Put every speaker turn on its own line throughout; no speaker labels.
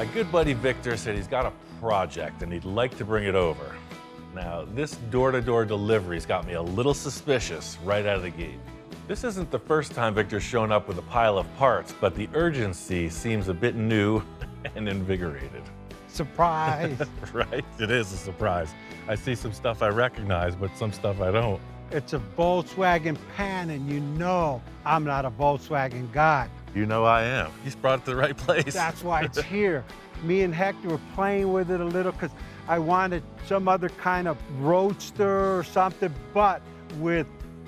My good buddy Victor said he's got a project and he'd like to bring it over. Now, this door-to-door delivery's got me a little suspicious right out of the gate. This isn't the first time Victor's shown up with a pile of parts, but the urgency seems a bit new and invigorated.
Surprise.
Right? It is a surprise. I see some stuff I recognize, but some stuff I don't.
It's a Volkswagen pan, and you know I'm not a Volkswagen guy.
You know I am. He's brought it to the right place.
That's why it's here. Me and Hector were playing with it a little because I wanted some other kind of roadster or something, but with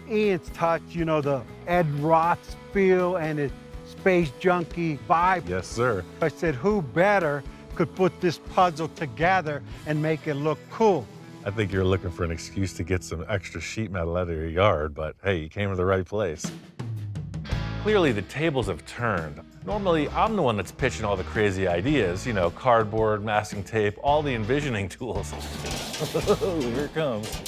Ian's touch, you know, the Ed Roth feel and his space junkie vibe.
Yes, sir.
I said, who better could put this puzzle together and make it look cool?
I think you're looking for an excuse to get some extra sheet metal out of your yard, but hey, you came to the right place. Clearly, the tables have turned. Normally, I'm the one that's pitching all the crazy ideas, you know, cardboard, masking tape, all the envisioning tools. Here it comes.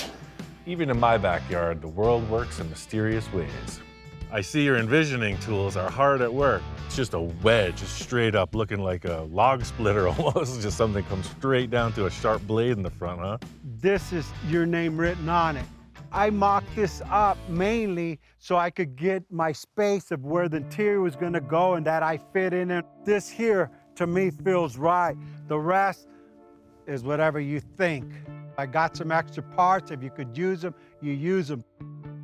Even in my backyard, the world works in mysterious ways. I see your envisioning tools are hard at work. It's just a wedge, just straight up, looking like a log splitter almost. Just something comes straight down to a sharp blade in the front, huh?
This is your name written on it. I mocked this up mainly so I could get my space of where the interior was gonna go and that I fit in it. This here, to me, feels right. The rest is whatever you think. I got some extra parts. If you could use them, you use them.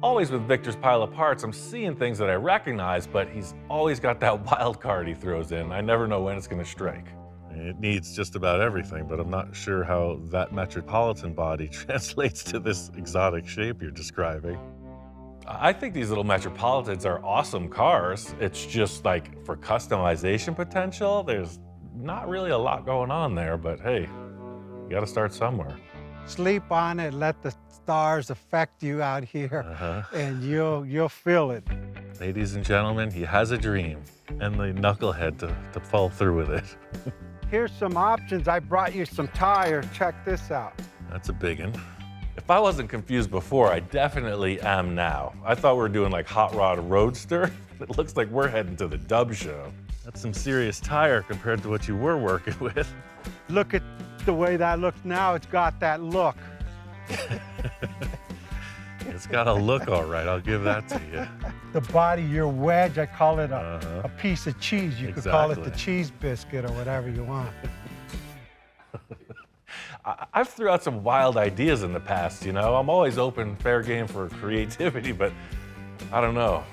Always with Victor's pile of parts, I'm seeing things that I recognize, but he's always got that wild card he throws in. I never know when it's gonna strike. It needs just about everything, but I'm not sure how that Metropolitan body translates to this exotic shape you're describing. I think these little Metropolitans are awesome cars. It's just like for customization potential, there's not really a lot going on there, but hey, you gotta start somewhere.
Sleep on it, let the stars affect you out here, and you'll feel it.
Ladies and gentlemen, he has a dream, and the knucklehead to fall through with it.
Here's some options. I brought you some tires. Check this out.
That's a big one. If I wasn't confused before, I definitely am now. I thought we were doing like hot rod roadster. It looks like we're heading to the dub show. That's some serious tire compared to what you were working with.
Look at the way that looks now. It's got that look.
It's got a look all right, I'll give that to you.
The body, your wedge, I call it a piece of cheese. You could call it the Cheese Biscuit or whatever you want.
I've threw out some wild ideas in the past, you know? I'm always open, fair game for creativity, but I don't know.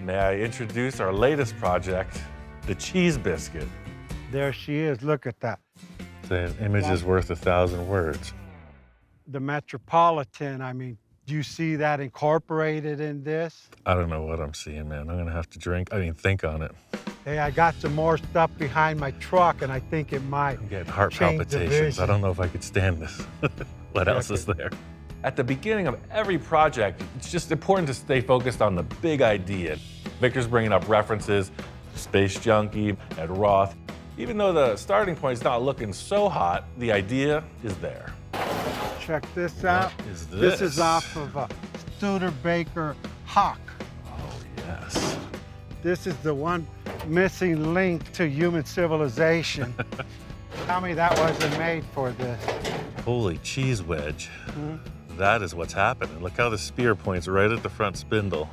May I introduce our latest project, the Cheese Biscuit.
There she is, look at that.
An image is worth 1,000 words.
The Metropolitan, I mean, do you see that incorporated in this?
I don't know what I'm seeing, man. I'm gonna have to think on it.
Hey, I got some more stuff behind my truck, and I think it might
I'm getting heart
change
palpitations. I don't know if I could stand this. What else is there? At the beginning of every project, it's just important to stay focused on the big idea. Victor's bringing up references, Space Junkie, Ed Roth. Even though the starting point's not looking so hot, the idea is there.
Check this out.
What is this?
This is off of a Studebaker Hawk.
Oh, yes.
This is the one missing link to human civilization. Tell me that wasn't made for this.
Holy cheese wedge. That is what's happening. Look how the spear points right at the front spindle.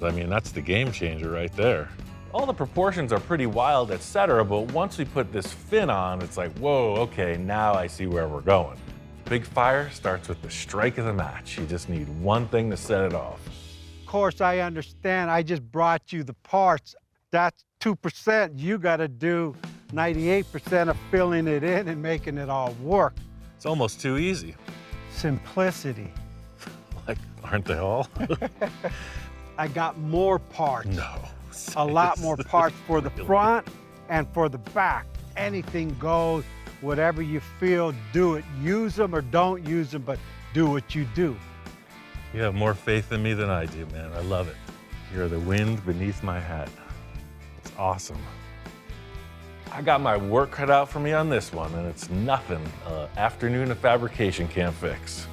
I mean, that's the game changer right there. All the proportions are pretty wild, etc., but once we put this fin on, it's like, whoa, okay, now I see where we're going. Big fire starts with the strike of the match. You just need one thing to set it off.
Of course, I understand. I just brought you the parts. That's 2%. You got to do 98% of filling it in and making it all work.
It's almost too easy.
Simplicity.
Like, aren't they all?
I got more parts.
No.
A lot more parts for the front and for the back. Anything goes. Whatever you feel, do it. Use them or don't use them, but do what you do.
You have more faith in me than I do, man. I love it. You're the wind beneath my hat. It's awesome. I got my work cut out for me on this one, and it's nothing an afternoon of fabrication can't fix.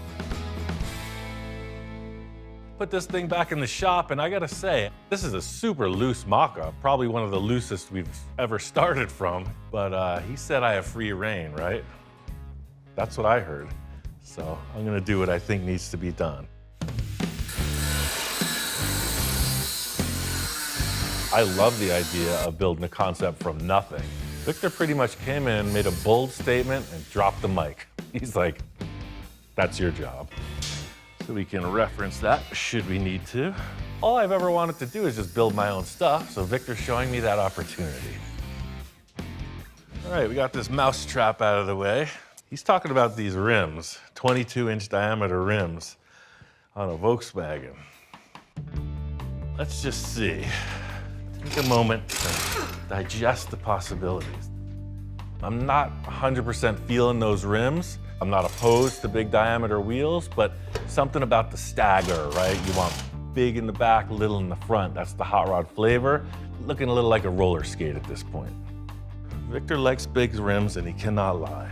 Put this thing back in the shop, and I gotta say, this is a super loose mock-up, probably one of the loosest we've ever started from, but he said I have free reign, right? That's what I heard. So I'm gonna do what I think needs to be done. I love the idea of building a concept from nothing. Victor pretty much came in, made a bold statement, and dropped the mic. He's like, that's your job. So we can reference that should we need to. All I've ever wanted to do is just build my own stuff, so Victor's showing me that opportunity. All right, we got this mouse trap out of the way. He's talking about these rims, 22-inch diameter rims on a Volkswagen. Let's just see. Take a moment to digest the possibilities. I'm not 100% feeling those rims. I'm not opposed to big diameter wheels, but something about the stagger, right? You want big in the back, little in the front. That's the hot rod flavor. Looking a little like a roller skate at this point. Victor likes big rims and he cannot lie.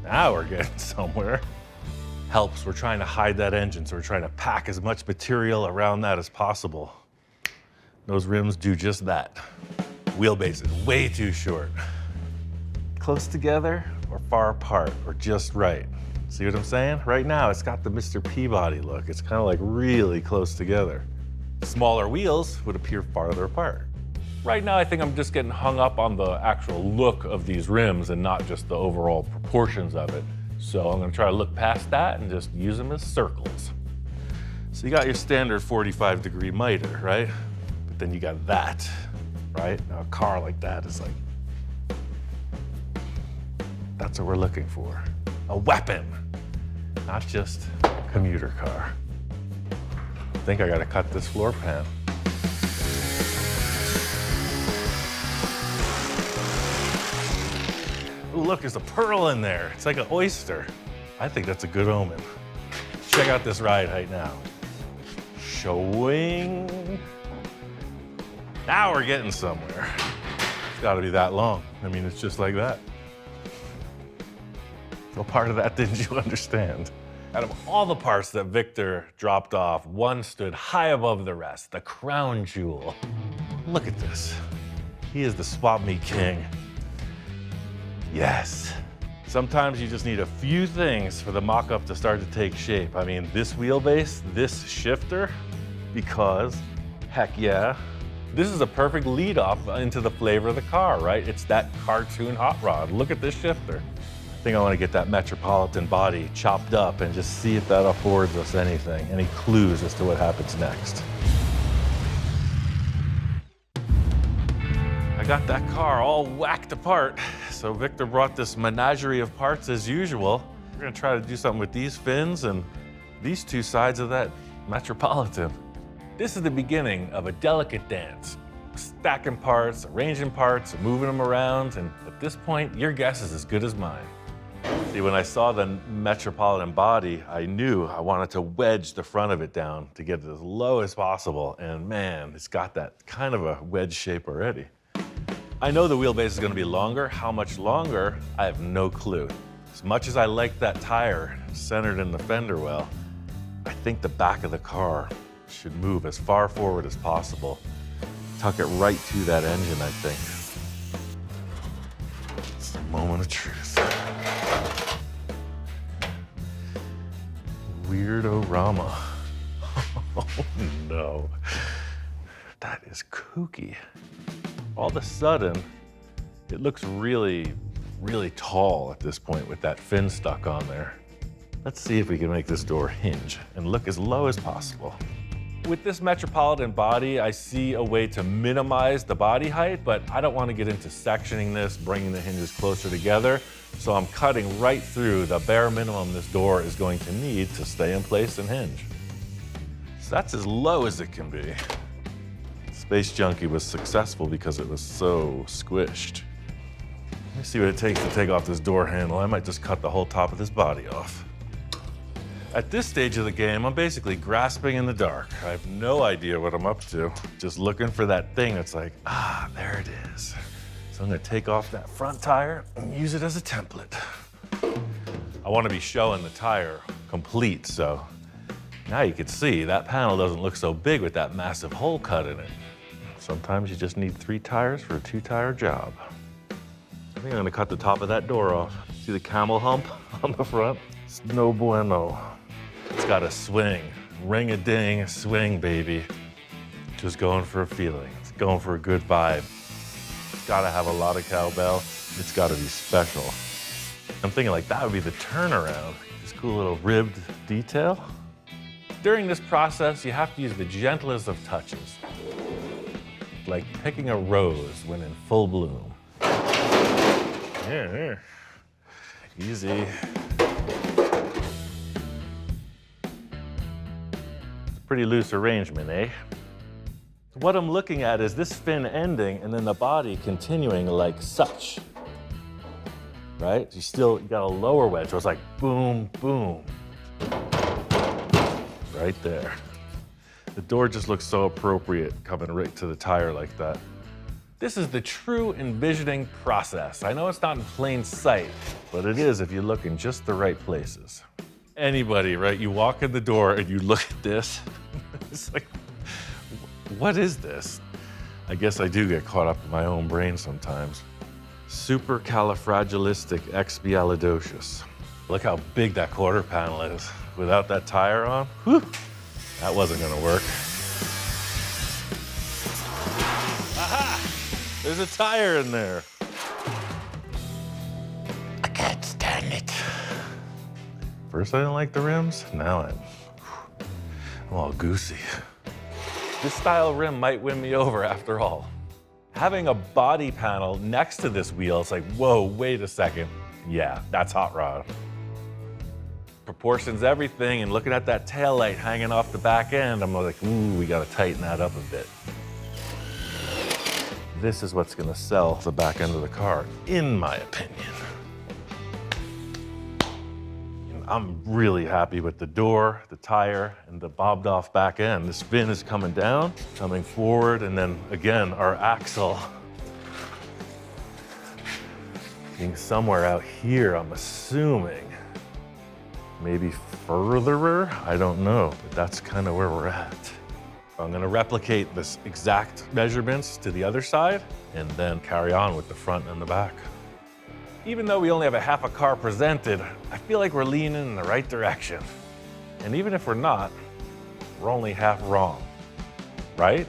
Now we're getting somewhere. Helps, we're trying to hide that engine, so we're trying to pack as much material around that as possible. Those rims do just that. Wheelbase is way too short. Close together or far apart or just right. See what I'm saying? Right now, it's got the Mr. Peabody look. It's kind of like really close together. Smaller wheels would appear farther apart. Right now, I think I'm just getting hung up on the actual look of these rims and not just the overall proportions of it. So I'm gonna try to look past that and just use them as circles. So you got your standard 45-degree miter, right? But then you got that, right? Now a car like that is like, that's what we're looking for. A weapon, not just a commuter car. I think I gotta cut this floor pan. Ooh, look, there's a pearl in there. It's like an oyster. I think that's a good omen. Check out this ride height now. Showing. Now we're getting somewhere. It's gotta be that long. I mean, it's just like that. What part of that didn't you understand? Out of all the parts that Victor dropped off, one stood high above the rest, the crown jewel. Look at this. He is the swap meet king. Yes. Sometimes you just need a few things for the mock-up to start to take shape. I mean, this wheelbase, this shifter, because heck yeah, this is a perfect lead off into the flavor of the car, right? It's that cartoon hot rod. Look at this shifter. I think I want to get that Metropolitan body chopped up and just see if that affords us anything, any clues as to what happens next. I got that car all whacked apart, so Victor brought this menagerie of parts as usual. We're gonna try to do something with these fins and these two sides of that Metropolitan. This is the beginning of a delicate dance. Stacking parts, arranging parts, moving them around, and at this point, your guess is as good as mine. See, when I saw the Metropolitan body, I knew I wanted to wedge the front of it down to get it as low as possible, and man, it's got that kind of a wedge shape already. I know the wheelbase is gonna be longer. How much longer, I have no clue. As much as I like that tire centered in the fender well, I think the back of the car should move as far forward as possible. Tuck it right to that engine, I think. It's the moment of truth. Weirdo-rama. Oh no. That is kooky. All of a sudden, it looks really, really tall at this point with that fin stuck on there. Let's see if we can make this door hinge and look as low as possible. With this Metropolitan body, I see a way to minimize the body height, but I don't want to get into sectioning this, bringing the hinges closer together. So I'm cutting right through the bare minimum this door is going to need to stay in place and hinge. So that's as low as it can be. Space Junkie was successful because it was so squished. Let me see what it takes to take off this door handle. I might just cut the whole top of this body off. At this stage of the game, I'm basically grasping in the dark. I have no idea what I'm up to. Just looking for that thing that's like, ah, there it is. So I'm gonna take off that front tire and use it as a template. I wanna be showing the tire complete, so Now you can see that panel doesn't look so big with that massive hole cut in it. Sometimes you just need 3 tires for a 2-tire job. I think I'm gonna cut the top of that door off. See the camel hump on the front? It's no bueno. It's got a swing, ring-a-ding swing, baby. Just going for a feeling. It's going for a good vibe. It's gotta have a lot of cowbell. It's gotta be special. I'm thinking like that would be the turnaround. This cool little ribbed detail. During this process, you have to use the gentlest of touches. Like picking a rose when in full bloom. Yeah. Easy. It's a pretty loose arrangement, eh? What I'm looking at is this fin ending and then the body continuing like such. Right? You got a lower wedge, so it's like boom, boom. Right there. The door just looks so appropriate coming right to the tire like that. This is the true envisioning process. I know it's not in plain sight, but it is if you look in just the right places. Anybody, right? You walk in the door and you look at this. It's like, what is this? I guess I do get caught up in my own brain sometimes. Supercalifragilisticexpialidocious. Look how big that quarter panel is. Without that tire on, whew, that wasn't gonna work. Aha! There's a tire in there. I can't stand it. First I didn't like the rims, now I'm all goosey. This style rim might win me over after all. Having a body panel next to this wheel, it's like, whoa, wait a second. Yeah, that's hot rod. Proportions everything, and looking at that tail light hanging off the back end, I'm like, ooh, we gotta tighten that up a bit. This is what's gonna sell the back end of the car, in my opinion. I'm really happy with the door, the tire, and the bobbed off back end. This fin is coming down, coming forward, and then again, our axle being somewhere out here, I'm assuming. Maybe furtherer, I don't know, but that's kind of where we're at. I'm gonna replicate this exact measurements to the other side and then carry on with the front and the back. Even though we only have a half a car presented, I feel like we're leaning in the right direction. And even if we're not, we're only half wrong, right?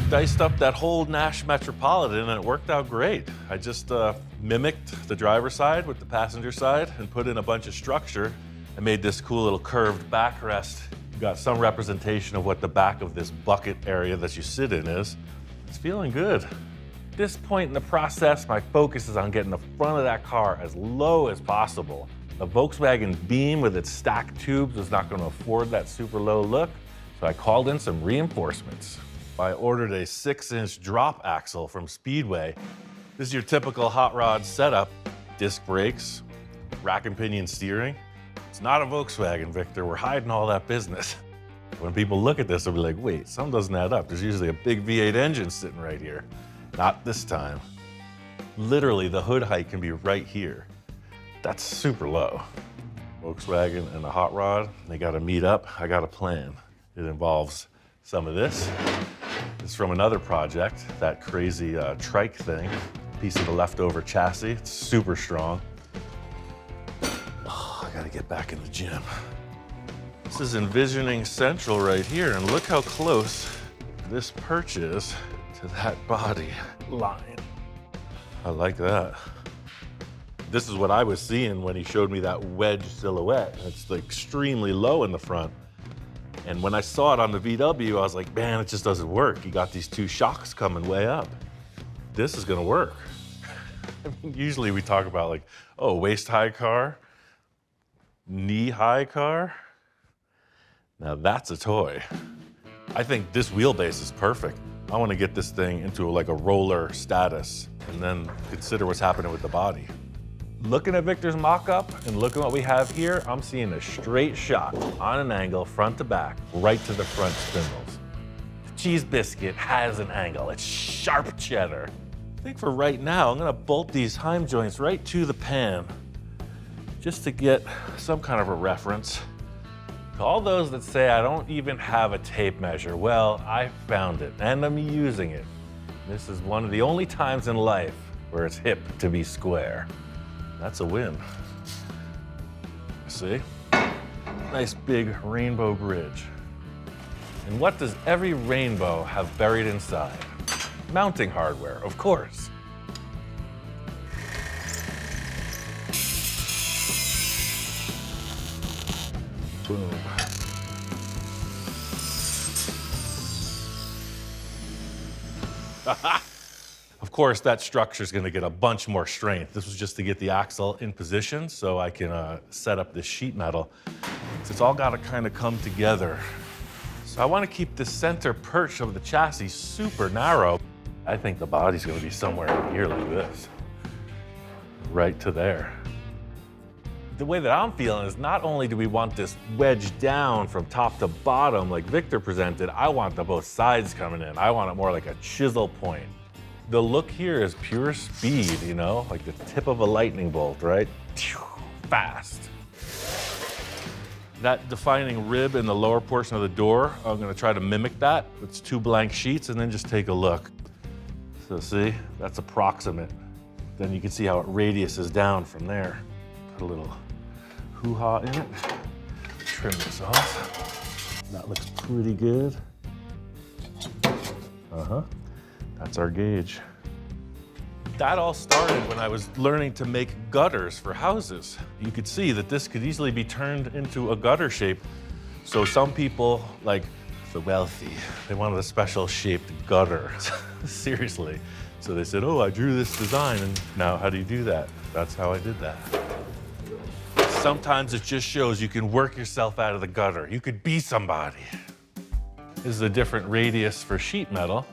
Diced up that whole Nash Metropolitan and it worked out great. I just mimicked the driver's side with the passenger side and put in a bunch of structure. I made this cool little curved backrest. You got some representation of what the back of this bucket area that you sit in is. It's feeling good. At this point in the process, my focus is on getting the front of that car as low as possible. The Volkswagen Beam with its stacked tubes was not going to afford that super low look, so I called in some reinforcements. I ordered a 6-inch drop axle from Speedway. This is your typical hot rod setup. Disc brakes, rack and pinion steering. It's not a Volkswagen, Victor. We're hiding all that business. When people look at this, they'll be like, wait, something doesn't add up. There's usually a big V8 engine sitting right here. Not this time. Literally, the hood height can be right here. That's super low. Volkswagen and the hot rod, they gotta meet up. I got a plan. It involves some of this. It's from another project, that crazy trike thing. Piece of the leftover chassis, it's super strong. Oh, I gotta get back in the gym. This is envisioning central right here, and look how close this perch is to that body line. I like that. This is what I was seeing when he showed me that wedge silhouette. It's like extremely low in the front. And when I saw it on the VW, I was like, man, it just doesn't work. You got these two shocks coming way up. This is gonna work. I mean, usually we talk about like, oh, waist-high car, knee-high car. Now that's a toy. I think this wheelbase is perfect. I want to get this thing into like a roller status and then consider what's happening with the body. Looking at Victor's mock-up and looking what we have here, I'm seeing a straight shot on an angle, front to back, right to the front spindles. The Cheese Biscuit has an angle. It's sharp cheddar. I think for right now, I'm gonna bolt these heim joints right to the pan just to get some kind of a reference. To all those that say I don't even have a tape measure, well, I found it and I'm using it. This is one of the only times in life where it's hip to be square. That's a win. See? Nice big rainbow bridge. And what does every rainbow have buried inside? Mounting hardware, of course. Boom. Of course, that structure is going to get a bunch more strength. This was just to get the axle in position so I can set up this sheet metal. So it's all got to kind of come together. So I want to keep the center perch of the chassis super narrow. I think the body's going to be somewhere in here like this, right to there. The way that I'm feeling is not only do we want this wedge down from top to bottom like Victor presented, I want the both sides coming in. I want it more like a chisel point. The look here is pure speed, you know, like the tip of a lightning bolt, right? Fast. That defining rib in the lower portion of the door, I'm gonna try to mimic that. It's 2 blank sheets and then just take a look. So see, that's approximate. Then you can see how it radiuses down from there. Put a little hoo-ha in it. Trim this off. That looks pretty good. That's our gauge. That all started when I was learning to make gutters for houses. You could see that this could easily be turned into a gutter shape. So some people, like the wealthy, they wanted a special shaped gutter. Seriously. So they said, oh, I drew this design, and now how do you do that? That's how I did that. Sometimes it just shows you can work yourself out of the gutter. You could be somebody. This is a different radius for sheet metal.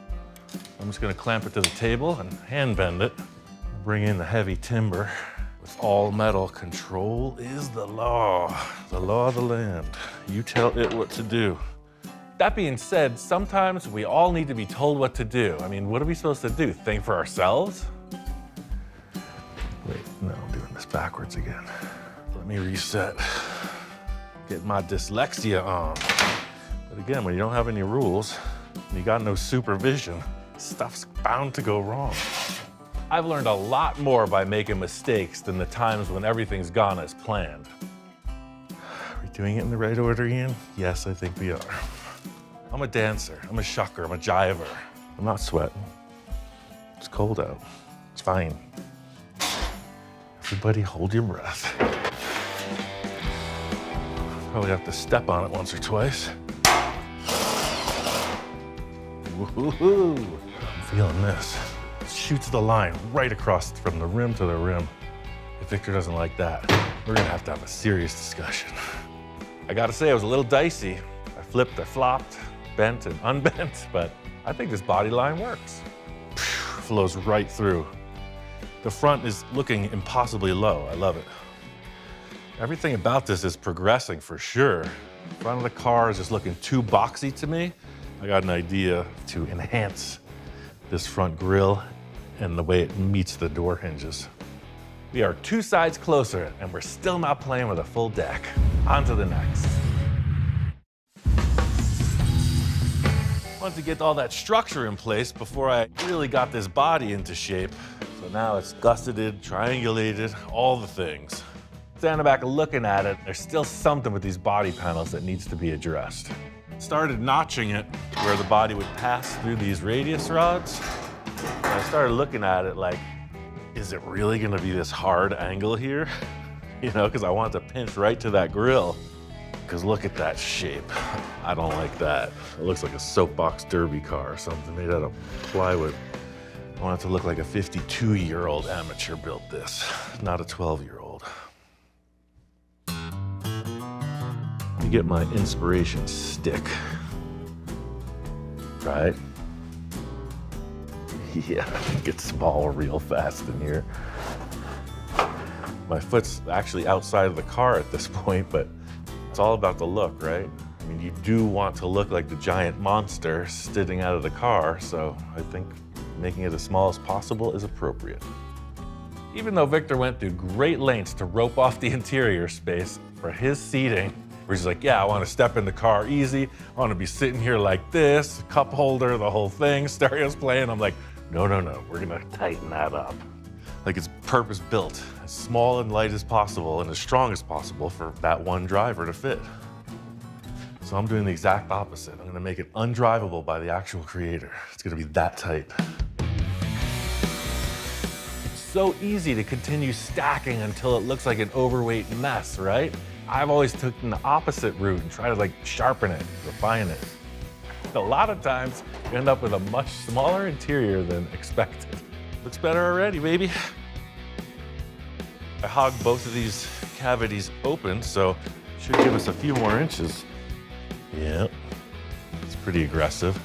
I'm just gonna clamp it to the table and hand bend it. Bring in the heavy timber. With all metal, control is the law of the land. You tell it what to do. That being said, sometimes we all need to be told what to do. I mean, what are we supposed to do? Think for ourselves? Wait, no, I'm doing this backwards again. Let me reset. Get my dyslexia on. But again, when you don't have any rules, and you got no supervision, stuff's bound to go wrong. I've learned a lot more by making mistakes than the times when everything's gone as planned. Are we doing it in the right order, Ian? Yes, I think we are. I'm a dancer, I'm a shucker, I'm a jiver. I'm not sweating. It's cold out. It's fine. Everybody hold your breath. Probably have to step on it once or twice. Woohoo! I'm feeling this. Shoots the line right across from the rim to the rim. If Victor doesn't like that, we're gonna have to have a serious discussion. I gotta say, it was a little dicey. I flipped, I flopped, bent and unbent, but I think this body line works. Flows right through. The front is looking impossibly low. I love it. Everything about this is progressing for sure. The front of the car is just looking too boxy to me. I got an idea to enhance this front grille and the way it meets the door hinges. We are 2 sides closer and we're still not playing with a full deck. On to the next. Wanted to get all that structure in place before I really got this body into shape. So now it's gusseted, triangulated, all the things. Standing back and looking at it, there's still something with these body panels that needs to be addressed. Started notching it where the body would pass through these radius rods. And I started looking at it like, is it really gonna be this hard angle here? You know, because I want to pinch right to that grill. Because look at that shape. I don't like that. It looks like a soapbox derby car or something made out of plywood. I want it to look like a 52-year-old amateur built this, not a 12-year-old. Let me get my inspiration stick. Right? Yeah, it gets small real fast in here. My foot's actually outside of the car at this point, but it's all about the look, right? I mean, you do want to look like the giant monster sitting out of the car, so I think making it as small as possible is appropriate. Even though Victor went through great lengths to rope off the interior space for his seating, where he's like, yeah, I want to step in the car easy. I want to be sitting here like this, cup holder, the whole thing, stereo's playing. I'm like, no, we're gonna tighten that up. Like it's purpose built, as small and light as possible and as strong as possible for that one driver to fit. So I'm doing the exact opposite. I'm gonna make it undrivable by the actual creator. It's gonna be that tight. So easy to continue stacking until it looks like an overweight mess, right? I've always taken the opposite route and tried to like sharpen it, refine it. A lot of times you end up with a much smaller interior than expected. Looks better already, baby. I hogged both of these cavities open, so it should give us a few more inches. Yep, it's pretty aggressive.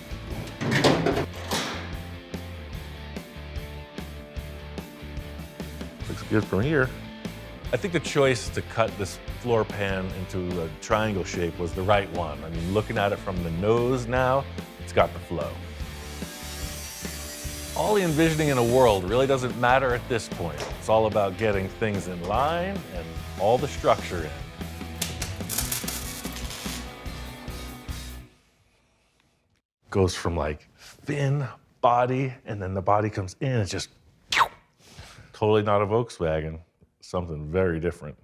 Looks good from here. I think the choice to cut this floor pan into a triangle shape was the right one. I mean, looking at it from the nose now, it's got the flow. All the envisioning in a world really doesn't matter at this point. It's all about getting things in line and all the structure in. Goes from like thin body, and then the body comes in, it's just totally not a Volkswagen, something very different.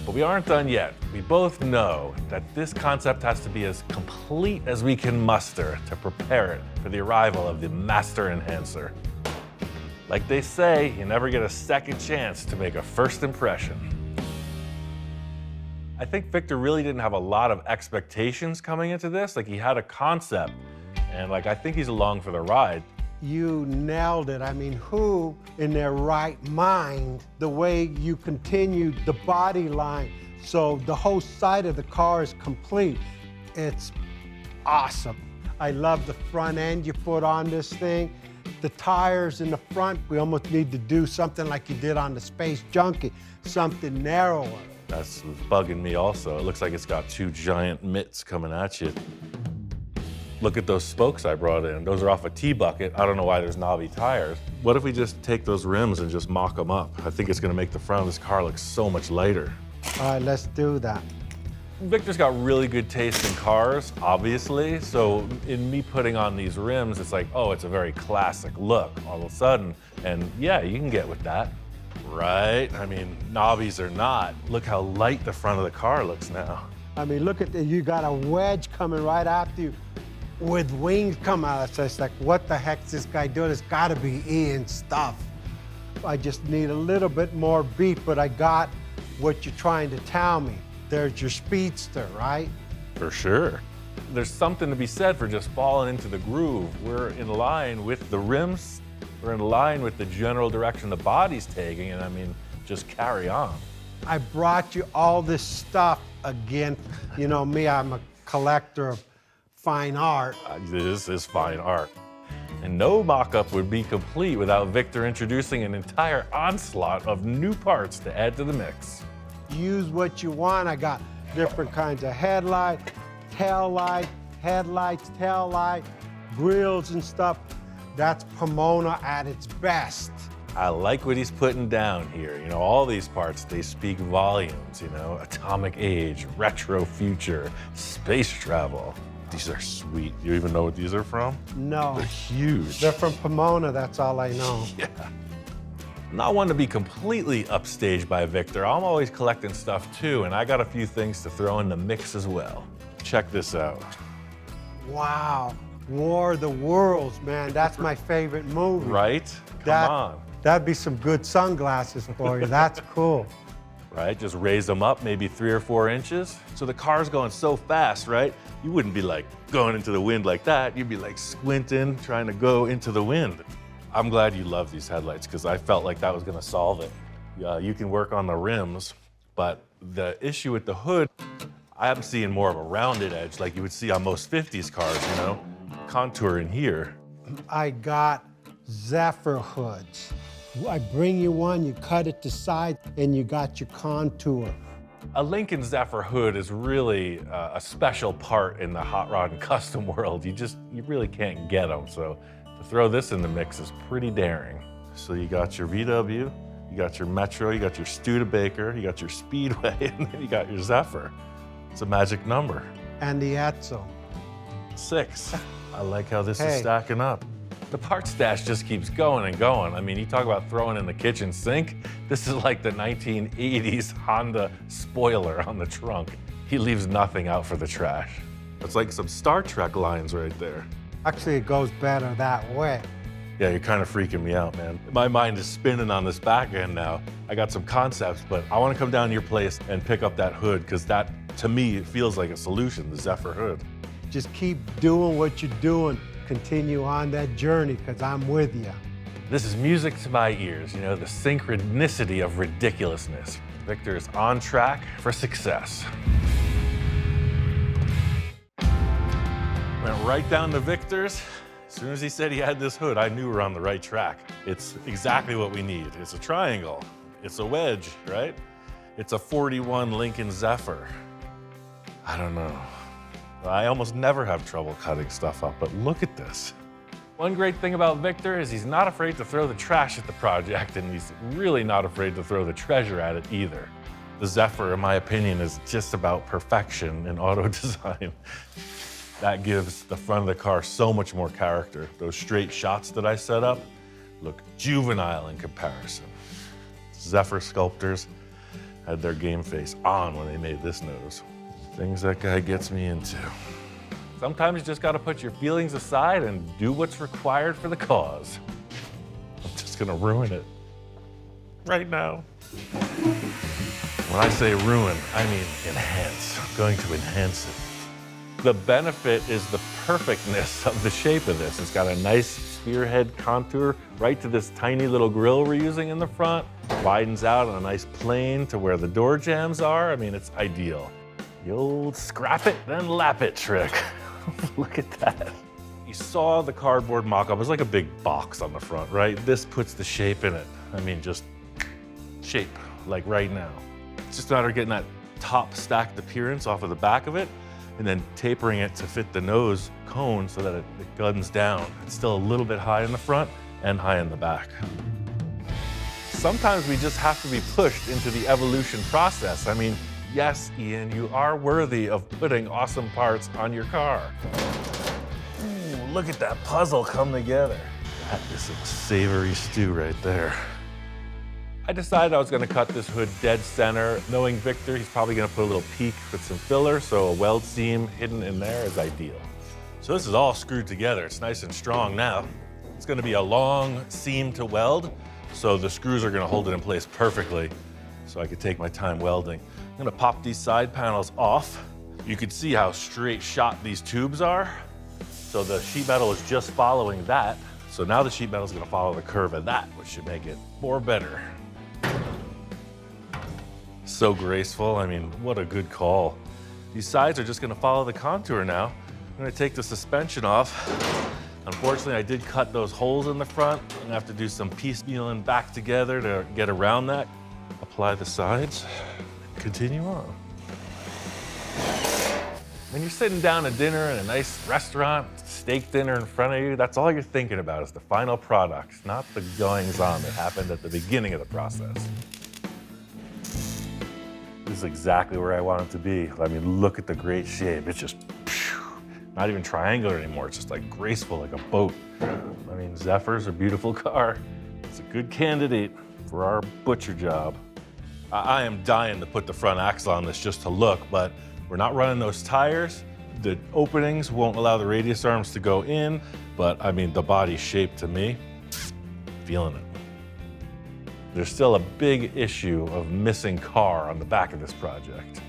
But we aren't done yet. We both know that this concept has to be as complete as we can muster to prepare it for the arrival of the master enhancer. Like they say, you never get a second chance to make a first impression. I think Victor really didn't have a lot of expectations coming into this. Like he had a concept, and like I think he's along for the ride.
You nailed it. I mean, who in their right mind, the way you continued the body line, so the whole side of the car is complete. It's awesome. I love the front end you put on this thing. The tires in the front, we almost need to do something like you did on the Space Junkie, something narrower.
That's what's bugging me also. It looks like it's got two giant mitts coming at you. Look at those spokes I brought in. Those are off a T-bucket. I don't know why there's knobby tires. What if we just take those rims and just mock them up? I think it's gonna make the front of this car look so much lighter.
All right, let's do that.
Victor's got really good taste in cars, obviously. So in me putting on these rims, it's like, oh, it's a very classic look all of a sudden. And yeah, you can get with that, right? I mean, knobbies or not, look how light the front of the car looks now.
I mean, look at you got a Wedge coming right after you with wings coming out. So it's like, what the heck's this guy doing? It's gotta be Ian stuff. I just need a little bit more beat, but I got what you're trying to tell me. There's your speedster, right?
For sure. There's something to be said for just falling into the groove. We're in line with the rims. We're in line with the general direction the body's taking, and I mean, just carry on.
I brought you all this stuff again. You know me, I'm a collector of fine art.
This is fine art. And no mock-up would be complete without Victor introducing an entire onslaught of new parts to add to the mix.
Use what you want. I got different kinds of headlight, tail light, headlights, tail light, grills and stuff. That's Pomona at its best.
I like what he's putting down here. You know, all these parts, they speak volumes, you know, atomic age, retro future, space travel. These are sweet. You even know what these are from?
No.
They're huge.
They're from Pomona, that's all I know.
Yeah. I'm not one to be completely upstaged by Victor. I'm always collecting stuff too, and I got a few things to throw in the mix as well. Check this out.
Wow, War of the Worlds, man. That's my favorite movie.
Right? Come on.
That'd be some good sunglasses for you. That's cool.
Right? Just raise them up maybe 3 or 4 inches. So the car's going so fast, right? You wouldn't be like going into the wind like that. You'd be like squinting, trying to go into the wind. I'm glad you love these headlights because I felt like that was gonna solve it. You can work on the rims, but the issue with the hood, I'm seeing more of a rounded edge like you would see on most 50s cars, you know? Contour in here.
I got Zephyr hoods. I bring you one, you cut it to size, and you got your contour.
A Lincoln Zephyr hood is really a special part in the hot rod and custom world. You really can't get them, so to throw this in the mix is pretty daring. So you got your VW, you got your Metro, you got your Studebaker, you got your Speedway, and then you got your Zephyr. It's a magic number.
And the Edsel.
6. I like how this is stacking up. The parts stash just keeps going and going. I mean, you talk about throwing in the kitchen sink. This is like the 1980s Honda spoiler on the trunk. He leaves nothing out for the trash. It's like some Star Trek lines right there.
Actually, it goes better that way.
Yeah, you're kind of freaking me out, man. My mind is spinning on this back end now. I got some concepts, but I want to come down to your place and pick up that hood, because that, to me, it feels like a solution, the Zephyr hood.
Just keep doing what you're doing. Continue on that journey, because I'm with you.
This is music to my ears, you know, the synchronicity of ridiculousness. Victor is on track for success. Went right down to Victor's. As soon as he said he had this hood, I knew we were on the right track. It's exactly what we need. It's a triangle. It's a wedge, right? It's a 41 Lincoln Zephyr. I don't know. I almost never have trouble cutting stuff up, but look at this. One great thing about Victor is he's not afraid to throw the trash at the project, and he's really not afraid to throw the treasure at it either. The Zephyr, in my opinion, is just about perfection in auto design. That gives the front of the car so much more character. Those straight shots that I set up look juvenile in comparison. Zephyr sculptors had their game face on when they made this nose. Things that guy gets me into. Sometimes you just gotta put your feelings aside and do what's required for the cause. I'm just gonna ruin it right now. When I say ruin, I mean enhance. I'm going to enhance it. The benefit is the perfectness of the shape of this. It's got a nice spearhead contour right to this tiny little grille we're using in the front. Widens out on a nice plane to where the door jambs are. I mean, it's ideal. The old scrap it, then lap it trick. Look at that. You saw the cardboard mock-up. It was like a big box on the front, right? This puts the shape in it. I mean, just shape, like right now. It's just a matter of getting that top stacked appearance off of the back of it and then tapering it to fit the nose cone so that it guns down. It's still a little bit high in the front and high in the back. Sometimes we just have to be pushed into the evolution process. I mean, yes, Ian, you are worthy of putting awesome parts on your car. Ooh, look at that puzzle come together. That is a savory stew right there. I decided I was gonna cut this hood dead center. Knowing Victor, he's probably gonna put a little peak with some filler, so a weld seam hidden in there is ideal. So this is all screwed together. It's nice and strong now. It's gonna be a long seam to weld, so the screws are gonna hold it in place perfectly, so I could take my time welding. I'm gonna pop these side panels off. You can see how straight shot these tubes are. So the sheet metal is just following that. So now the sheet metal is gonna follow the curve of that, which should make it more better. So graceful, I mean, what a good call. These sides are just gonna follow the contour now. I'm gonna take the suspension off. Unfortunately, I did cut those holes in the front. I'm gonna have to do some piecemealing back together to get around that. Apply the sides, continue on. When you're sitting down at dinner in a nice restaurant, steak dinner in front of you, that's all you're thinking about is the final product, not the goings-on that happened at the beginning of the process. This is exactly where I want it to be. I mean, look at the great shape. It's just not even triangular anymore. It's just like graceful, like a boat. I mean, Zephyr's a beautiful car. It's a good candidate for our butcher job. I am dying to put the front axle on this just to look, but we're not running those tires. The openings won't allow the radius arms to go in, but I mean, the body shape to me, feeling it. There's still a big issue of missing car on the back of this project.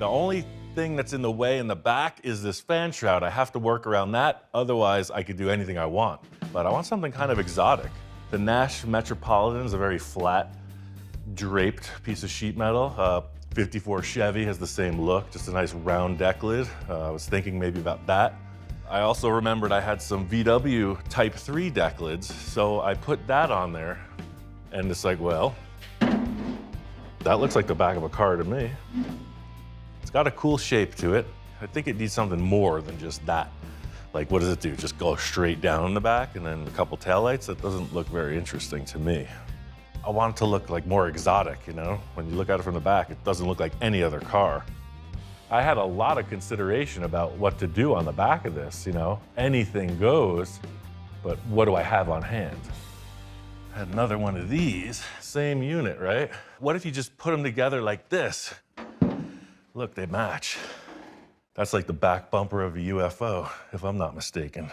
The only thing that's in the way in the back is this fan shroud. I have to work around that, otherwise I could do anything I want. But I want something kind of exotic. The Nash Metropolitan is a very flat, draped piece of sheet metal. 54 Chevy has the same look, just a nice round deck lid. I was thinking maybe about that. I also remembered I had some VW Type 3 deck lids, so I put that on there. And it's like, well, that looks like the back of a car to me. It's got a cool shape to it. I think it needs something more than just that. Like, what does it do? Just go straight down in the back and then a couple taillights? That doesn't look very interesting to me. I want it to look like more exotic, you know? When you look at it from the back, it doesn't look like any other car. I had a lot of consideration about what to do on the back of this, you know? Anything goes, but what do I have on hand? I had another one of these, same unit, right? What if you just put them together like this? Look, they match. That's like the back bumper of a UFO, if I'm not mistaken.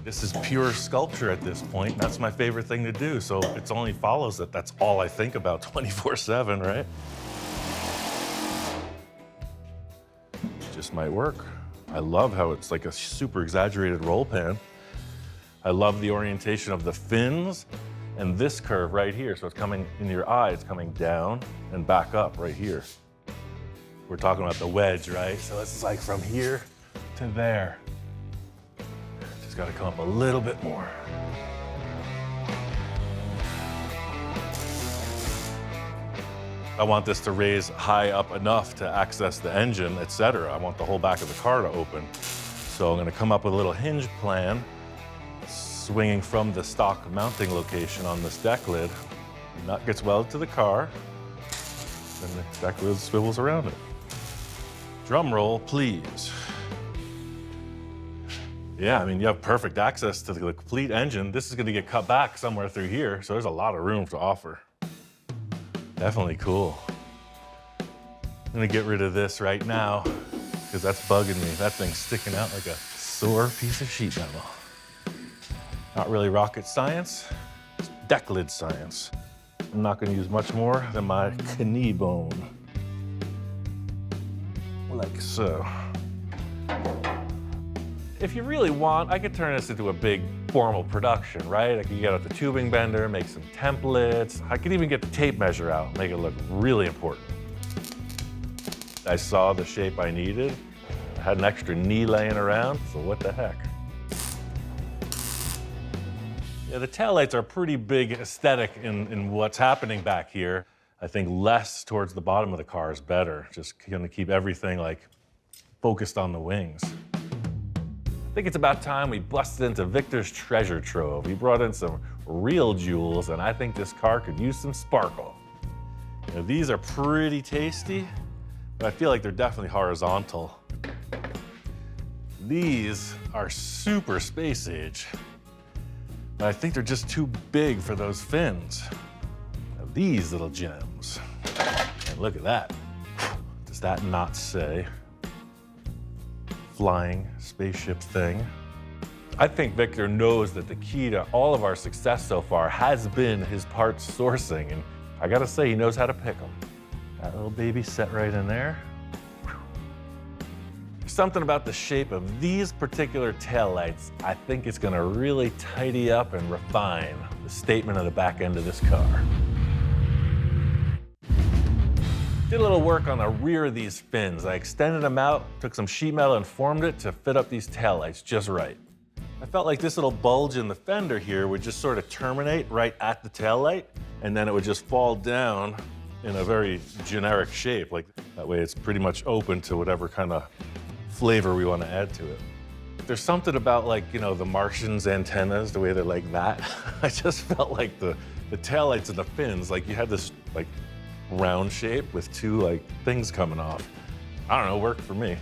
This is pure sculpture at this point. That's my favorite thing to do, so it only follows that that's all I think about 24/7, right? Just might work. I love how it's like a super exaggerated roll pan. I love the orientation of the fins and this curve right here. So it's coming in your eye, it's coming down and back up right here. We're talking about the wedge, right? So this is like from here to there. Just gotta come up a little bit more. I want this to raise high up enough to access the engine, etc. I want the whole back of the car to open. So I'm gonna come up with a little hinge plan, swinging from the stock mounting location on this deck lid. The nut gets welded to the car, and the deck lid swivels around it. Drum roll, please. Yeah, I mean, you have perfect access to the complete engine. This is gonna get cut back somewhere through here, so there's a lot of room to offer. Definitely cool. I'm gonna get rid of this right now, because that's bugging me. That thing's sticking out like a sore piece of sheet metal. Not really rocket science, it's deck lid science. I'm not gonna use much more than my knee bone. Like so. If you really want, I could turn this into a big formal production, right? I could get out the tubing bender, make some templates. I could even get the tape measure out, make it look really important. I saw the shape I needed. I had an extra knee laying around, so what the heck? Yeah, the taillights are pretty big aesthetic in what's happening back here. I think less towards the bottom of the car is better. Just gonna keep everything like focused on the wings. I think it's about time we busted into Victor's treasure trove. He brought in some real jewels, and I think this car could use some sparkle. You know, these are pretty tasty, but I feel like they're definitely horizontal. These are super space age, but I think they're just too big for those fins. Now, these little gems, and look at that. Does that not say flying spaceship thing? I think Victor knows that the key to all of our success so far has been his parts sourcing, and I gotta say, he knows how to pick them. That little baby set right in there. There's something about the shape of these particular taillights. I think it's gonna really tidy up and refine the statement of the back end of this car. Did a little work on the rear of these fins. I extended them out, took some sheet metal and formed it to fit up these taillights just right. I felt like this little bulge in the fender here would just sort of terminate right at the taillight, and then it would just fall down in a very generic shape. Like that way it's pretty much open to whatever kind of flavor we want to add to it. There's something about, like, you know, the Martian's antennas, the way they're like that. I just felt like the taillights and the fins, like you had this like round shape with two like things coming off. I don't know, worked for me.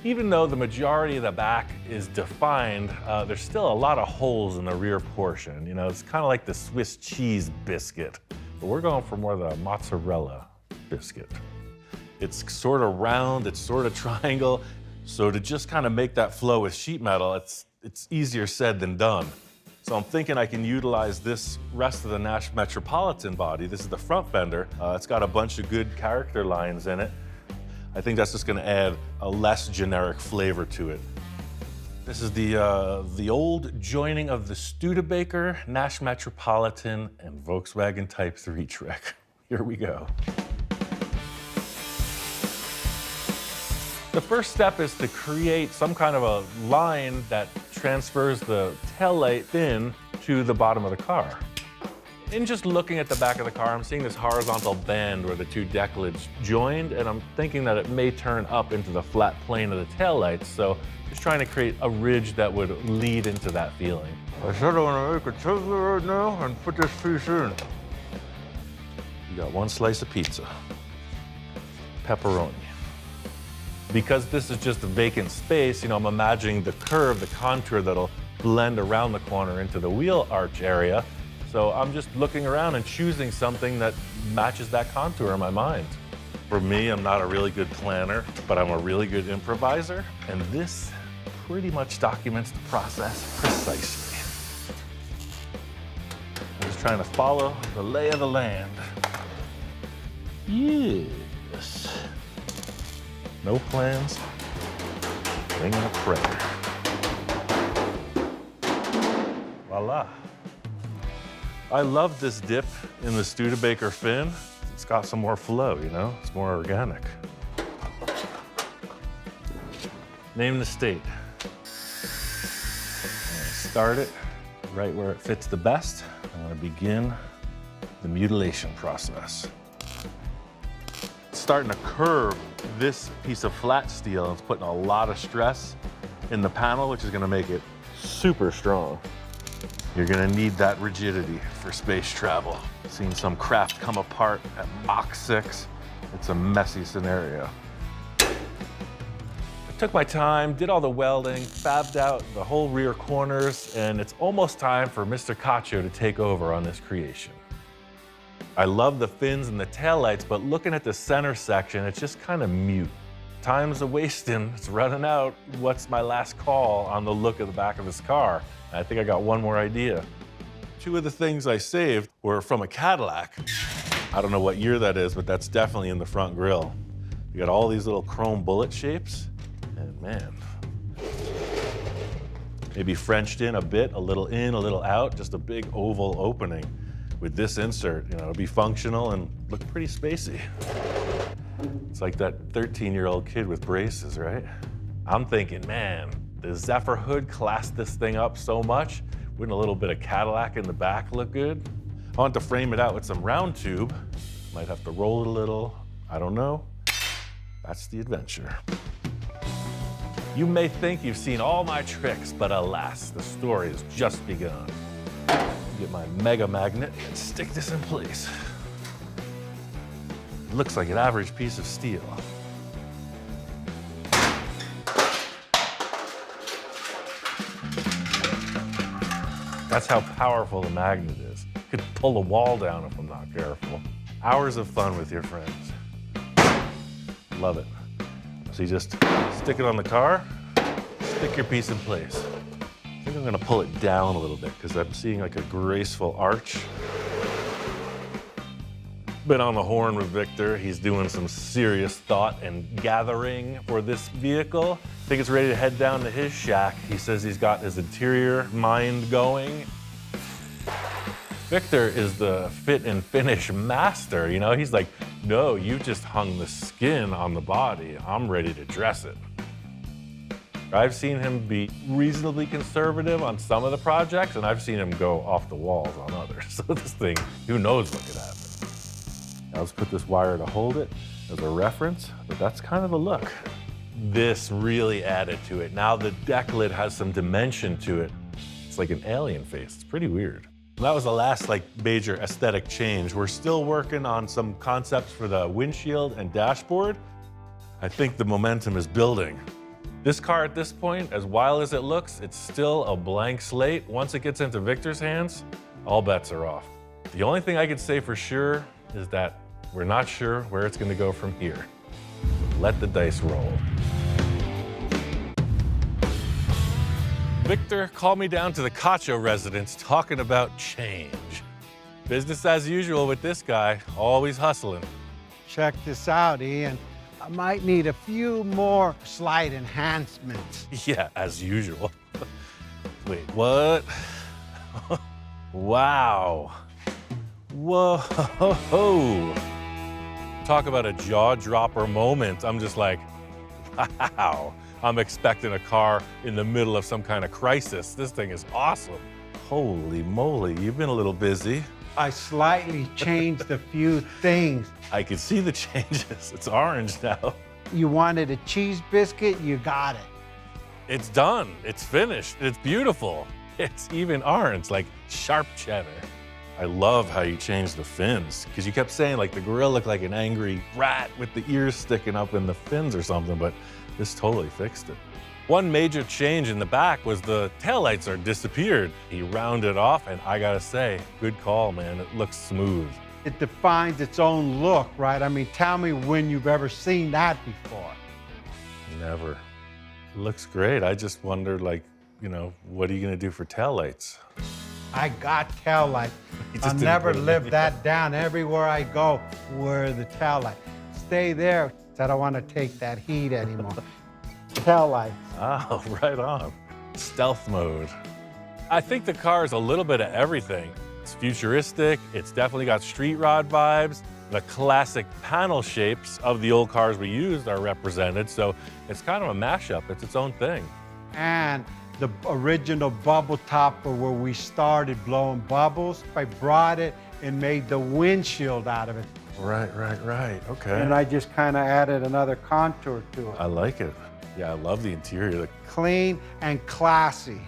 Even though the majority of the back is defined, there's still a lot of holes in the rear portion. You know, it's kind of like the Swiss cheese biscuit, but we're going for more the mozzarella biscuit. It's sort of round, it's sort of triangle. So to just kind of make that flow with sheet metal, it's easier said than done. So I'm thinking I can utilize this rest of the Nash Metropolitan body. This is the front fender. It's got a bunch of good character lines in it. I think that's just gonna add a less generic flavor to it. This is the old joining of the Studebaker, Nash Metropolitan, and Volkswagen Type 3 Trek. Here we go. The first step is to create some kind of a line that transfers the taillight fin to the bottom of the car. In just looking at the back of the car, I'm seeing this horizontal band where the two deck lids joined, and I'm thinking that it may turn up into the flat plane of the taillights, so just trying to create a ridge that would lead into that feeling. I said I want to make a Tesla right now and put this piece in. You got one slice of pizza. Pepperoni. Because this is just a vacant space, you know, I'm imagining the curve, the contour that'll blend around the corner into the wheel arch area. So I'm just looking around and choosing something that matches that contour in my mind. For me, I'm not a really good planner, but I'm a really good improviser. And this pretty much documents the process precisely. I'm just trying to follow the lay of the land. Yes. No plans, bringing a prayer. Voila. I love this dip in the Studebaker fin. It's got some more flow, you know? It's more organic. Name the state. Start it right where it fits the best. I'm gonna begin the mutilation process. It's starting to curve this piece of flat steel, and it's putting a lot of stress in the panel, which is gonna make it super strong. You're gonna need that rigidity for space travel. Seen some craft come apart at Mach 6. It's a messy scenario. I took my time, did all the welding, fabbed out the whole rear corners, and it's almost time for Mr. Cacho to take over on this creation. I love the fins and the taillights, but looking at the center section, it's just kind of mute. Time's a wasting, it's running out. What's my last call on the look of the back of this car? I think I got one more idea. Two of the things I saved were from a Cadillac. I don't know what year that is, but that's definitely in the front grille. You got all these little chrome bullet shapes, and man, maybe Frenched in a bit, a little out, just a big oval opening. With this insert, you know, it'll be functional and look pretty spacey. It's like that 13-year-old kid with braces, right? I'm thinking, man, the Zephyr hood classed this thing up so much. Wouldn't a little bit of Cadillac in the back look good? I want to frame it out with some round tube. Might have to roll it a little, I don't know. That's the adventure. You may think you've seen all my tricks, but alas, the story has just begun. Get my mega magnet and stick this in place. It looks like an average piece of steel. That's how powerful the magnet is. Could pull a wall down if I'm not careful. Hours of fun with your friends. Love it. So you just stick it on the car, stick your piece in place. I think I'm gonna pull it down a little bit because I'm seeing like a graceful arch. Been on the horn with Victor. He's doing some serious thought and gathering for this vehicle. I think it's ready to head down to his shack. He says he's got his interior mind going. Victor is the fit and finish master, you know? He's like, no, you just hung the skin on the body. I'm ready to dress it. I've seen him be reasonably conservative on some of the projects, and I've seen him go off the walls on others. So this thing, who knows what could happen. Now let's put this wire to hold it as a reference, but that's kind of the look. This really added to it. Now the deck lid has some dimension to it. It's like an alien face. It's pretty weird. That was the last major aesthetic change. We're still working on some concepts for the windshield and dashboard. I think the momentum is building. This car at this point, as wild as it looks, it's still a blank slate. Once it gets into Victor's hands, all bets are off. The only thing I could say for sure is that we're not sure where it's gonna go from here. Let the dice roll. Victor called me down to the Cacho residence talking about change. Business as usual with this guy, always hustling.
Check this out, Ian. I might need a few more slight enhancements.
Yeah, as usual. Wait, what? Wow. Whoa. Talk about a jaw-dropper moment. I'm just like, wow. I'm expecting a car in the middle of some kind of crisis. This thing is awesome. Holy moly, you've been a little busy.
I slightly changed a few things.
I can see the changes. It's orange now.
You wanted a cheese biscuit, you got it.
It's done. It's finished. It's beautiful. It's even orange, like sharp cheddar. I love how you changed the fins, because you kept saying like the grill looked like an angry rat with the ears sticking up in the fins or something, but this totally fixed it. One major change in the back was the taillights are disappeared. He rounded off, and I gotta say, good call, man. It looks smooth.
It defines its own look, right? I mean, tell me when you've ever seen that before.
Never. It looks great. I just wondered, like, you know, what are you gonna do for taillights?
I got taillights. I'll never live that down. Everywhere I go, where are the taillights? Stay there. I don't want to take that heat anymore. Taillights.
Oh, right on. Stealth mode. I think the car is a little bit of everything. It's futuristic. It's definitely got street rod vibes. The classic panel shapes of the old cars we used are represented, so it's kind of a mashup. It's its own thing.
And the original bubble topper where we started blowing bubbles, I brought it and made the windshield out of it.
Right. Okay.
And I just kind of added another contour to it.
I like it. Yeah, I love the interior.
Clean and classy.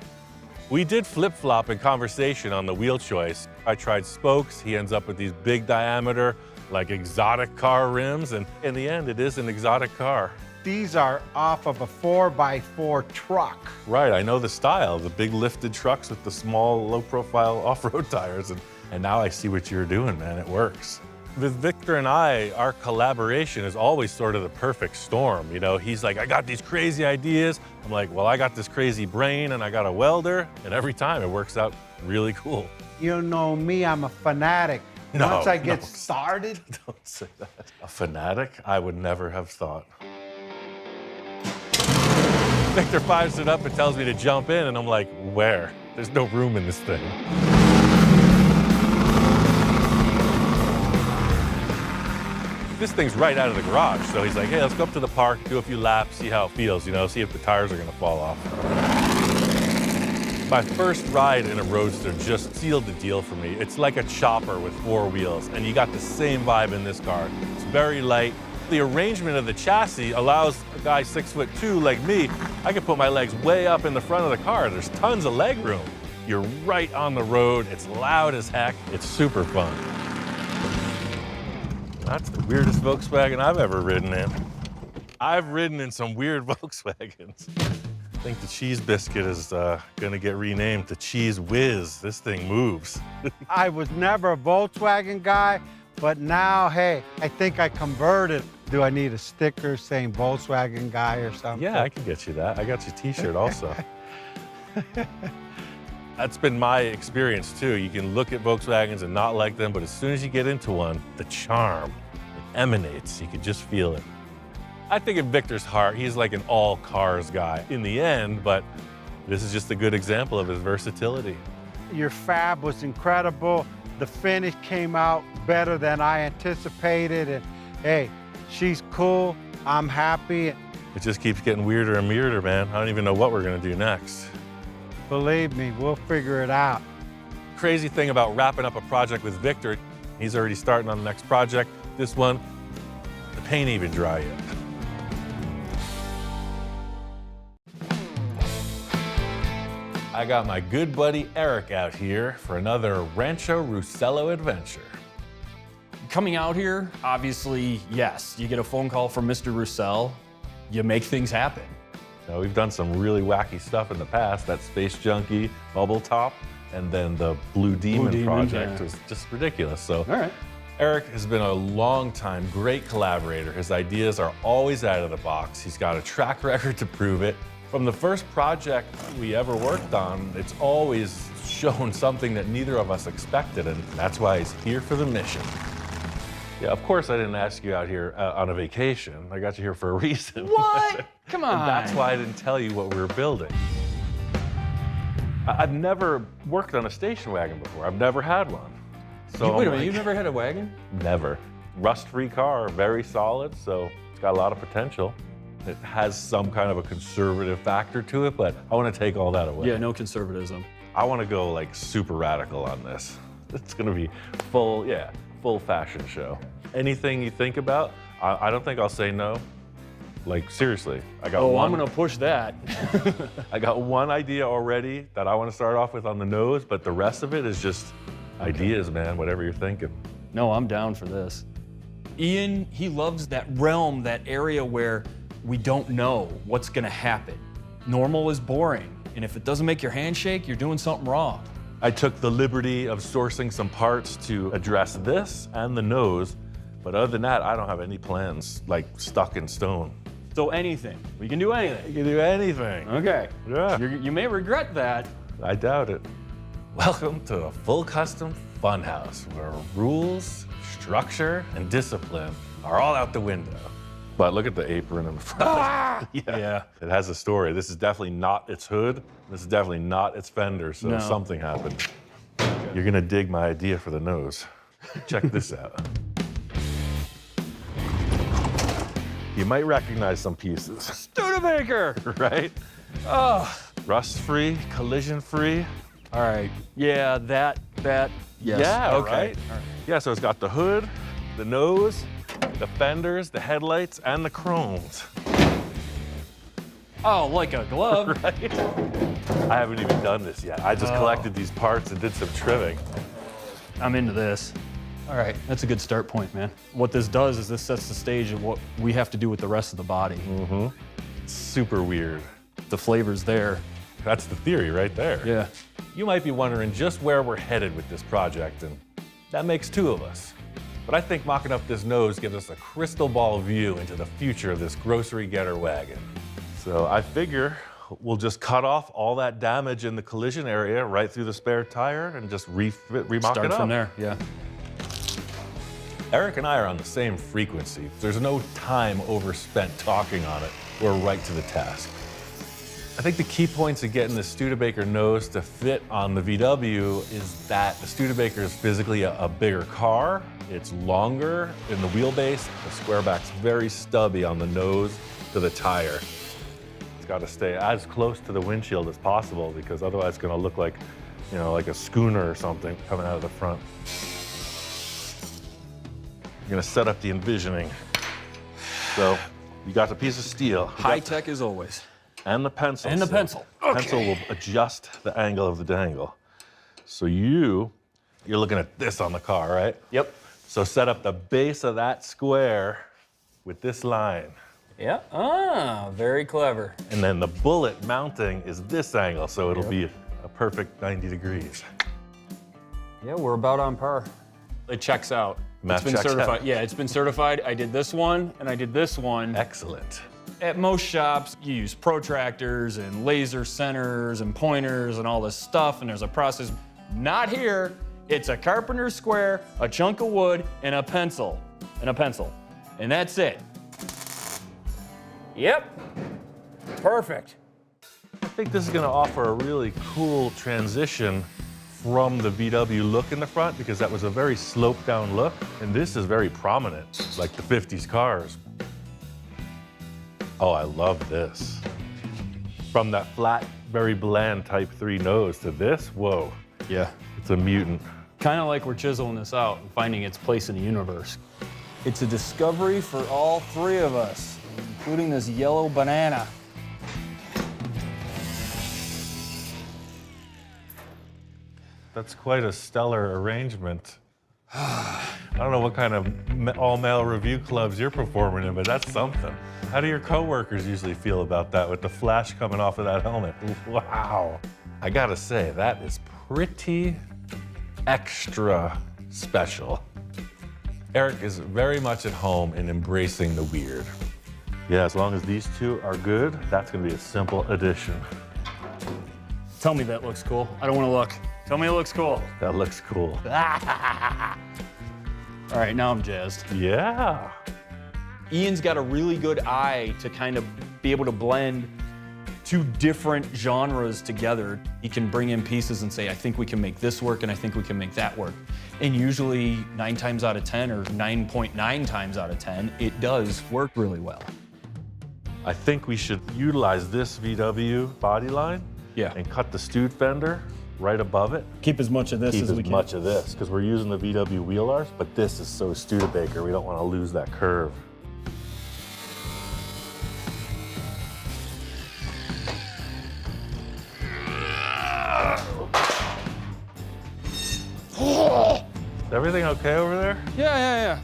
We did flip-flop in conversation on the wheel choice. I tried spokes. He ends up with these big diameter, like exotic car rims. And in the end, it is an exotic car.
These are off of a 4x4 truck.
Right, I know the style, the big lifted trucks with the small, low-profile off-road tires. And now I see what you're doing, man. It works. With Victor and I, our collaboration is always sort of the perfect storm. You know, he's like, I got these crazy ideas. I'm like, well, I got this crazy brain and I got a welder. And every time it works out really cool.
You know me, I'm a fanatic. Once I get started.
Don't say that. A fanatic? I would never have thought. Victor fires it up and tells me to jump in, and I'm like, where? There's no room in this thing. This thing's right out of the garage, so he's like, hey, let's go up to the park, do a few laps, see how it feels, you know, see if the tires are gonna fall off. My first ride in a roadster just sealed the deal for me. It's like a chopper with 4 wheels, and you got the same vibe in this car. It's very light. The arrangement of the chassis allows a guy 6'2" like me, I can put my legs way up in the front of the car. There's tons of leg room. You're right on the road. It's loud as heck. It's super fun. That's the weirdest Volkswagen I've ever ridden in. I've ridden in some weird Volkswagens. I think the Cheese Biscuit is gonna get renamed to Cheese Whiz. This thing moves.
I was never a Volkswagen guy, but now, hey, I think I converted. Do I need a sticker saying Volkswagen guy or something?
Yeah, I can get you that. I got you a t-shirt also. That's been my experience too. You can look at Volkswagens and not like them, but as soon as you get into one, the charm, it emanates. You can just feel it. I think in Victor's heart, he's like an all cars guy in the end, but this is just a good example of his versatility.
Your fab was incredible. The finish came out better than I anticipated. And hey, she's cool. I'm happy.
It just keeps getting weirder and weirder, man. I don't even know what we're gonna do next.
Believe me, we'll figure it out.
Crazy thing about wrapping up a project with Victor, he's already starting on the next project. This one, the paint ain't even dry yet. I got my good buddy Eric out here for another Rancho Russello adventure.
Coming out here, obviously, yes, you get a phone call from Mr. Roussel, you make things happen.
Now, we've done some really wacky stuff in the past, that Space Junkie, Bubble Top, and then the Blue Demon project was just ridiculous. So,
All right.
Eric has been a long time, great collaborator. His ideas are always out of the box. He's got a track record to prove it. From the first project we ever worked on, it's always shown something that neither of us expected, and that's why he's here for the mission. Yeah, of course I didn't ask you out here on a vacation. I got you here for a reason.
What? Come on.
And that's why I didn't tell you what we were building. I've never worked on a station wagon before. I've never had one. So
Wait a minute, you've never had a wagon?
Never. Rust-free car, very solid, so it's got a lot of potential. It has some kind of a conservative factor to it, but I want to take all that away.
Yeah, no conservatism.
I want to go like super radical on this. It's gonna be full, yeah, full fashion show. Anything you think about, I don't think I'll say no. Like seriously, I got
I'm gonna push that.
I got one idea already that I want to start off with on the nose, but the rest of it is just ideas, man, whatever you're thinking.
No, I'm down for this. Ian, he loves that realm, that area where we don't know what's gonna happen. Normal is boring, and if it doesn't make your hand shake, you're doing something wrong.
I took the liberty of sourcing some parts to address this and the nose, but other than that, I don't have any plans like stuck in stone.
So anything, we can do anything.
You can do anything.
Okay.
Yeah.
You may regret that.
I doubt it. Welcome to a full custom funhouse where rules, structure, and discipline are all out the window. But look at the apron in the front.
Yeah.
It has a story. This is definitely not its hood. This is definitely not its fender, so
No.
something happened. You're gonna dig my idea for the nose. Check this out. You might recognize some pieces,
Studebaker!
right?
Oh.
Rust-free, collision-free.
All right. Yeah, that, yes.
Yeah,
Okay.
right? Yeah, so it's got the hood, the nose, the fenders, the headlights, and the chromes.
Oh, like a glove.
Right? I haven't even done this yet. I just collected these parts and did some trimming.
I'm into this. All right, that's a good start point, man. What this does is this sets the stage of what we have to do with the rest of the body.
Super weird.
The flavor's there.
That's the theory right there.
Yeah.
You might be wondering just where we're headed with this project, and that makes two of us. But I think mocking up this nose gives us a crystal ball view into the future of this grocery getter wagon. So I figure we'll just cut off all that damage in the collision area right through the spare tire and just remock it up.
Start from there, yeah.
Eric and I are on the same frequency. There's no time overspent talking on it. We're right to the task. I think the key points of getting the Studebaker nose to fit on the VW is that the Studebaker is physically a bigger car. It's longer in the wheelbase. The square back's very stubby on the nose to the tire. It's got to stay as close to the windshield as possible because otherwise it's going to look like, you know, like a schooner or something coming out of the front. You're going to set up the envisioning. So you got the piece of steel.
High tech as always.
And the pencil.
And the
So
pencil.
the pencil will adjust the angle of the dangle. So you're looking at this on the car, right?
Yep.
So set up the base of that square with this line.
Yeah. Ah, very clever.
And then the bullet mounting is this angle, so it'll be a perfect 90 degrees.
Yeah, we're about on par. It checks out.
Math
It's been
checks
certified.
out.
Yeah, it's been certified. I did this one and I did this one.
Excellent.
At most shops, you use protractors and laser centers and pointers and all this stuff, and there's a process. Not here. It's a carpenter's square, a chunk of wood, and a pencil. And that's it. Yep. Perfect.
I think this is going to offer a really cool transition from the VW look in the front because that was a very sloped down look, and this is very prominent, like the 50s cars. Oh, I love this. From that flat, very bland Type 3 nose to this, whoa,
Yeah.
it's a mutant.
Kind of like we're chiseling this out and finding its place in the universe. It's a discovery for all three of us, including this yellow banana.
That's quite a stellar arrangement. I don't know what kind of all-male review clubs you're performing in, but that's something. How do your coworkers usually feel about that with the flash coming off of that helmet? Wow. I gotta say, that is pretty extra special. Eric is very much at home in embracing the weird. Yeah, as long as these two are good, that's gonna be a simple addition.
Tell me that looks cool. I don't want to look. Tell me it looks cool.
That looks cool.
All right, now I'm jazzed.
Yeah.
Ian's got a really good eye to kind of be able to blend two different genres together. He can bring in pieces and say, I think we can make this work and I think we can make that work. And usually 9 times out of 10 or 9.9 times out of 10, it does work really well.
I think we should utilize this VW body line
Yeah.
and cut the Stude fender right above it.
Keep as much of this
Keep
as we can.
much of this, because we're using the VW wheel arch, but this is so Studebaker, we don't want to lose that curve. Is everything okay over there?
Yeah.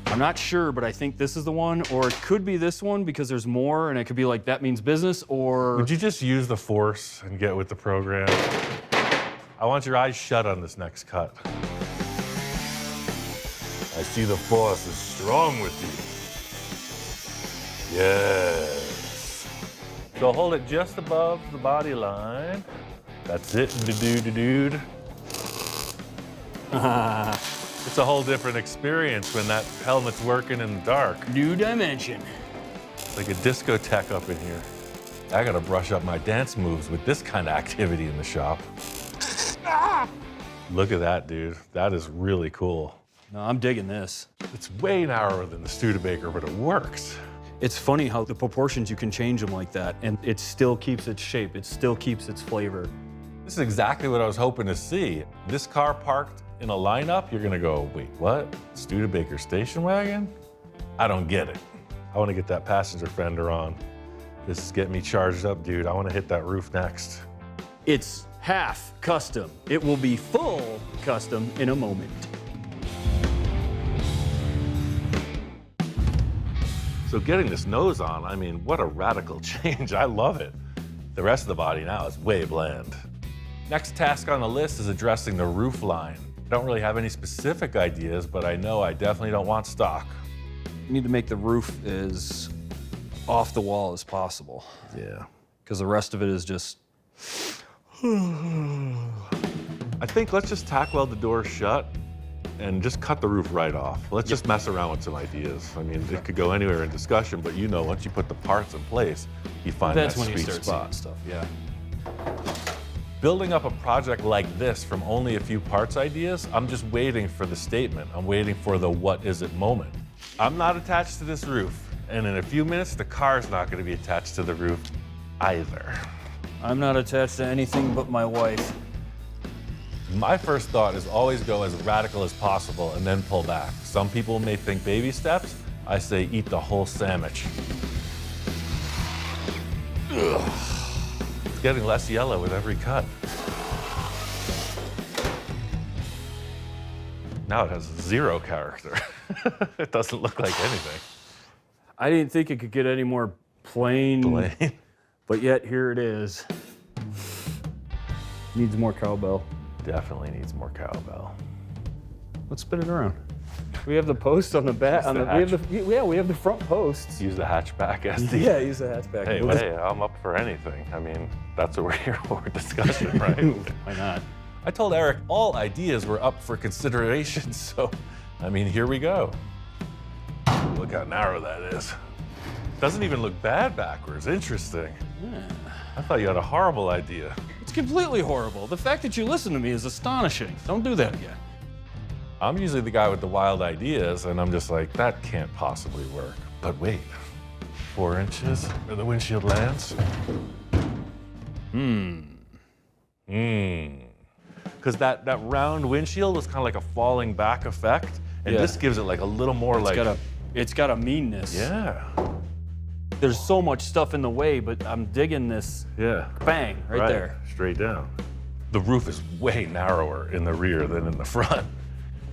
I'm not sure, but I think this is the one, or it could be this one because there's more, and it could be like that means business, or...
Would you just use the force and get with the program? I want your eyes shut on this next cut. I see the force is strong with you. Yes. So hold it just above the body line. That's it, dude. It's a whole different experience when that helmet's working in the dark.
New dimension.
Like a discotheque up in here. I gotta brush up my dance moves with this kind of activity in the shop. Look at that, dude. That is really cool.
No, I'm digging this.
It's way narrower than the Studebaker, but it works.
It's funny how the proportions, you can change them like that, and it still keeps its shape. It still keeps its flavor.
This is exactly what I was hoping to see. This car parked in a lineup, you're gonna go, wait, what? Studebaker station wagon? I don't get it. I wanna get that passenger fender on. This is getting me charged up, dude. I wanna hit that roof next.
It's half custom. It will be full custom in a moment.
So getting this nose on, I mean, what a radical change. I love it. The rest of the body now is way bland. Next task on the list is addressing the roof line. I don't really have any specific ideas, but I know I definitely don't want stock.
You need to make the roof as off the wall as possible,
Yeah.
because the rest of it is just...
I think let's just tack weld the door shut and just cut the roof right off. Let's just mess around with some ideas. I mean, it could go anywhere in discussion, but you know, once you put the parts in place, you find
That's
that
when you
sweet
start seeing
spot.
stuff, yeah.
Building up a project like this from only a few parts ideas, I'm just waiting for the statement. I'm waiting for the what is it moment. I'm not attached to this roof, and in a few minutes, the car's not gonna be attached to the roof either.
I'm not attached to anything but my wife.
My first thought is always go as radical as possible and then pull back. Some people may think baby steps. I say eat the whole sandwich. Ugh. It's getting less yellow with every cut. Now it has zero character. It doesn't look like anything.
I didn't think it could get any more plain, but yet here it is. Needs more cowbell.
Definitely needs more cowbell.
Let's spin it around. We have the post on the back. We have the front posts.
Use the hatchback as the...
Yeah, use the hatchback.
Hey, hey, I'm up for anything. I mean, that's what we're here for, discussion, right?
Why not?
I told Eric all ideas were up for consideration, so, I mean, here we go. Look how narrow that is. Doesn't even look bad backwards. Interesting.
Yeah.
I thought you had a horrible idea.
It's completely horrible. The fact that you listen to me is astonishing. Don't do that again.
I'm usually the guy with the wild ideas, and I'm just like, that can't possibly work. But wait, 4 inches where the windshield lands? Because that round windshield was kind of like a falling back effect, and
Yeah.
this gives it like a little more
It's got a meanness.
Yeah.
There's so much stuff in the way, but I'm digging this
Yeah.
bang right there.
Straight down. The roof is way narrower in the rear than in the front.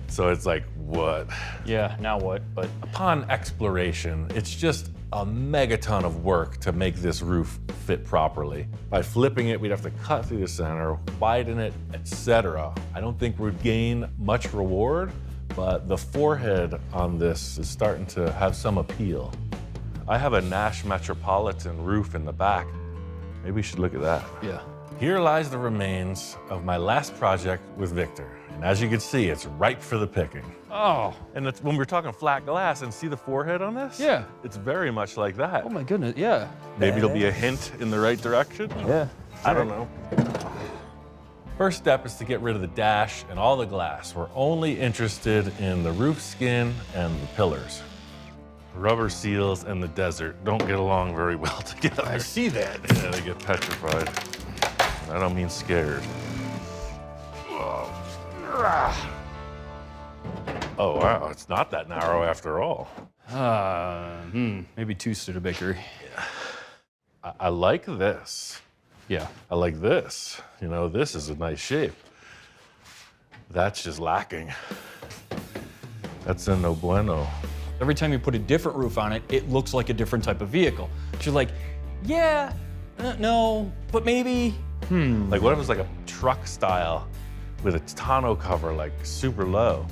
So it's like, what?
Yeah, now what? But
Upon exploration, it's just a megaton of work to make this roof fit properly. By flipping it, we'd have to cut through the center, widen it, etc. I don't think we'd gain much reward, but the forehead on this is starting to have some appeal. I have a Nash Metropolitan roof in the back. Maybe we should look at that.
yeah.
Here lies the remains of my last project with Victor. And as you can see, it's ripe for the picking.
Oh.
And it's, when we're talking flat glass and see the forehead on this?
Yeah.
It's very much like that.
Oh my goodness, yeah.
Maybe it'll be a hint in the right direction?
Yeah.
I don't know. First step is to get rid of the dash and all the glass. We're only interested in the roof skin and the pillars. Rubber seals and the desert don't get along very well together.
I see that.
Yeah, they get petrified. I don't mean scared. Oh, wow, it's not that narrow after all.
Maybe too Studebaker.
I like this.
Yeah.
I like this. You know, this is a nice shape. That's just lacking. That's a no bueno.
Every time you put a different roof on it, it looks like a different type of vehicle. You're like, yeah, no, but maybe.
Like, what if it was like a truck style with a tonneau cover, like super low?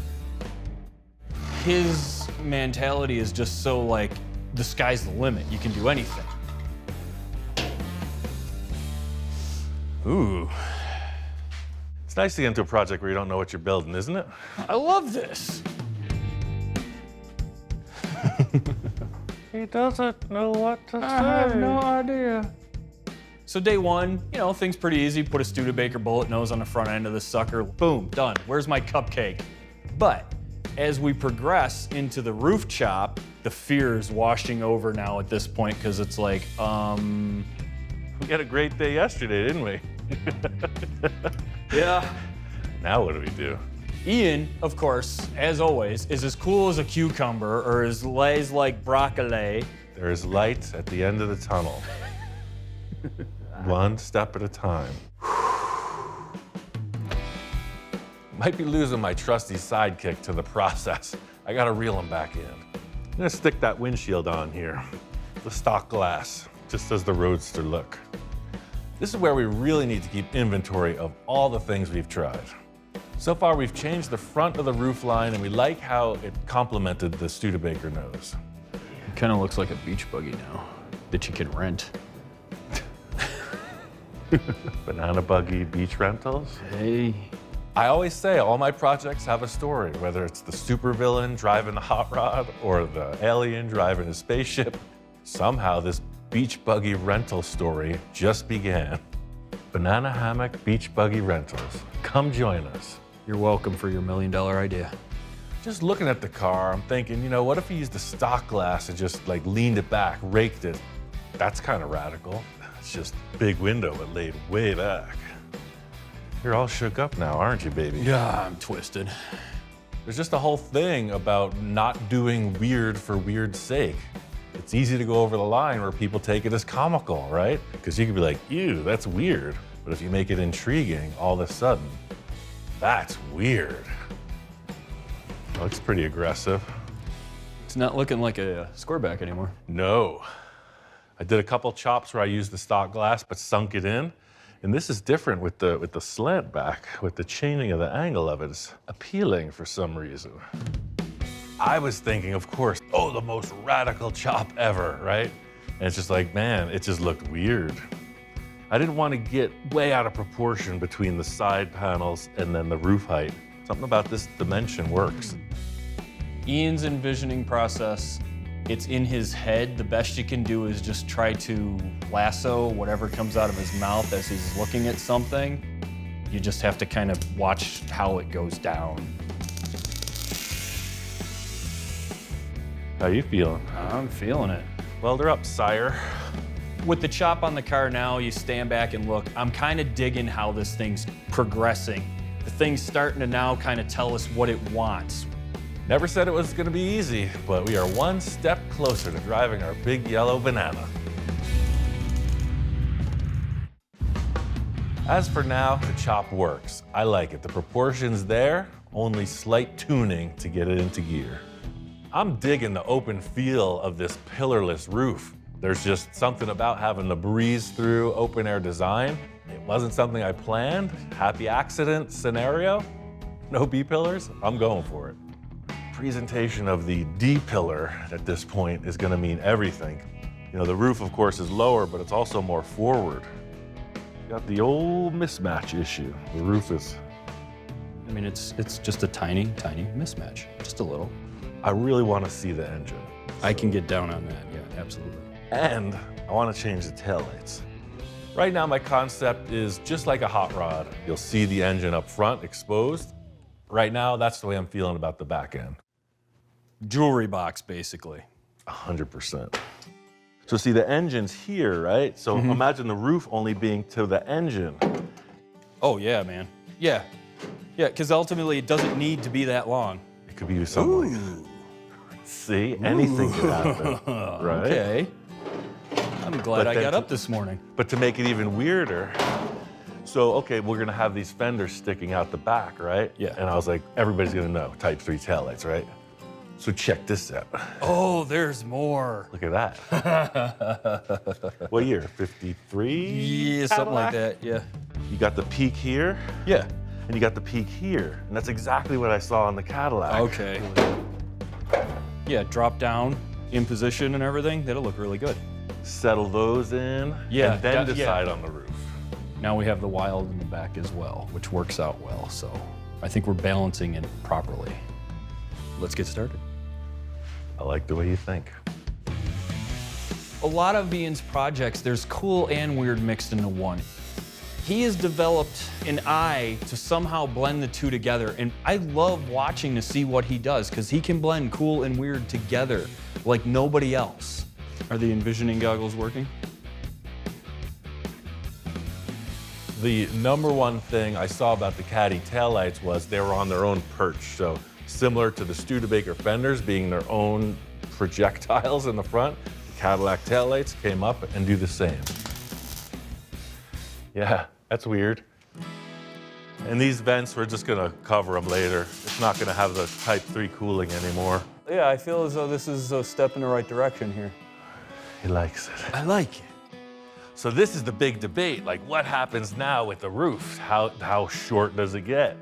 His mentality is just so like, the sky's the limit. You can do anything. Ooh.
It's nice to get into a project where you don't know what you're building, isn't it?
I love this.
He doesn't know what to say.
I have no idea. So day one, you know, things pretty easy. Put a Studebaker bullet nose on the front end of the sucker. Boom, done. Where's my cupcake? But as we progress into the roof chop, the fear is washing over now at this point because it's like,
We had a great day yesterday, didn't we?
yeah.
Now what do we do?
Ian, of course, as always, is as cool as a cucumber or as lays like broccoli.
There is light at the end of the tunnel. One step at a time. Might be losing my trusty sidekick to the process. I gotta reel him back in. I'm gonna stick that windshield on here. The stock glass, just as the Roadster look. This is where we really need to keep inventory of all the things we've tried. So far, we've changed the front of the roof line, and we like how it complemented the Studebaker nose.
It kind of looks like a beach buggy now that you can rent.
Banana buggy beach rentals.
Hey.
I always say all my projects have a story, whether it's the supervillain driving the hot rod or the alien driving a spaceship. Somehow this beach buggy rental story just began. Banana hammock beach buggy rentals. Come join us.
You're welcome for your $1 million idea.
Just looking at the car, I'm thinking, you know, what if we used the stock glass and just like leaned it back, raked it? That's kind of radical. It's just big window, but laid way back. You're all shook up now, aren't you, baby?
Yeah, I'm twisted.
There's just a whole thing about not doing weird for weird's sake. It's easy to go over the line where people take it as comical, right? Because you could be like, ew, that's weird. But if you make it intriguing, all of a sudden, that's weird. Looks pretty aggressive.
It's not looking like a squareback anymore.
No. I did a couple chops where I used the stock glass but sunk it in. And this is different with the slant back, with the changing of the angle of it. It's appealing for some reason. I was thinking, of course, oh, the most radical chop ever, right? And it's just like, man, it just looked weird. I didn't want to get way out of proportion between the side panels and then the roof height. Something about this dimension works.
Ian's envisioning process, it's in his head. The best you can do is just try to lasso whatever comes out of his mouth as he's looking at something. You just have to kind of watch how it goes down.
How you feeling?
I'm feeling it.
Welder up, sire.
With the chop on the car now, you stand back and look. I'm kind of digging how this thing's progressing. The thing's starting to now kind of tell us what it wants.
Never said it was gonna be easy, but we are one step closer to driving our big yellow banana. As for now, the chop works. I like it. The proportions there, only slight tuning to get it into gear. I'm digging the open feel of this pillarless roof. There's just something about having the breeze through open air design. It wasn't something I planned. Happy accident scenario. No B-pillars, I'm going for it. Presentation of the D-pillar at this point is gonna mean everything. You know, the roof, of course, is lower, but it's also more forward. Got the old mismatch issue. The roof is...
I mean, it's just a tiny, tiny mismatch, just a little.
I really want to see the engine.
I can get down on that, yeah, absolutely.
And I want to change the taillights. Right now, my concept is just like a hot rod. You'll see the engine up front exposed. Right now, that's the way I'm feeling about the back end.
Jewelry box, basically.
100%. So see, the engine's here, right? So imagine the roof only being to the engine.
Oh yeah, man. Yeah. Yeah, because ultimately it doesn't need to be that long.
It could be something like, see, anything could happen, right?
Okay. I'm glad
But
I
then
got up this morning.
But to make it even weirder, so, okay, we're gonna have these fenders sticking out the back, right?
Yeah.
And I was like, everybody's gonna know, Type 3 taillights, right? So check this out.
Oh, there's more.
Look at that. What year, 53?
Yeah, something like that, yeah.
You got the peak here,
Yeah.
and you got the peak here. And that's exactly what I saw on the Cadillac.
Okay. Yeah, drop down in position and everything. That'll look really good.
Settle those in,
Yeah,
and then
yeah.
decide on the roof.
Now we have the wild in the back as well, which works out well. So I think we're balancing it properly. Let's get started.
I like the way you think.
A lot of Ian's projects, there's cool and weird mixed into one. He has developed an eye to somehow blend the two together, and I love watching to see what he does, because he can blend cool and weird together like nobody else. Are the envisioning goggles working?
The number one thing I saw about the Caddy taillights was they were on their own perch. So similar to the Studebaker fenders being their own projectiles in the front, the Cadillac taillights came up and do the same. Yeah, that's weird. And these vents, we're just gonna cover them later. It's not gonna have the Type 3 cooling anymore.
Yeah, I feel as though this is a step in the right direction here.
He likes it.
I like it.
So this is the big debate, like what happens now with the roof? How short does it get?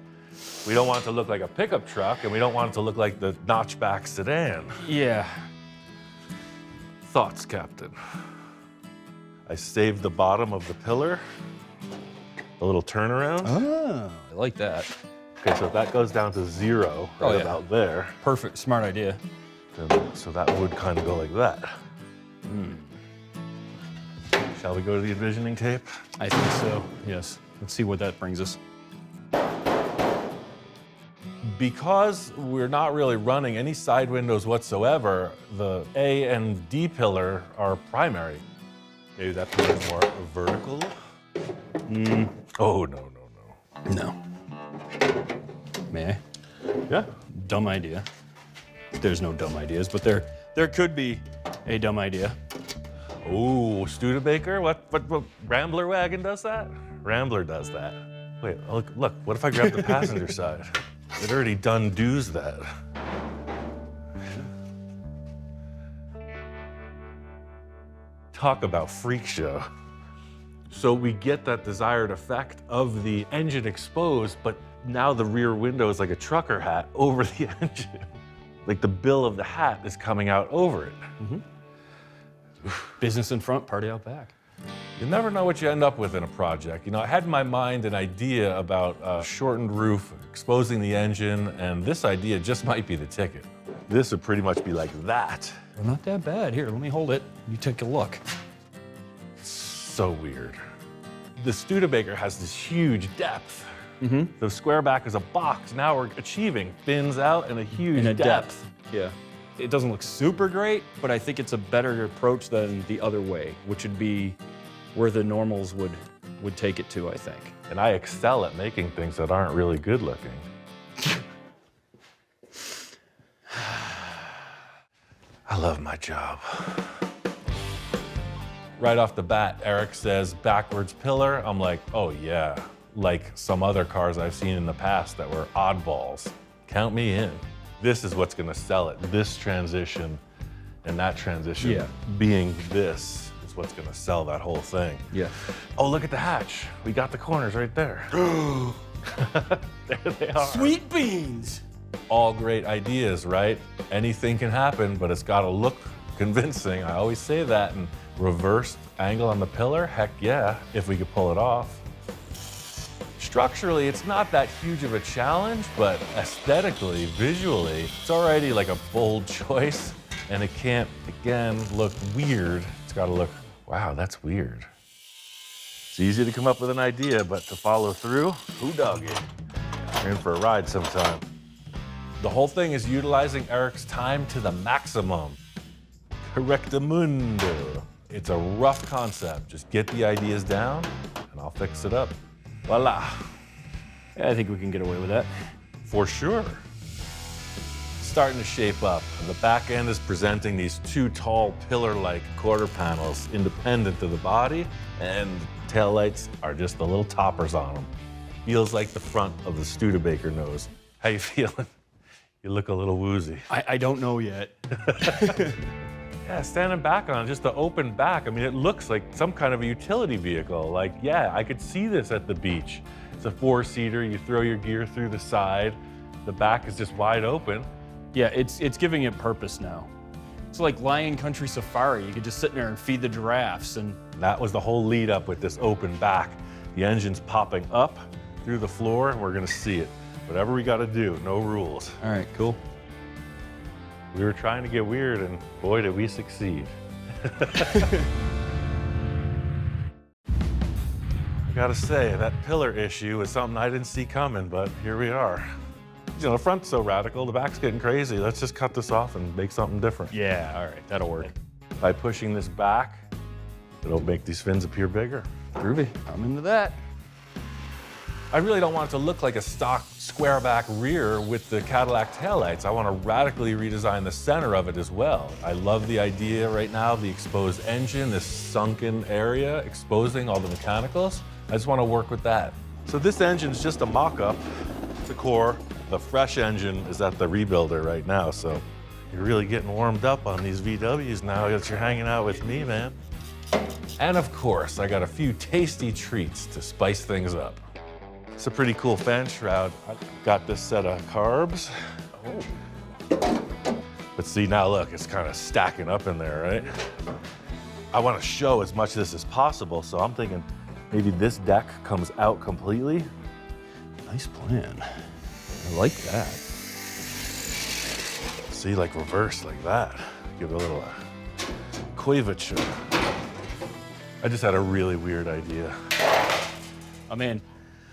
We don't want it to look like a pickup truck, and we don't want it to look like the notchback sedan.
Yeah.
Thoughts, Captain? I saved the bottom of the pillar, a little turnaround.
Oh, I like that.
Okay, so if that goes down to 0, right
Oh, yeah.
about there,
Perfect, smart idea.
then, so that would kind of go like that. Shall we go to the envisioning tape?
I think so, yes. Let's see what that brings us.
Because we're not really running any side windows whatsoever, the A and D pillar are primary. Maybe that pillar's more vertical? Oh, no.
No. May I?
Yeah.
Dumb idea. There's no dumb ideas, but there could be a dumb idea.
Oh, Studebaker? What Rambler wagon does that? Rambler does that. Wait, look, what if I grab the passenger side? It already done does that. Talk about freak show. So we get that desired effect of the engine exposed, but now the rear window is like a trucker hat over the engine. Like the bill of the hat is coming out over it.
Business in front, party out back.
You never know what you end up with in a project. You know, I had in my mind an idea about a shortened roof, exposing the engine, and this idea just might be the ticket. This would pretty much be like that.
Well, not that bad. Here, let me hold it. You take a look.
So weird. The Studebaker has this huge depth. The square back is a box. Now we're achieving fins out and a huge depth.
Yeah. It doesn't look super great, but I think it's a better approach than the other way, which would be where the normals would take it to, I think.
And I excel at making things that aren't really good looking. I love my job. Right off the bat, Eric says backwards pillar. I'm like, oh yeah, like some other cars I've seen in the past that were oddballs. Count me in. This is what's gonna sell it. This transition and that transition being this is what's gonna sell that whole thing.
Yeah.
Oh, look at the hatch. We got the corners right there. There they are.
Sweet beans!
All great ideas, right? Anything can happen, but it's gotta look convincing. I always say that. And reversed angle on the pillar, heck yeah, if we could pull it off. Structurally, it's not that huge of a challenge, but aesthetically, visually, it's already like a bold choice, and it can't, again, look weird. It's gotta look, wow, that's weird. It's easy to come up with an idea, but to follow through, who dug it? You're in for a ride sometime. The whole thing is utilizing Eric's time to the maximum. Rectamundo. It's a rough concept. Just get the ideas down and I'll fix it up. Voila.
Yeah, I think we can get away with that.
For sure. Starting to shape up. The back end is presenting these two tall pillar-like quarter panels independent of the body, and the taillights are just the little toppers on them. Feels like the front of the Studebaker nose. How you feeling? You look a little woozy.
I don't know yet.
Yeah, standing back on it, just the open back. I mean, it looks like some kind of a utility vehicle. Like, yeah, I could see this at the beach. It's a four-seater, you throw your gear through the side. The back is just wide open.
Yeah, it's giving it purpose now. It's like Lion Country Safari. You could just sit in there and feed the giraffes and...
That was the whole lead up with this open back. The engine's popping up through the floor, and we're gonna see it. Whatever we gotta do, no rules.
All right, cool.
We were trying to get weird, and boy, did we succeed. I gotta say, that pillar issue was something I didn't see coming, but here we are. You know, the front's so radical, the back's getting crazy. Let's just cut this off and make something different.
Yeah, all right, that'll work.
By pushing this back, it'll make these fins appear bigger.
Groovy, I'm into that.
I really don't want it to look like a stock square back rear with the Cadillac taillights. I want to radically redesign the center of it as well. I love the idea right now of the exposed engine, this sunken area, exposing all the mechanicals. I just want to work with that. So this engine's just a mock-up. It's a core. The fresh engine is at the rebuilder right now, so you're really getting warmed up on these VWs now that you're hanging out with me, man. And of course, I got a few tasty treats to spice things up. It's a pretty cool fan shroud. I got this set of carbs. Oh. But see, now look, it's kind of stacking up in there, right? I want to show as much of this as possible, so I'm thinking maybe this deck comes out completely.
Nice plan. I like that.
See, like reverse like that. Give it a little curvature. I just had a really weird idea.
I'm in.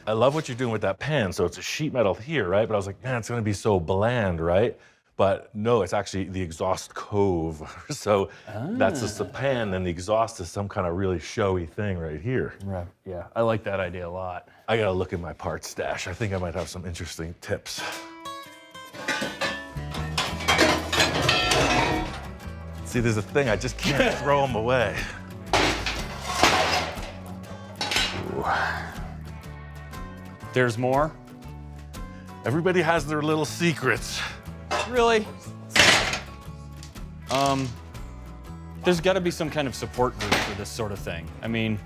I love what you're doing with that pan. So it's a sheet metal here, right? But I was like, man, it's gonna be so bland, right? But no, it's actually the exhaust cove. So that's just the pan, and the exhaust is some kind of really showy thing right here.
Right. Yeah, I like that idea a lot.
I gotta look at my parts stash. I think I might have some interesting tips. See, there's a thing, I just can't throw them away. Ooh.
There's more?
Everybody has their little secrets.
Really? There's got to be some kind of support group for this sort of thing. I mean,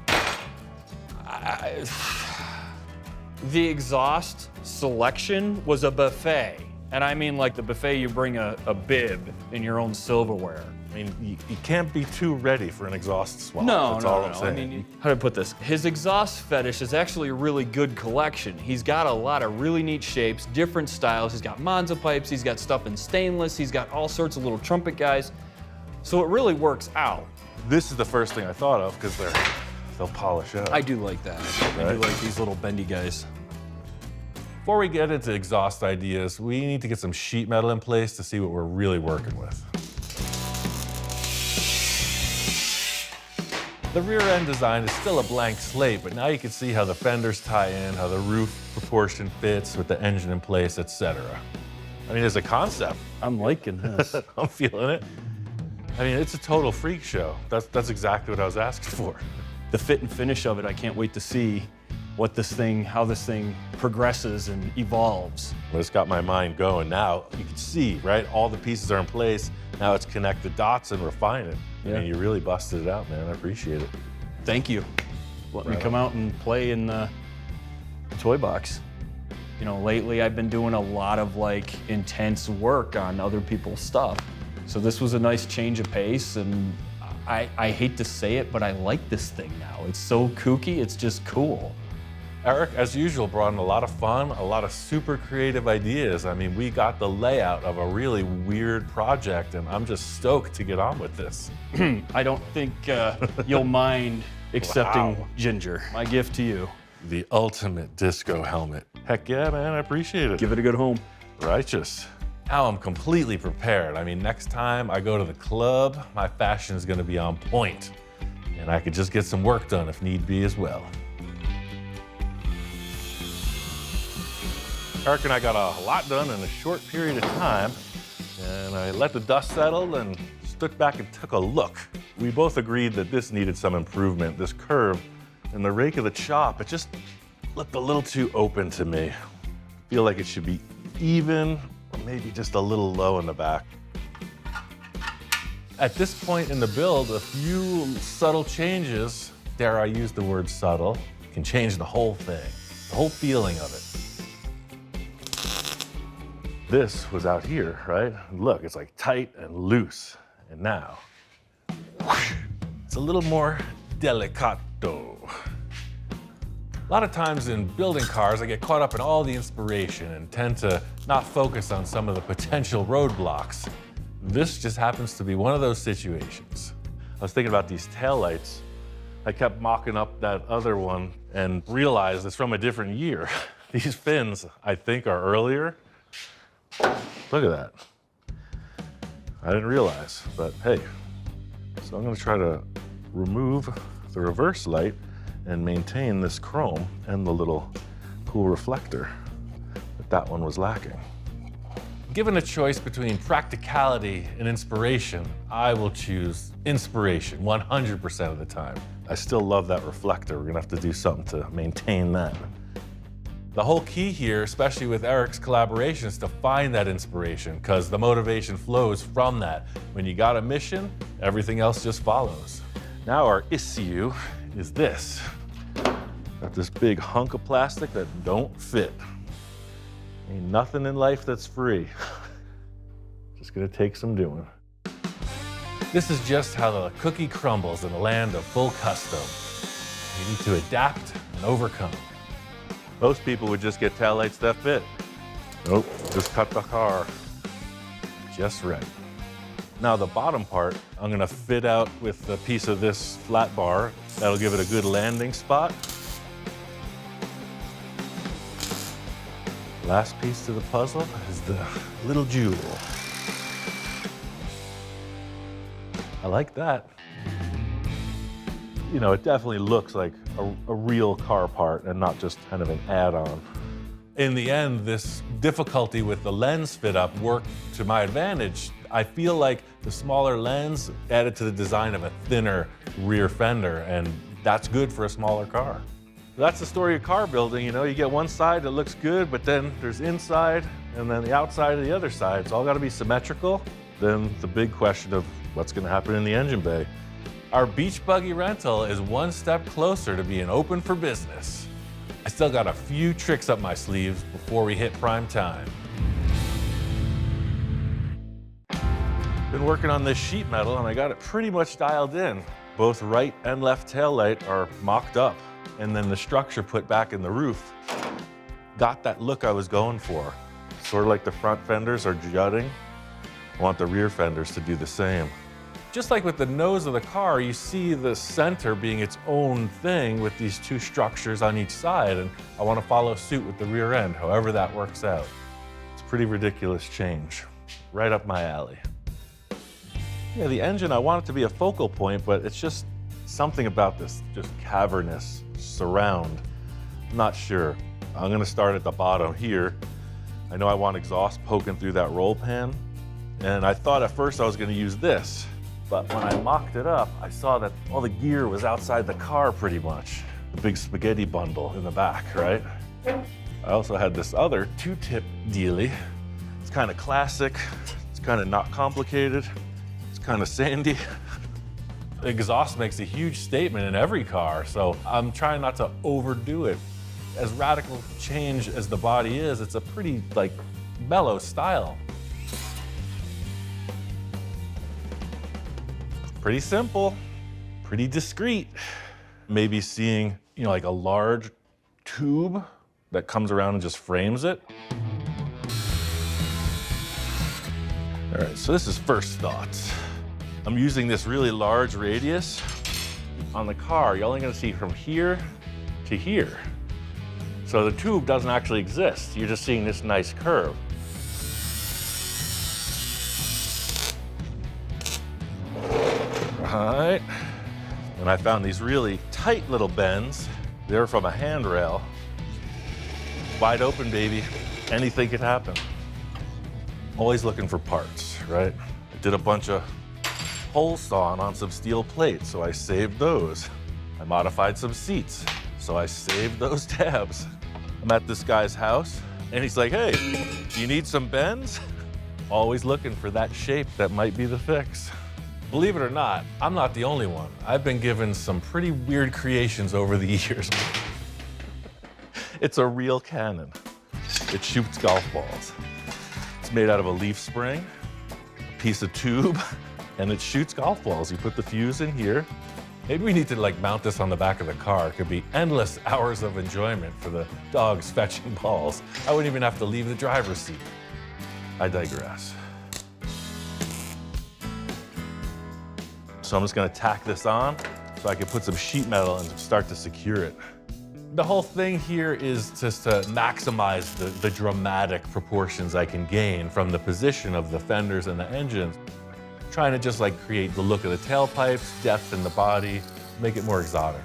the exhaust selection was a buffet. And I mean like the buffet you bring a bib in your own silverware.
I mean, you can't be too ready for an exhaust swap.
No,
That's
no,
all
no.
I'm saying.
I mean, how to put this? His exhaust fetish is actually a really good collection. He's got a lot of really neat shapes, different styles. He's got Monza pipes, he's got stuff in stainless, he's got all sorts of little trumpet guys. So it really works out.
This is the first thing I thought of because they'll polish up.
I do like that. I do like these little bendy guys.
Before we get into exhaust ideas, we need to get some sheet metal in place to see what we're really working with. The rear end design is still a blank slate, but now you can see how the fenders tie in, how the roof proportion fits with the engine in place, etc. I mean, as a concept,
I'm liking this.
I'm feeling it. I mean, it's a total freak show. That's exactly what I was asking for.
The fit and finish of it, I can't wait to see how this thing progresses and evolves.
Well, it's got my mind going now. You can see, right? All the pieces are in place. Now it's connect the dots and refine it.
Yeah.
I mean, you really busted it out, man. I appreciate it.
Thank you. Let me come out and play in the toy box. You know, lately I've been doing a lot of like intense work on other people's stuff. So this was a nice change of pace, and I hate to say it, but I like this thing now. It's so kooky, it's just cool.
Eric, as usual, brought in a lot of fun, a lot of super creative ideas. I mean, we got the layout of a really weird project, and I'm just stoked to get on with this.
I don't think you'll mind accepting
Wow.
Ginger, my gift to you.
The ultimate disco helmet. Heck yeah, man, I appreciate it.
Give it a good home.
Righteous. Now I'm completely prepared. I mean, next time I go to the club, my fashion is gonna be on point. And I could just get some work done if need be as well. Eric and I got a lot done in a short period of time, and I let the dust settle and stood back and took a look. We both agreed that this needed some improvement. This curve and the rake of the chop, it just looked a little too open to me. I feel like it should be even, or maybe just a little low in the back. At this point in the build, a few subtle changes, dare I use the word subtle, can change the whole thing, the whole feeling of it. This was out here, right? Look, it's like tight and loose. And now, whoosh, it's a little more delicato. A lot of times in building cars, I get caught up in all the inspiration and tend to not focus on some of the potential roadblocks. This just happens to be one of those situations. I was thinking about these taillights. I kept mocking up that other one and realized it's from a different year. These fins, I think, are earlier. Look at that. I didn't realize, but hey. So I'm gonna try to remove the reverse light and maintain this chrome and the little cool reflector that one was lacking. Given a choice between practicality and inspiration, I will choose inspiration 100% of the time. I still love that reflector. We're gonna have to do something to maintain that. The whole key here, especially with Eric's collaboration, is to find that inspiration, because the motivation flows from that. When you got a mission, everything else just follows. Now our issue is this. Got this big hunk of plastic that don't fit. Ain't nothing in life that's free. Just gonna take some doing. This is just how the cookie crumbles in the land of full custom. You need to adapt and overcome. Most people would just get taillights that fit. Nope, just cut the car just right. Now the bottom part, I'm gonna fit out with a piece of this flat bar. That'll give it a good landing spot. Last piece to the puzzle is the little jewel. I like that. You know, it definitely looks like a real car part and not just kind of an add-on. In the end, this difficulty with the lens fit up worked to my advantage. I feel like the smaller lens added to the design of a thinner rear fender, and that's good for a smaller car. That's the story of car building. You know, you get one side that looks good, but then there's inside and then the outside of the other side. It's all got to be symmetrical. Then the big question of what's going to happen in the engine bay. Our beach buggy rental is one step closer to being open for business. I still got a few tricks up my sleeves before we hit prime time. Been working on this sheet metal and I got it pretty much dialed in. Both right and left taillight are mocked up, and then the structure put back in the roof. Got that look I was going for. Sort of like the front fenders are jutting. I want the rear fenders to do the same. Just like with the nose of the car, you see the center being its own thing with these two structures on each side, and I want to follow suit with the rear end, however that works out. It's a pretty ridiculous change. Right up my alley. Yeah, the engine, I want it to be a focal point, but it's just something about this just cavernous surround. I'm not sure. I'm going to start at the bottom here. I know I want exhaust poking through that roll pan, and I thought at first I was going to use this. But when I mocked it up, I saw that all the gear was outside the car pretty much. The big spaghetti bundle in the back, right? I also had this other two-tip dealie. It's kind of classic. It's kind of not complicated. It's kind of sandy. The exhaust makes a huge statement in every car, so I'm trying not to overdo it. As radical change as the body is, it's a pretty, like, mellow style. Pretty simple, pretty discreet. Maybe seeing, you know, like a large tube that comes around and just frames it. All right, so this is first thoughts. I'm using this really large radius. On the car, you're only gonna see from here to here. So the tube doesn't actually exist. You're just seeing this nice curve. right. And I found these really tight little bends. They're from a handrail. Wide open, baby. Anything could happen. Always looking for parts, right? I did a bunch of hole sawing on some steel plates, so I saved those. I modified some seats, so I saved those tabs. I'm at this guy's house, and he's like, hey, do you need some bends? Always looking for that shape that might be the fix. Believe it or not, I'm not the only one. I've been given some pretty weird creations over the years. It's a real cannon. It shoots golf balls. It's made out of a leaf spring, a piece of tube, and it shoots golf balls. You put the fuse in here. Maybe we need to like mount this on the back of the car. It could be endless hours of enjoyment for the dogs fetching balls. I wouldn't even have to leave the driver's seat. I digress. So I'm just gonna tack this on so I can put some sheet metal and start to secure it. The whole thing here is just to maximize the dramatic proportions I can gain from the position of the fenders and the engines. Trying to just like create the look of the tailpipes, depth in the body, make it more exotic.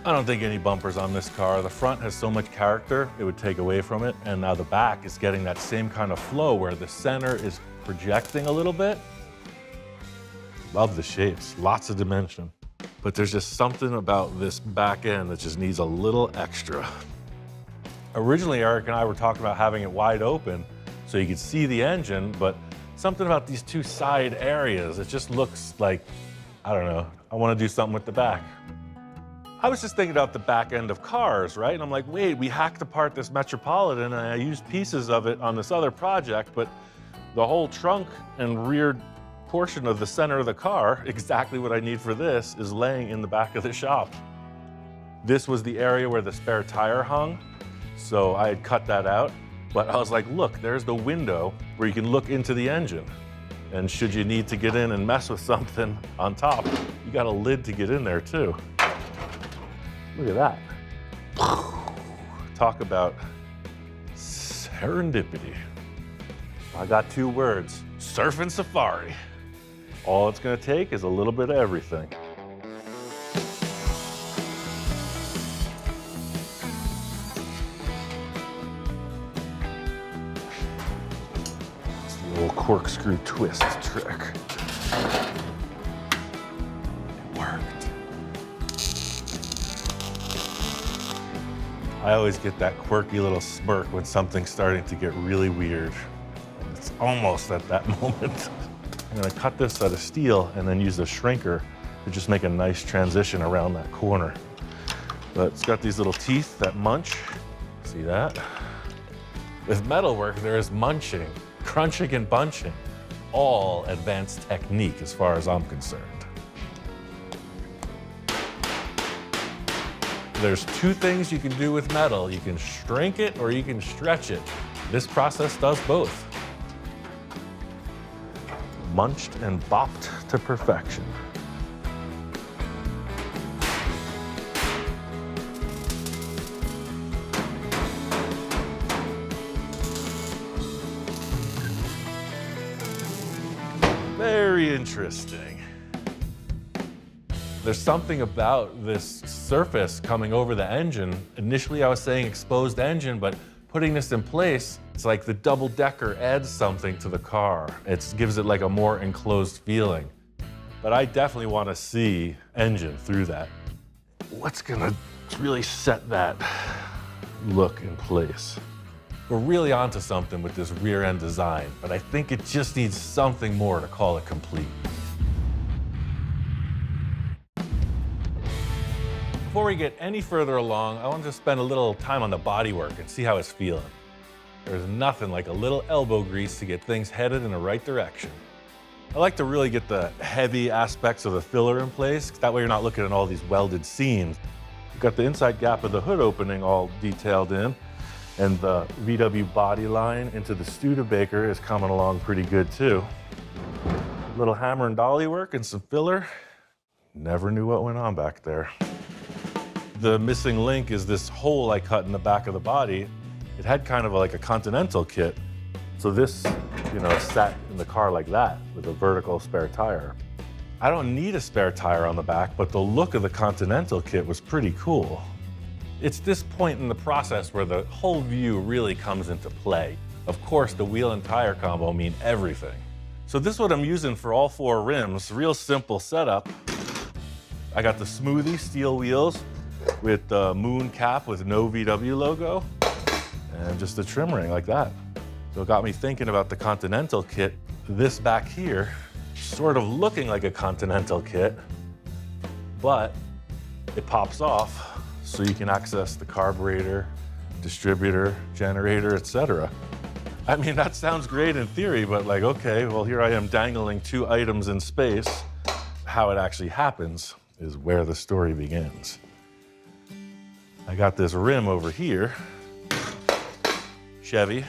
I don't think any bumpers on this car. The front has so much character, it would take away from it. And now the back is getting that same kind of flow where the center is projecting a little bit. Love the shapes, lots of dimension. But there's just something about this back end that just needs a little extra. Originally, Eric and I were talking about having it wide open so you could see the engine, but something about these two side areas, it just looks like, I don't know, I want to do something with the back. I was just thinking about the back end of cars, right? And I'm like, wait, we hacked apart this Metropolitan and I used pieces of it on this other project, but the whole trunk and rear portion of the center of the car, exactly what I need for this, is laying in the back of the shop. This was the area where the spare tire hung, so I had cut that out. But I was like, look, there's the window where you can look into the engine. And should you need to get in and mess with something on top, you got a lid to get in there too. Look at that. Talk about serendipity. I got two words, surf and safari. All it's gonna take is a little bit of everything. It's the little corkscrew twist trick. It worked. I always get that quirky little smirk when something's starting to get really weird. It's almost at that moment. I'm gonna cut this out of steel and then use a shrinker to just make a nice transition around that corner. But it's got these little teeth that munch. See that? With metalwork, there is munching, crunching and bunching. All advanced technique as far as I'm concerned. There's two things you can do with metal. You can shrink it or you can stretch it. This process does both. Munched and bopped to perfection. Very interesting. There's something about this surface coming over the engine. Initially, I was saying exposed engine, but putting this in place, it's like the double decker adds something to the car. It gives it like a more enclosed feeling. But I definitely want to see engine through that. What's gonna really set that look in place? We're really onto something with this rear end design, but I think it just needs something more to call it complete. Before we get any further along, I want to spend a little time on the bodywork and see how it's feeling. There's nothing like a little elbow grease to get things headed in the right direction. I like to really get the heavy aspects of the filler in place, that way you're not looking at all these welded seams. You've got the inside gap of the hood opening all detailed in, and the VW body line into the Studebaker is coming along pretty good too. A little hammer and dolly work and some filler. Never knew what went on back there. The missing link is this hole I cut in the back of the body. It had kind of like a Continental kit. So this, is sat in the car like that with a vertical spare tire. I don't need a spare tire on the back, but the look of the Continental kit was pretty cool. It's this point in the process where the whole view really comes into play. Of course, the wheel and tire combo mean everything. So this is what I'm using for all 4 rims. Real simple setup. I got the Smoothie steel wheels with the moon cap with no VW logo and just a trim ring like that. So it got me thinking about the Continental kit. This back here, sort of looking like a Continental kit, but it pops off so you can access the carburetor, distributor, generator, etc. I mean, that sounds great in theory, but like, okay, well, here I am dangling 2 items in space. How it actually happens is where the story begins. I got this rim over here, Chevy.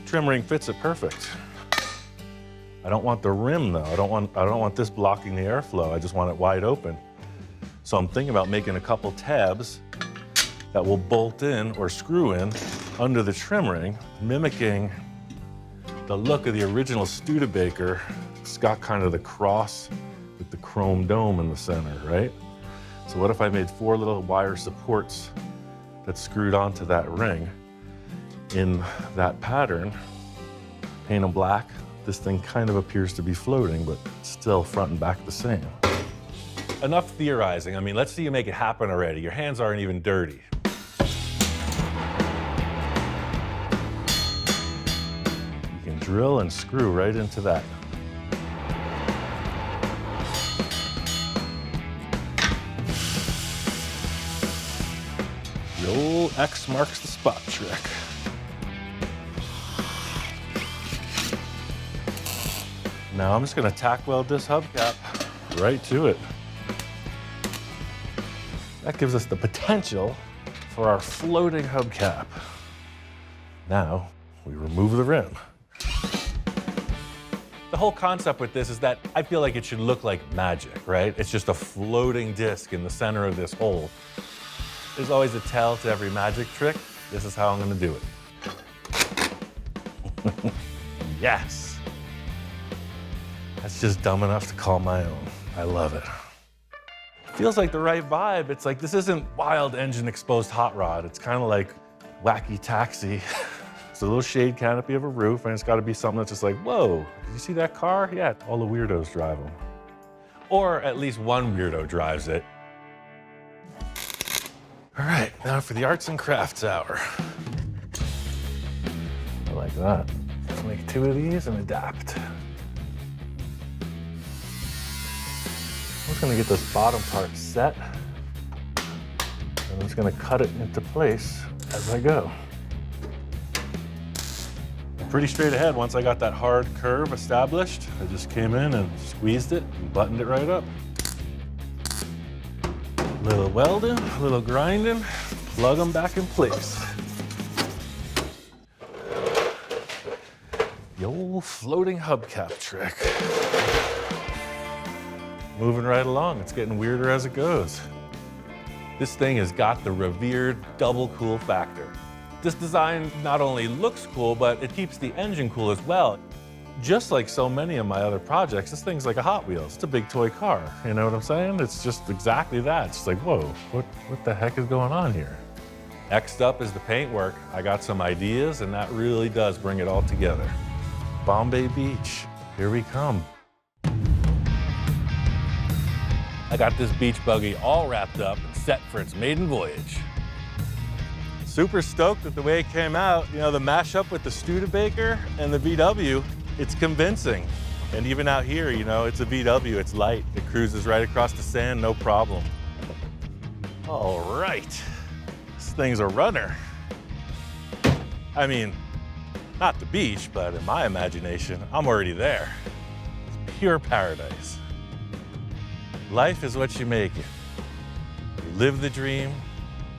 Trim ring fits it perfect. I don't want the rim though. I don't want this blocking the airflow. I just want it wide open. So I'm thinking about making a couple tabs that will bolt in or screw in under the trim ring, mimicking the look of the original Studebaker. It's got kind of the cross with the chrome dome in the center, right? So what if I made 4 little wire supports that screwed onto that ring in that pattern, paint them black. This thing kind of appears to be floating, but still front and back the same. Enough theorizing. I mean, let's see you make it happen already. Your hands aren't even dirty. You can drill and screw right into that. The old X marks the spot trick. Now I'm just gonna tack weld this hubcap right to it. That gives us the potential for our floating hubcap. Now we remove the rim. The whole concept with this is that I feel like it should look like magic, right? It's just a floating disc in the center of this hole. There's always a tell to every magic trick. This is how I'm gonna do it. Yes. That's just dumb enough to call my own. I love it. Feels like the right vibe. It's like, this isn't wild engine exposed hot rod. It's kind of like wacky taxi. It's a little shade canopy of a roof, and it's got to be something that's just like, whoa, did you see that car? Yeah, all the weirdos drive them. Or at least one weirdo drives it. All right, now for the arts and crafts hour. I like that. Let's make 2 of these and adapt. I'm just gonna get this bottom part set, and I'm just gonna cut it into place as I go. I'm pretty straight ahead once I got that hard curve established. I just came in and squeezed it and buttoned it right up. A little welding, a little grinding, plug them back in place. The old floating hubcap trick. Moving right along, it's getting weirder as it goes. This thing has got the revered double cool factor. This design not only looks cool, but it keeps the engine cool as well. Just like so many of my other projects, this thing's like a Hot Wheels. It's a big toy car, you know what I'm saying? It's just exactly that. It's like, whoa, what the heck is going on here? Next up is the paintwork. I got some ideas, and that really does bring it all together. Bombay Beach, here we come. I got this beach buggy all wrapped up and set for its maiden voyage. Super stoked with the way it came out. You know, the mashup with the Studebaker and the VW, it's convincing. And even out here, you know, it's a VW, it's light. It cruises right across the sand, no problem. All right, this thing's a runner. I mean, not the beach, but in my imagination, I'm already there. It's pure paradise. Life is what you make it. You live the dream,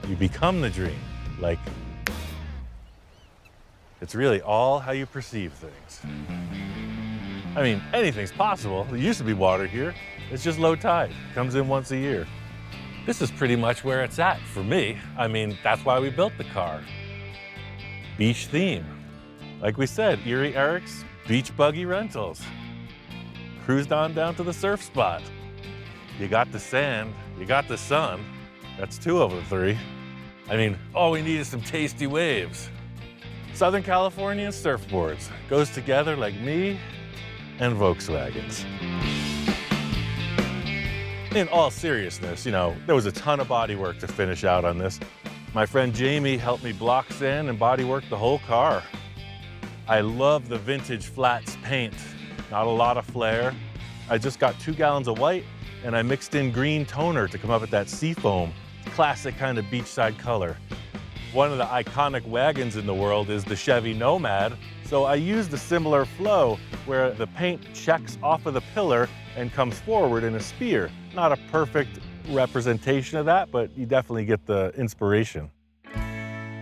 you become the dream. Like, it's really all how you perceive things. I mean, anything's possible. There used to be water here. It's just low tide. Comes in once a year. This is pretty much where it's at for me. I mean, that's why we built the car. Beach theme. Like we said, Erie Eric's Beach Buggy Rentals. Cruised on down to the surf spot. You got the sand, you got the sun. That's 2 of the 3. I mean, all we need is some tasty waves. Southern California surfboards. Goes together like me and Volkswagens. In all seriousness, you know, there was a ton of bodywork to finish out on this. My friend Jamie helped me block sand and bodywork the whole car. I love the vintage flats paint. Not a lot of flair. I just got 2 gallons of white and I mixed in green toner to come up with that seafoam, classic kind of beachside color. One of the iconic wagons in the world is the Chevy Nomad, so I used a similar flow where the paint checks off of the pillar and comes forward in a spear. Not a perfect representation of that, but you definitely get the inspiration.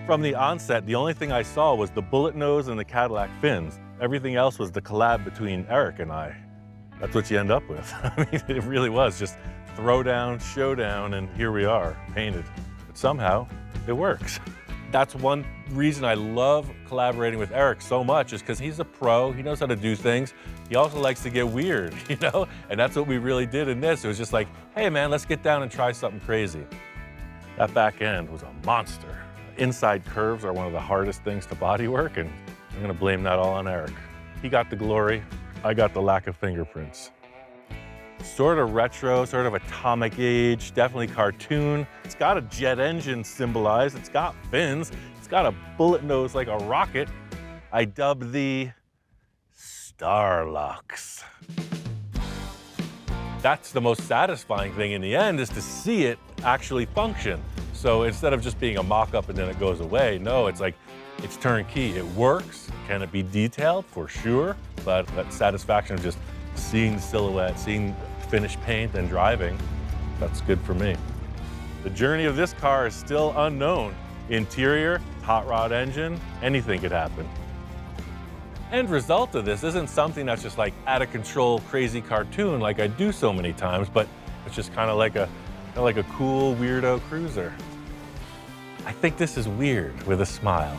From the onset, the only thing I saw was the bullet nose and the Cadillac fins. Everything else was the collab between Eric and I. That's what you end up with. I mean, it really was just throw down, showdown, and here we are, painted. But somehow, it works. That's one reason I love collaborating with Eric so much, is because he's a pro, he knows how to do things. He also likes to get weird, you know? And that's what we really did in this. It was just like, hey man, let's get down and try something crazy. That back end was a monster. Inside curves are one of the hardest things to bodywork, and I'm gonna blame that all on Eric. He got the glory, I got the lack of fingerprints. Sort of retro, sort of atomic age, definitely cartoon. It's got a jet engine symbolized, it's got fins, it's got a bullet nose like a rocket. I dubbed the Starlux. That's the most satisfying thing in the end, is to see it actually function. So instead of just being a mock-up and then it goes away, no, it's like, it's turnkey. It works. Can it be detailed? For sure. But that satisfaction of just seeing the silhouette, seeing finished paint and driving, that's good for me. The journey of this car is still unknown. Interior, hot rod engine, anything could happen. End result of this isn't something that's just like out of control, crazy cartoon like I do so many times, but it's just kind of like a cool weirdo cruiser. I think this is weird with a smile.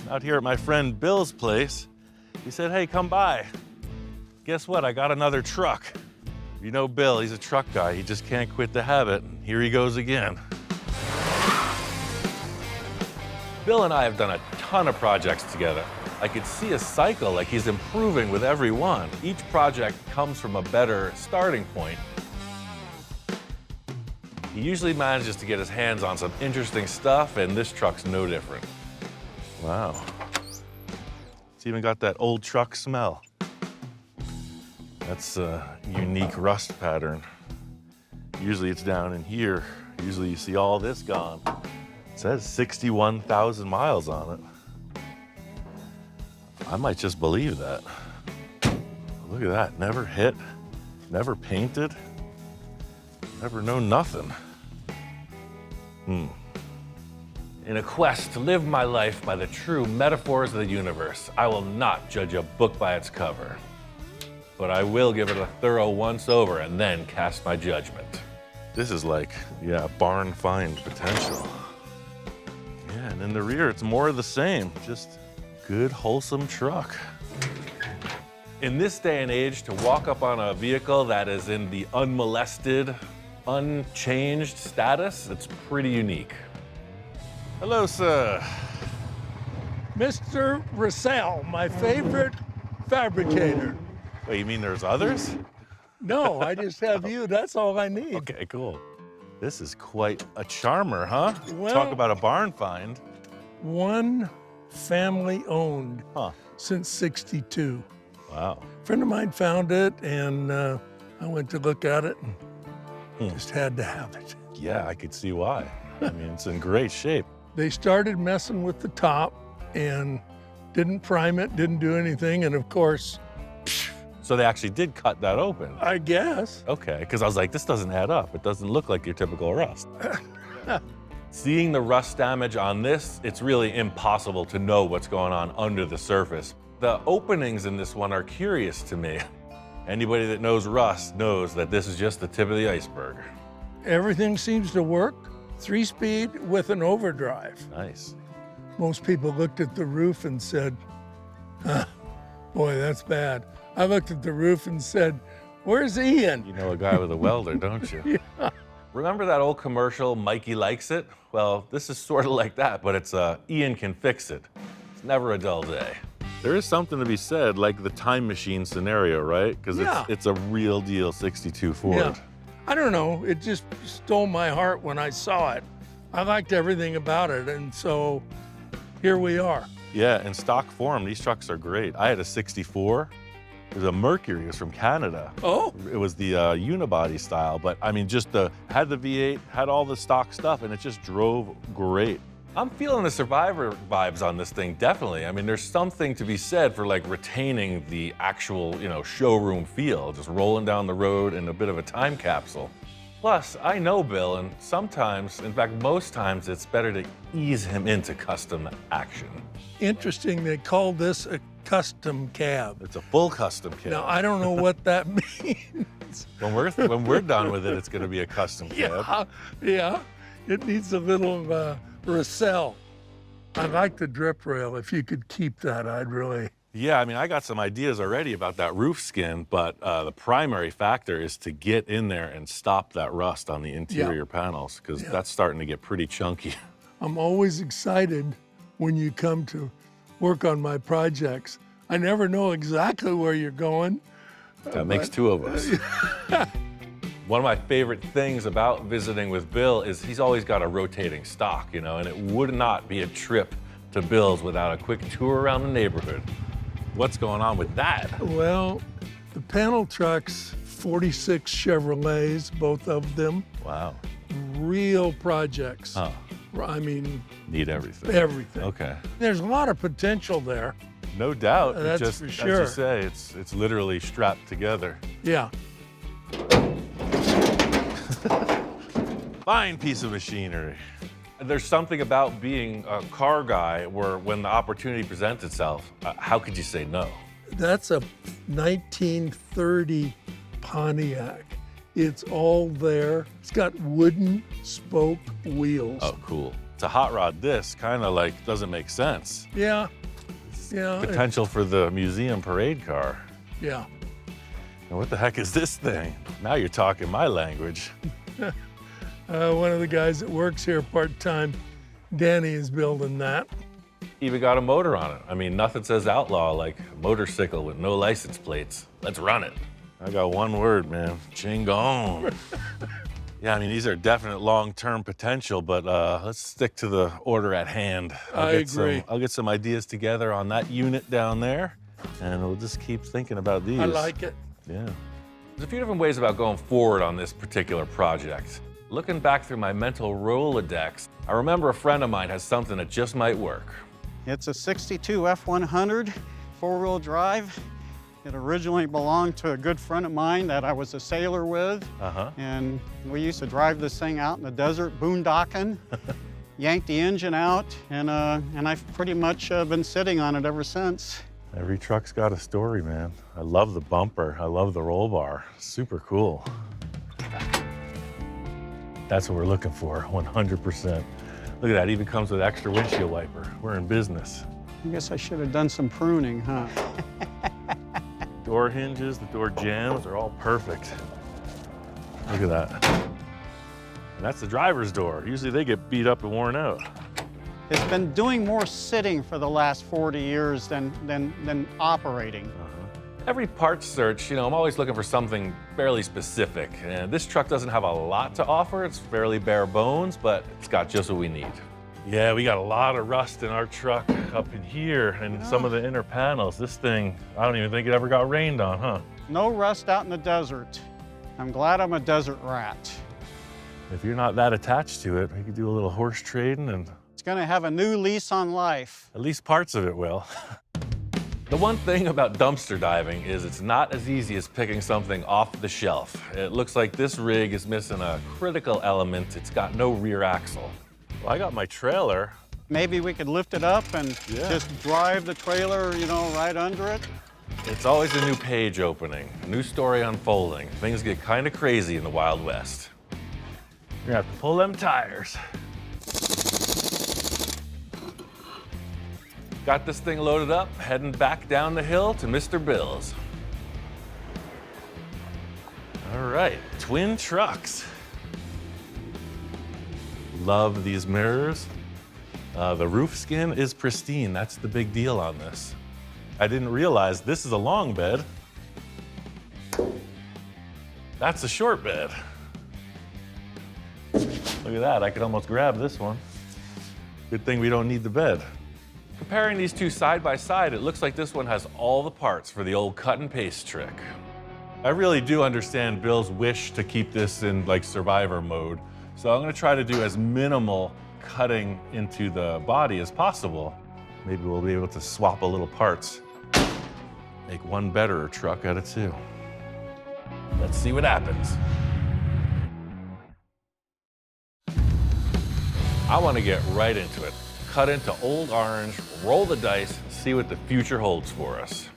Out here at my friend Bill's place, he said, hey, come by. Guess what? I got another truck. You know Bill, he's a truck guy. He just can't quit the habit. Here he goes again. Bill and I have done a ton of projects together. I could see a cycle, like he's improving with every one. Each project comes from a better starting point. He usually manages to get his hands on some interesting stuff, and this truck's no different. Wow. It's even got that old truck smell. That's a unique rust pattern. Usually it's down in here. Usually you see all this gone. It says 61,000 miles on it. I might just believe that. Look at that, never hit, never painted, never known nothing. In a quest to live my life by the true metaphors of the universe, I will not judge a book by its cover, but I will give it a thorough once-over and then cast my judgment. This is like, yeah, barn find potential. Yeah, and in the rear, it's more of the same, just good, wholesome truck. In this day and age, to walk up on a vehicle that is in the unmolested, unchanged status, it's pretty unique. Hello, sir.
Mr. Russell, my favorite fabricator.
Wait, you mean there's others?
No, I just have you. That's all I need.
Okay, cool. This is quite a charmer, huh?
Well,
talk about a barn find.
One family owned
Huh.
since '62.
Wow.
A friend of mine found it, and I went to look at it and just had to have it.
Yeah, I could see why. I mean, it's in great shape.
They started messing with the top and didn't prime it, didn't do anything, and of course,
So they actually did cut that open.
I guess.
Okay, because I was like, this doesn't add up. It doesn't look like your typical rust. Seeing the rust damage on this, it's really impossible to know what's going on under the surface. The openings in this one are curious to me. Anybody that knows rust knows that this is just the tip of the iceberg.
everything seems to work. 3-speed with an overdrive.
Nice.
Most people looked at the roof and said, boy, that's bad. I looked at the roof and said, where's Ian?
You know a guy with a welder, don't you?
Yeah.
Remember that old commercial, Mikey Likes It? Well, this is sort of like that, but it's Ian can fix it. It's never a dull day. There is something to be said, like the time machine scenario, right? Because
Yeah.
it's a real deal 62 Ford.
Yeah. I don't know, it just stole my heart when I saw it. I liked everything about it, and so here we are.
Yeah, in stock form, these trucks are great. I had a 64. It was a Mercury. It was from Canada.
Oh,
It was the unibody style, but I mean, just had the V8, had all the stock stuff, and it just drove great. I'm feeling the Survivor vibes on this thing, definitely. I mean, there's something to be said for like retaining the actual, showroom feel, just rolling down the road in a bit of a time capsule. Plus, I know Bill, and sometimes, in fact, most times, it's better to ease him into custom action.
interesting, they call this a custom cab.
It's a full custom kit.
Now, I don't know what that means.
When we're done with it, it's going to be a custom cab.
Yeah, it needs a little Racel. I like the drip rail. If you could keep that, I'd really.
Yeah, I mean, I got some ideas already about that roof skin, but the primary factor is to get in there and stop that rust on the interior panels, because that's starting to get pretty chunky.
I'm always excited when you come to work on my projects. I never know exactly where you're going.
That makes two of us. One of my favorite things about visiting with Bill is he's always got a rotating stock, and it would not be a trip to Bill's without a quick tour around the neighborhood. What's going on with that?
Well, the panel trucks, 46 Chevrolets, both of them,
Wow.
real projects.
Huh.
I mean,
Need everything.
everything.
Okay.
There's a lot of potential there.
No doubt. It
That's
just,
for
as
sure.
you say, it's literally strapped together.
Yeah.
Fine piece of machinery. There's something about being a car guy where when the opportunity presents itself, how could you say no?
That's a 1930 Pontiac. It's all there. It's got wooden spoke wheels.
Oh, cool. It's a hot rod disc, kind of like doesn't make sense.
Yeah. Yeah.
Potential for the museum parade car.
Yeah.
And what the heck is this thing? Now you're talking my language.
One of the guys that works here part-time, Danny, is building that.
Even got a motor on it. I mean, nothing says outlaw like a motorcycle with no license plates. Let's run it. I got one word, man. Chingon. Yeah, I mean, these are definite long-term potential, but let's stick to the order at hand.
I agree.
I'll get some ideas together on that unit down there, and we'll just keep thinking about these.
I like it.
Yeah. There's a few different ways about going forward on this particular project. Looking back through my mental Rolodex, I remember a friend of mine has something that just might work.
It's a 62 F100 four-wheel drive. It originally belonged to a good friend of mine that I was a sailor with.
Uh-huh.
And we used to drive this thing out in the desert, boondocking, yank the engine out, and I've pretty much been sitting on it ever since.
Every truck's got a story, man. I love the bumper. I love the roll bar. Super cool. That's what we're looking for, 100%. Look at that, even comes with extra windshield wiper. We're in business.
I guess I should have done some pruning, huh?
Door hinges, the door jambs are all perfect. Look at that. And that's the driver's door. Usually they get beat up and worn out.
It's been doing more sitting for the last 40 years than operating.
Every parts search, I'm always looking for something fairly specific. And this truck doesn't have a lot to offer. It's fairly bare bones, but it's got just what we need. Yeah, we got a lot of rust in our truck up in here and some of the inner panels. This thing, I don't even think it ever got rained on, huh?
No rust out in the desert. I'm glad I'm a desert rat.
If you're not that attached to it, we could do a little horse trading and
It's gonna have a new lease on life.
at least parts of it will. The one thing about dumpster diving is it's not as easy as picking something off the shelf. It looks like this rig is missing a critical element. It's got no rear axle. Well, I got my trailer.
Maybe we could lift it up and just drive the trailer, right under it.
It's always a new page opening, a new story unfolding. Things get kind of crazy in the Wild West. You're gonna have to pull them tires. Got this thing loaded up, heading back down the hill to Mr. Bill's. All right, twin trucks. Love these mirrors. The roof skin is pristine. That's the big deal on this. I didn't realize this is a long bed. That's a short bed. Look at that, I could almost grab this one. Good thing we don't need the bed. Comparing these two side by side, it looks like this one has all the parts for the old cut and paste trick. I really do understand Bill's wish to keep this in like survivor mode. So I'm gonna try to do as minimal cutting into the body as possible. Maybe we'll be able to swap a little parts. Make one better truck out of two. Let's see what happens. I want to get right into it. Cut into old orange, roll the dice, see what the future holds for us.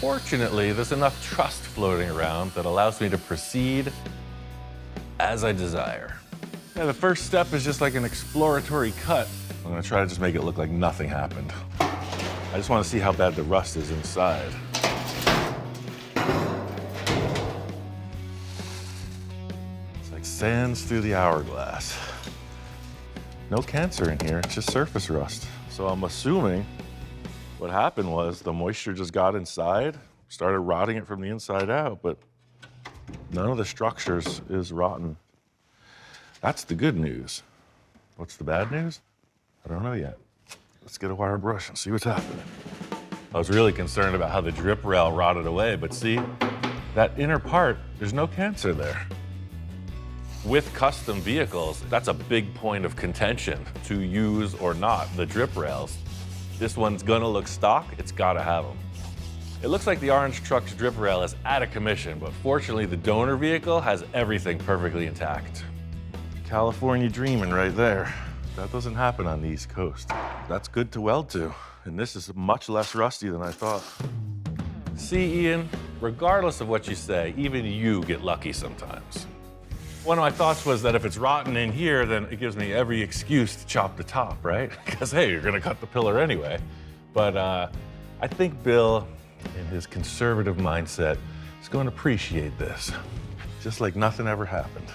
Fortunately, there's enough trust floating around that allows me to proceed as I desire. Yeah, the first step is just like an exploratory cut. I'm gonna try to just make it look like nothing happened. I just want to see how bad the rust is inside. It's like sands through the hourglass. No cancer in here, it's just surface rust. So I'm assuming what happened was the moisture just got inside, started rotting it from the inside out, but none of the structures is rotten. That's the good news. What's the bad news? I don't know yet. Let's get a wire brush and see what's happening. I was really concerned about how the drip rail rotted away, but see, that inner part, there's no cancer there. With custom vehicles, that's a big point of contention, to use or not the drip rails. This one's gonna look stock, it's gotta have them. It looks like the orange truck's drip rail is out of commission, but fortunately the donor vehicle has everything perfectly intact. California dreaming right there. That doesn't happen on the East Coast. That's good to weld to, and this is much less rusty than I thought. See, Ian, regardless of what you say, even you get lucky sometimes. One of my thoughts was that if it's rotten in here, then it gives me every excuse to chop the top, right? Because, hey, you're gonna cut the pillar anyway. But I think Bill, in his conservative mindset, is going to appreciate this, just like nothing ever happened.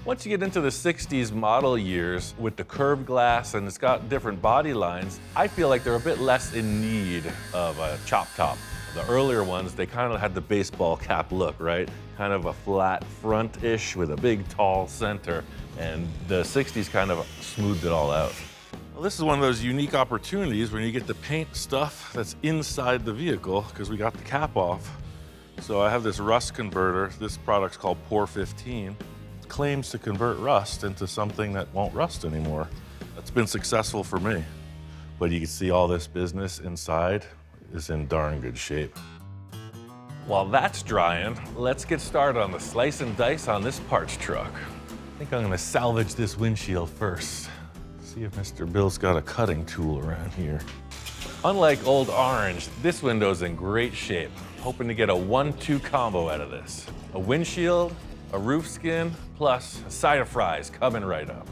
Once you get into the 60s model years with the curved glass and it's got different body lines, I feel like they're a bit less in need of a chop top. The earlier ones, they kind of had the baseball cap look, right? Kind of a flat front-ish with a big tall center, and the 60s kind of smoothed it all out. Well, this is one of those unique opportunities when you get to paint stuff that's inside the vehicle, because we got the cap off. So I have this rust converter. This product's called Pour 15. It claims to convert rust into something that won't rust anymore. That's been successful for me. But you can see all this business inside is in darn good shape. While that's drying, let's get started on the slice and dice on this parts truck. I think I'm gonna salvage this windshield first. See if Mr. Bill's got a cutting tool around here. Unlike old orange, this window's in great shape. Hoping to get a 1-2 combo out of this. A windshield, a roof skin, plus a side of fries coming right up.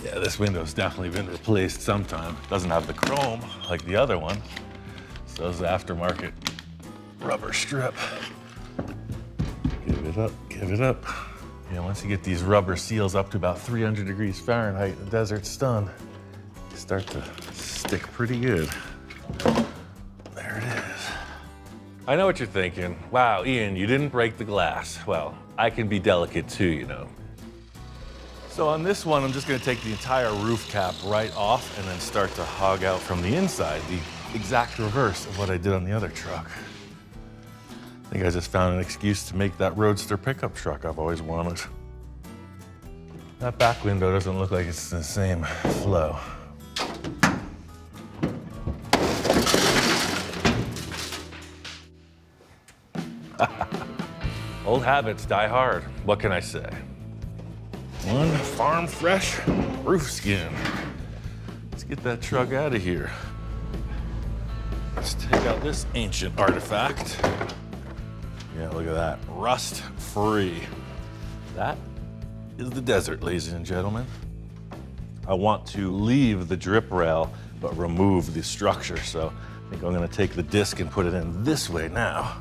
Yeah, this window's definitely been replaced sometime. Doesn't have the chrome like the other one. So it's the aftermarket rubber strip. Give it up, give it up. Yeah, once you get these rubber seals up to about 300 degrees Fahrenheit, the desert's stunned. They start to stick pretty good. There it is. I know what you're thinking. Wow, Ian, you didn't break the glass. Well, I can be delicate too, you know. So on this one, I'm just gonna take the entire roof cap right off and then start to hog out from the inside, the exact reverse of what I did on the other truck. I think I just found an excuse to make that roadster pickup truck I've always wanted. That back window doesn't look like it's the same flow. Old habits die hard. What can I say? One farm fresh roof skin. Let's get that truck out of here. Let's take out this ancient artifact. Yeah, look at that, rust free. That is the desert, ladies and gentlemen. I want to leave the drip rail, but remove the structure. So I think I'm gonna take the disc and put it in this way now.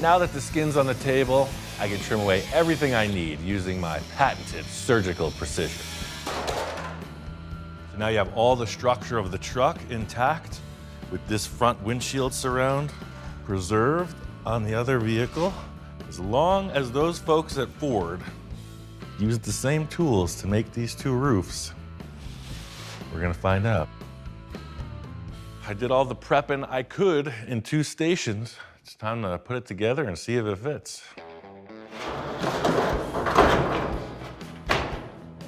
Now that the skin's on the table, I can trim away everything I need using my patented surgical precision. So now you have all the structure of the truck intact with this front windshield surround preserved on the other vehicle. As long as those folks at Ford used the same tools to make these two roofs, we're gonna find out. I did all the prepping I could in 2 stations. It's time to put it together and see if it fits.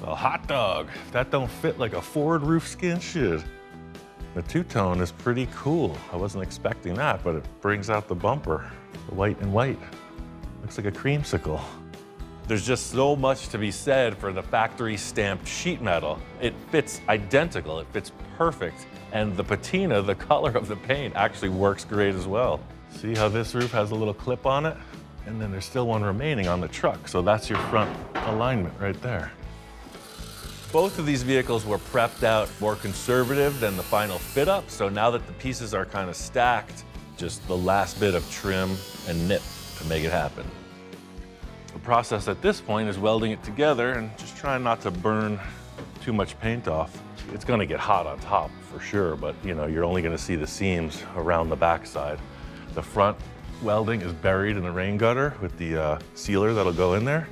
Well, hot dog, if that don't fit like a Ford roof skin should. The two-tone is pretty cool. I wasn't expecting that, but it brings out the bumper, the white and white. Looks like a creamsicle. There's just so much to be said for the factory stamped sheet metal. It fits identical, it fits perfect. And the patina, the color of the paint, actually works great as well. See how this roof has a little clip on it? And then there's still one remaining on the truck. So that's your front alignment right there. Both of these vehicles were prepped out more conservative than the final fit up. So now that the pieces are kind of stacked, just the last bit of trim and nip to make it happen. The process at this point is welding it together and just trying not to burn too much paint off. It's gonna get hot on top for sure, but you know, you're only gonna see the seams around the backside. The front welding is buried in the rain gutter with the sealer that'll go in there.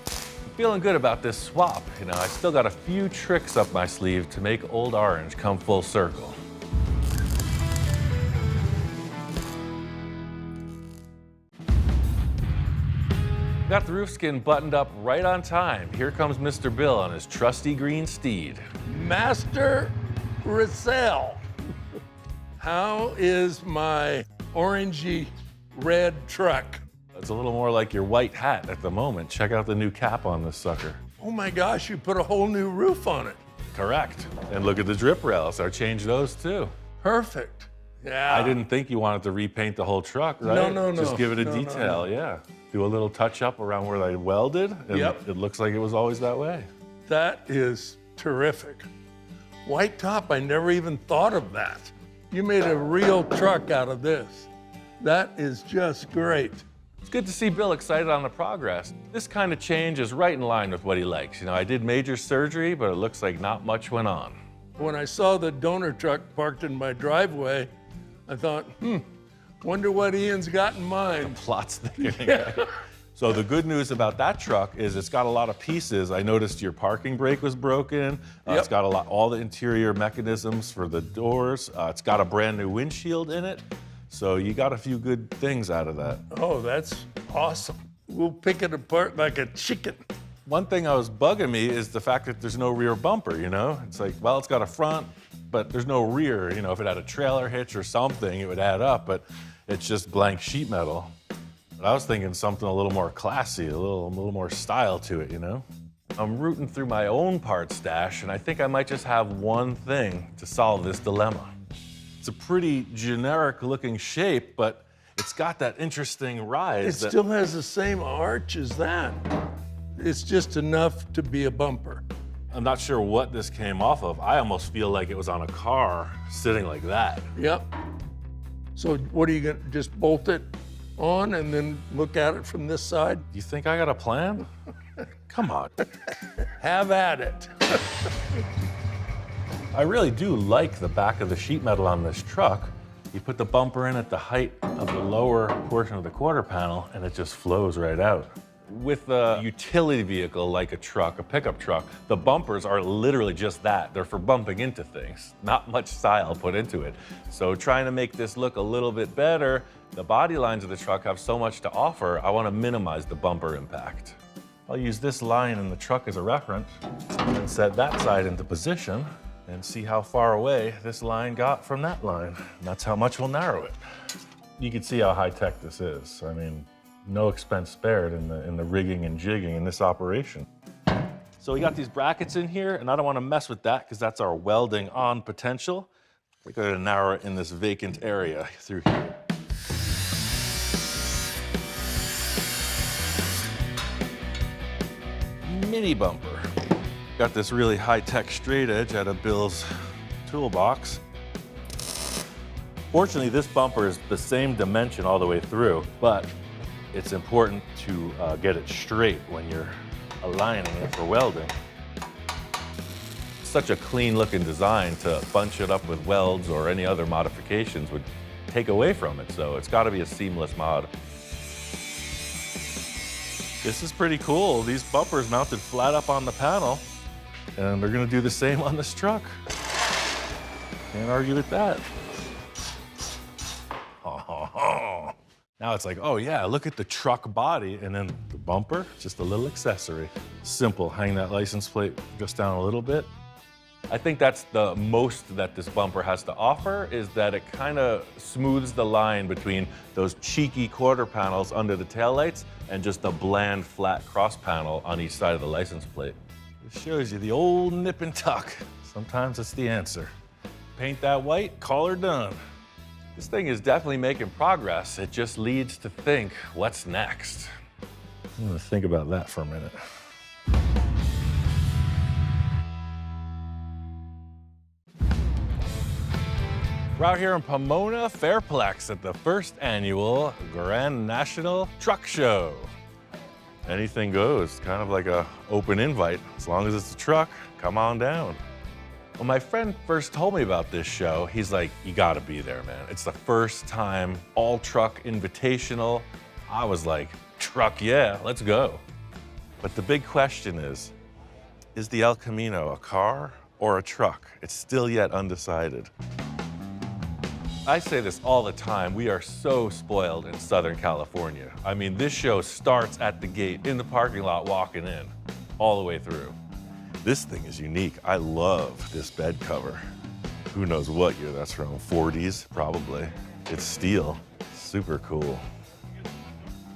I'm feeling good about this swap. You know, I still got a few tricks up my sleeve to make Old Orange come full circle. Got the roof skin buttoned up right on time. Here comes Mr. Bill on his trusty green steed.
Master Russell, how is my orangey red truck?
It's a little more like your white hat at the moment. Check out the new cap on this sucker.
Oh my gosh, you put a whole new roof on it.
Correct. And look at the drip rails. I changed those too.
Perfect. Yeah.
I didn't think you wanted to repaint the whole truck, right?
No.
Just give it a
No,
detail, yeah. Do a little touch up around where they welded, and
Yep.
it looks like it was always that way.
That is terrific. White top, I never even thought of that. You made a real truck out of this. That is just great.
It's good to see Bill excited on the progress. This kind of change is right in line with what he likes. You know, I did major surgery, but it looks like not much went on.
When I saw the donor truck parked in my driveway, I thought, wonder what Ian's got in mind.
Plots there. So the good news about that truck is it's got a lot of pieces. I noticed your parking brake was broken. It's got all the interior mechanisms for the doors. It's got a brand new windshield in it. So you got a few good things out of that.
Oh, that's awesome. We'll pick it apart like a chicken.
One thing that was bugging me is the fact that there's no rear bumper, you know? It's like, well, it's got a front, but there's no rear. You know, if it had a trailer hitch or something, it would add up, but it's just blank sheet metal. But I was thinking something a little more classy, a little more style to it, you know? I'm rooting through my own part stash, and I think I might just have one thing to solve this dilemma. It's a pretty generic looking shape, but it's got that interesting rise.
It still has the same arch as that. It's just enough to be a bumper.
I'm not sure what this came off of. I almost feel like it was on a car sitting like that.
Yep. So what are you gonna, just bolt it on and then look at it from this side?
You think I got a plan? Come on.
Have at it.
I really do like the back of the sheet metal on this truck. You put the bumper in at the height of the lower portion of the quarter panel and it just flows right out. With a utility vehicle like a truck, a pickup truck, the bumpers are literally just that. They're for bumping into things, not much style put into it. So trying to make this look a little bit better, the body lines of the truck have so much to offer, I want to minimize the bumper impact. I'll use this line in the truck as a reference and set that side into position and see how far away this line got from that line. And that's how much we'll narrow it. You can see how high-tech this is. I mean, no expense spared in the rigging and jigging in this operation. So we got these brackets in here, and I don't want to mess with that because that's our welding on potential. We're going to narrow it in this vacant area through here. mini bumper. Got this really high-tech straight edge out of Bill's toolbox. Fortunately, this bumper is the same dimension all the way through, but it's important to get it straight when you're aligning it for welding. Such a clean-looking design to bunch it up with welds or any other modifications would take away from it, so it's got to be a seamless mod. This is pretty cool. These bumpers mounted flat up on the panel, and they're going to do the same on this truck. Can't argue with that. Now it's like, oh yeah, look at the truck body, and then the bumper, just a little accessory. Simple, hang that license plate just down a little bit. I think that's the most that this bumper has to offer, is that it kind of smooths the line between those cheeky quarter panels under the taillights and just a bland flat cross panel on each side of the license plate. It shows you the old nip and tuck. Sometimes it's the answer. Paint that white, call her done. This thing is definitely making progress. It just leads to think, what's next? I'm gonna think about that for a minute. We're out here in Pomona, Fairplex at the first annual Grand National Truck Show. Anything goes, kind of like an open invite. As long as it's a truck, come on down. When my friend first told me about this show, he's like, you gotta be there, man. It's the first time all truck invitational. I was like, truck, yeah, let's go. But the big question is the El Camino a car or a truck? It's still yet undecided. I say this all the time, we are so spoiled in Southern California. I mean, this show starts at the gate, in the parking lot, walking in, all the way through. This thing is unique. I love this bed cover. Who knows what year that's from, 40s, probably. It's steel, super cool.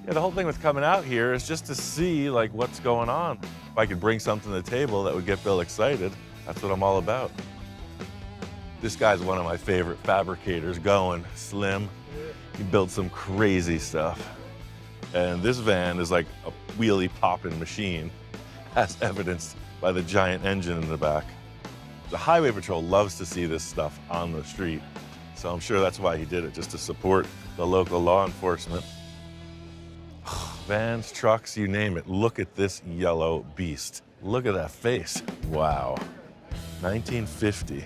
Yeah, the whole thing with coming out here is just to see like what's going on. If I could bring something to the table that would get Bill excited, that's what I'm all about. This guy's one of my favorite fabricators going, Slim. He built some crazy stuff. And this van is like a wheelie popping machine, as evidenced by the giant engine in the back. The Highway Patrol loves to see this stuff on the street, so I'm sure that's why he did it, just to support the local law enforcement. Vans, trucks, you name it. Look at this yellow beast. Look at that face. Wow. 1950.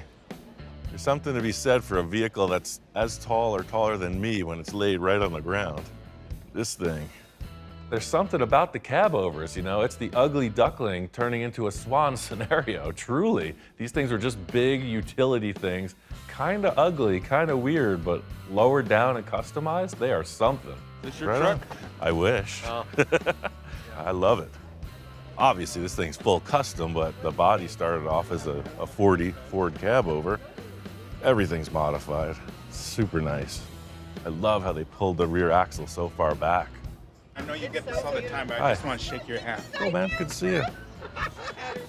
There's something to be said for a vehicle that's as tall or taller than me when it's laid right on the ground. This thing. There's something about the cab overs, you know? It's the ugly duckling turning into a swan scenario, truly. These things are just big utility things, kind of ugly, kind of weird, but lowered down and customized, they are something.
Is this your truck?
I wish.
Oh.
I love it. Obviously, this thing's full custom, but the body started off as a 40 Ford cab over. Everything's modified. Super nice. I love how they pulled the rear axle so far back.
I know you get this all the time, but
Hi.
I just want to shake your hand.
Cool, man. Good to see you.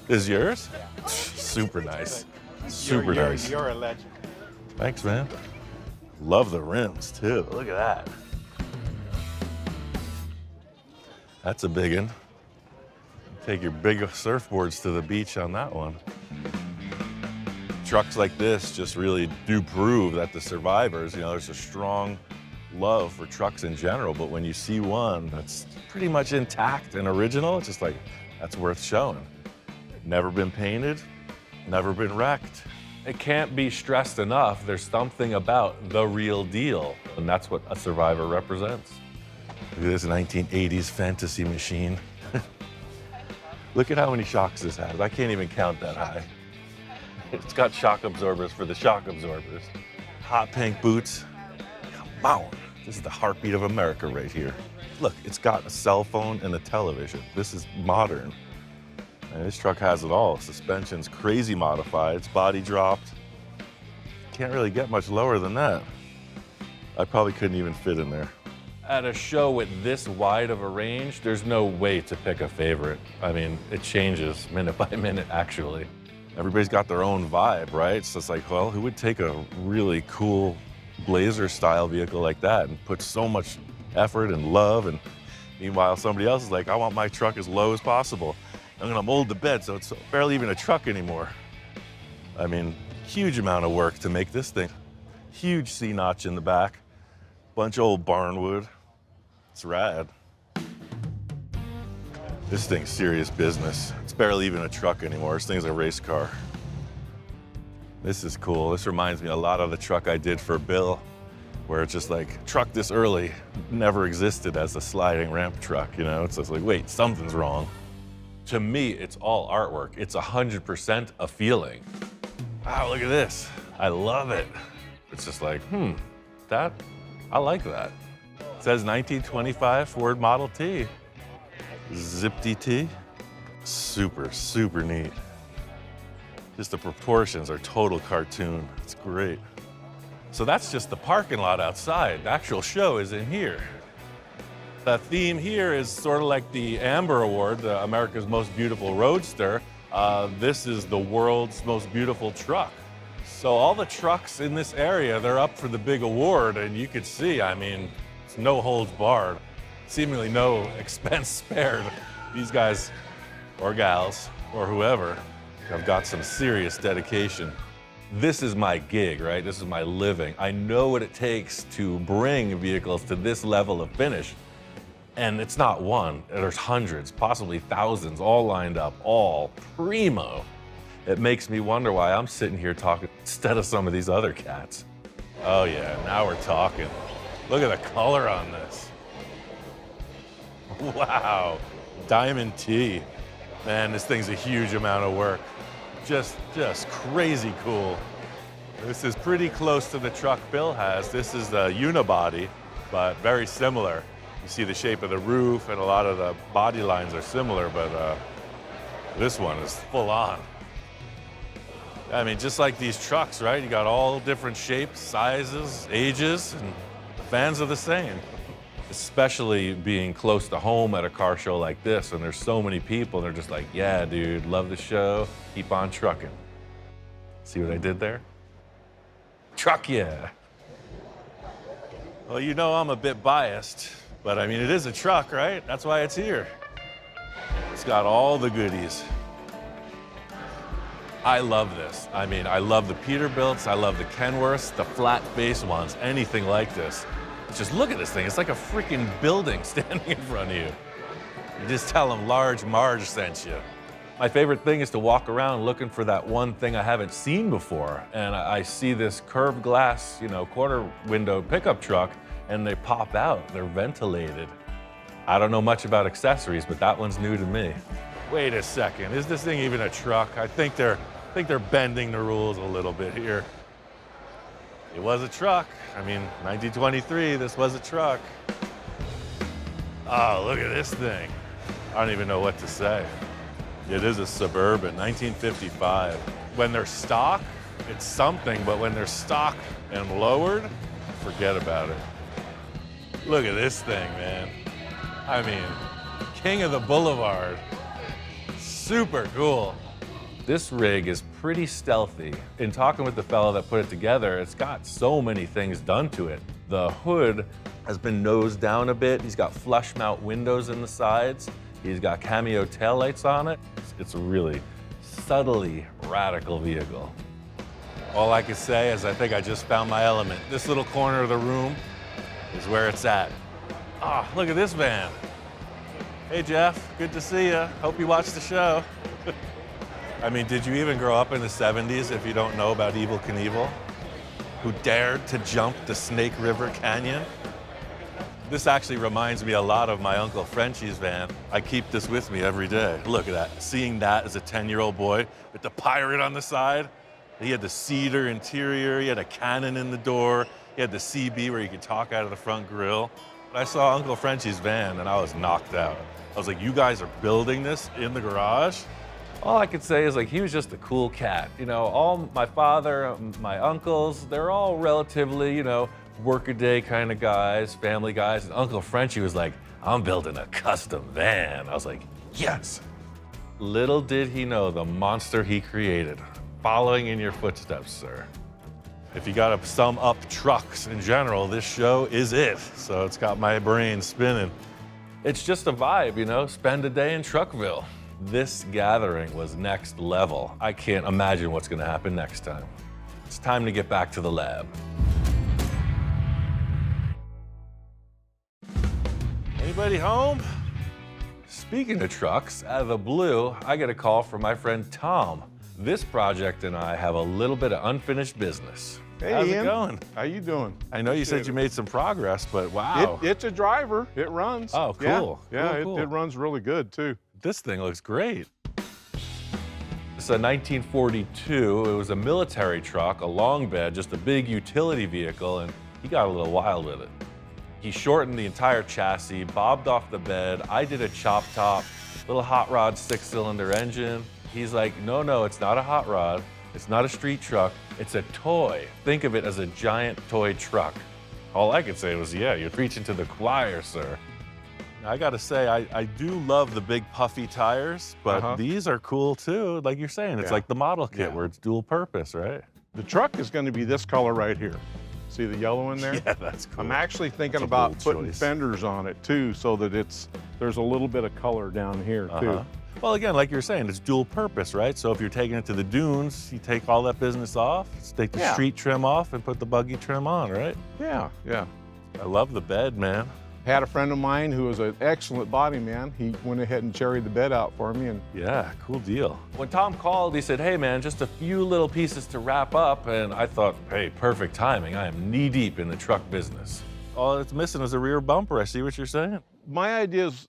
Is yours? Super nice. Super nice.
You're a legend.
Thanks, man. Love the rims, too. Look at that. That's a big one. Take your big surfboards to the beach on that one. Trucks like this just really do prove that the survivors, you know, there's a strong love for trucks in general, but when you see one that's pretty much intact and original, it's just like, that's worth showing. Never been painted, never been wrecked. It can't be stressed enough, there's something about the real deal, and that's what a survivor represents. Look at this 1980s fantasy machine. Look at how many shocks this has. I can't even count that high. It's got shock absorbers for the shock absorbers. Hot pink boots. Come on. This is the heartbeat of America right here. Look, it's got a cell phone and a television. This is modern. And this truck has it all. Suspension's crazy modified. It's body dropped. Can't really get much lower than that. I probably couldn't even fit in there. At a show with this wide of a range, there's no way to pick a favorite. I mean, it changes minute by minute, actually. Everybody's got their own vibe, right? So it's like, well, who would take a really cool Blazer-style vehicle like that and put so much effort and love, and meanwhile, somebody else is like, I want my truck as low as possible. I'm gonna mold the bed so it's barely even a truck anymore. I mean, huge amount of work to make this thing. Huge C-notch in the back, bunch of old barnwood. It's rad. This thing's serious business. It's barely even a truck anymore. This thing's a race car. This is cool. This reminds me a lot of the truck I did for Bill, where it's just like, truck this early never existed as a sliding ramp truck, you know? It's just like, wait, something's wrong. To me, it's all artwork. It's 100% a feeling. Wow, look at this. I love it. It's just like, I like that. It says 1925 Ford Model T. Zipped T. Super, super neat. Just the proportions are total cartoon. It's great. So that's just the parking lot outside. The actual show is in here. The theme here is sort of like the Amber Award, the America's Most Beautiful Roadster. This is the world's most beautiful truck. So all the trucks in this area, they're up for the big award, and you could see, I mean, it's no holds barred. Seemingly no expense spared. These guys, or gals, or whoever, have got some serious dedication. This is my gig, right? This is my living. I know what it takes to bring vehicles to this level of finish. And it's not one, there's hundreds, possibly thousands, all lined up, all primo. It makes me wonder why I'm sitting here talking instead of some of these other cats. Oh yeah, now we're talking. Look at the color on this. Wow, Diamond T. Man, this thing's a huge amount of work. Just crazy cool. This is pretty close to the truck Bill has. This is the unibody, but very similar. You see the shape of the roof and a lot of the body lines are similar, but this one is full on. I mean, just like these trucks, right? You got all different shapes, sizes, ages, and the fans are the same. Especially being close to home at a car show like this, and there's so many people, and they're just like, yeah, dude, love the show, keep on trucking. See what I did there? Truck yeah. Well, you know I'm a bit biased, but I mean, it is a truck, right? That's why it's here. It's got all the goodies. I love this. I mean, I love the Peterbilts, I love the Kenworths, the flat face ones, anything like this. Just look at this thing. It's like a freaking building standing in front of you. You just tell them Large Marge sent you. My favorite thing is to walk around looking for that one thing I haven't seen before. And I see this curved glass, you know, quarter window pickup truck, and they pop out. They're ventilated. I don't know much about accessories, but that one's new to me. Wait a second. Is this thing even a truck? I think they're bending the rules a little bit here. It was a truck. I mean, 1923, this was a truck. Oh, look at this thing. I don't even know what to say. It is a Suburban, 1955. When they're stock, it's something, but when they're stock and lowered, forget about it. Look at this thing, man. I mean, king of the boulevard. Super cool. This rig is pretty stealthy. In talking with the fellow that put it together, it's got so many things done to it. The hood has been nosed down a bit. He's got flush mount windows in the sides. He's got cameo taillights on it. It's a really subtly radical vehicle. All I can say is I think I just found my element. This little corner of the room is where it's at. Ah, look at this van. Hey Jeff, good to see you. Hope you watched the show. I mean, did you even grow up in the 70s if you don't know about Evel Knievel, who dared to jump the Snake River Canyon? This actually reminds me a lot of my Uncle Frenchie's van. I keep this with me every day. Look at that, seeing that as a 10-year-old boy with the pirate on the side. He had the cedar interior, he had a cannon in the door, he had the CB where you could talk out of the front grille. I saw Uncle Frenchie's van and I was knocked out. I was like, you guys are building this in the garage? All I could say is like, he was just a cool cat. You know, all my father, my uncles, they're all relatively, you know, workaday kind of guys, family guys. And Uncle Frenchie was like, I'm building a custom van. I was like, yes. Little did he know the monster he created, following in your footsteps, sir. If you gotta sum up trucks in general, this show is it. So it's got my brain spinning. It's just a vibe, you know, spend a day in Truckville. This gathering was next level. I can't imagine what's gonna happen next time. It's time to get back to the lab. Anybody home? Speaking of trucks, out of the blue, I get a call from my friend Tom. This project and I have a little bit of unfinished business.
Hey,
How's
Ian.
it going?
How you doing?
I know you said you made some progress, but wow.
It's a driver. It runs.
Oh, cool.
Yeah,
Cool.
It runs really good too.
This thing looks great. It's a 1942. It was a military truck, a long bed, just a big utility vehicle, and he got a little wild with it. He shortened the entire chassis, bobbed off the bed. I did a chop top, little hot rod 6-cylinder engine. He's like, no, it's not a hot rod. It's not a street truck. It's a toy. Think of it as a giant toy truck. All I could say was, yeah, you're preaching to the choir, sir. I gotta say, I do love the big puffy tires, but these are cool too. Like you're saying, it's like the model kit where it's dual purpose, right?
The truck is going to be this color right here. See the yellow in there?
Yeah, that's cool.
I'm actually thinking
That's a
about
bold
putting
choice.
fenders on it too, so that there's a little bit of color down here too.
Well, again, like you're saying, it's dual purpose, right? So if you're taking it to the dunes, you take all that business off, take the street trim off and put the buggy trim on, right?
Yeah.
I love the bed, man.
Had a friend of mine who was an excellent body man. He went ahead and cherried the bed out for me, and
Yeah, cool deal. When Tom called, he said, hey man, just a few little pieces to wrap up. And I thought, hey, perfect timing. I am knee deep in the truck business. All it's missing is a rear bumper. I see what you're saying.
my idea is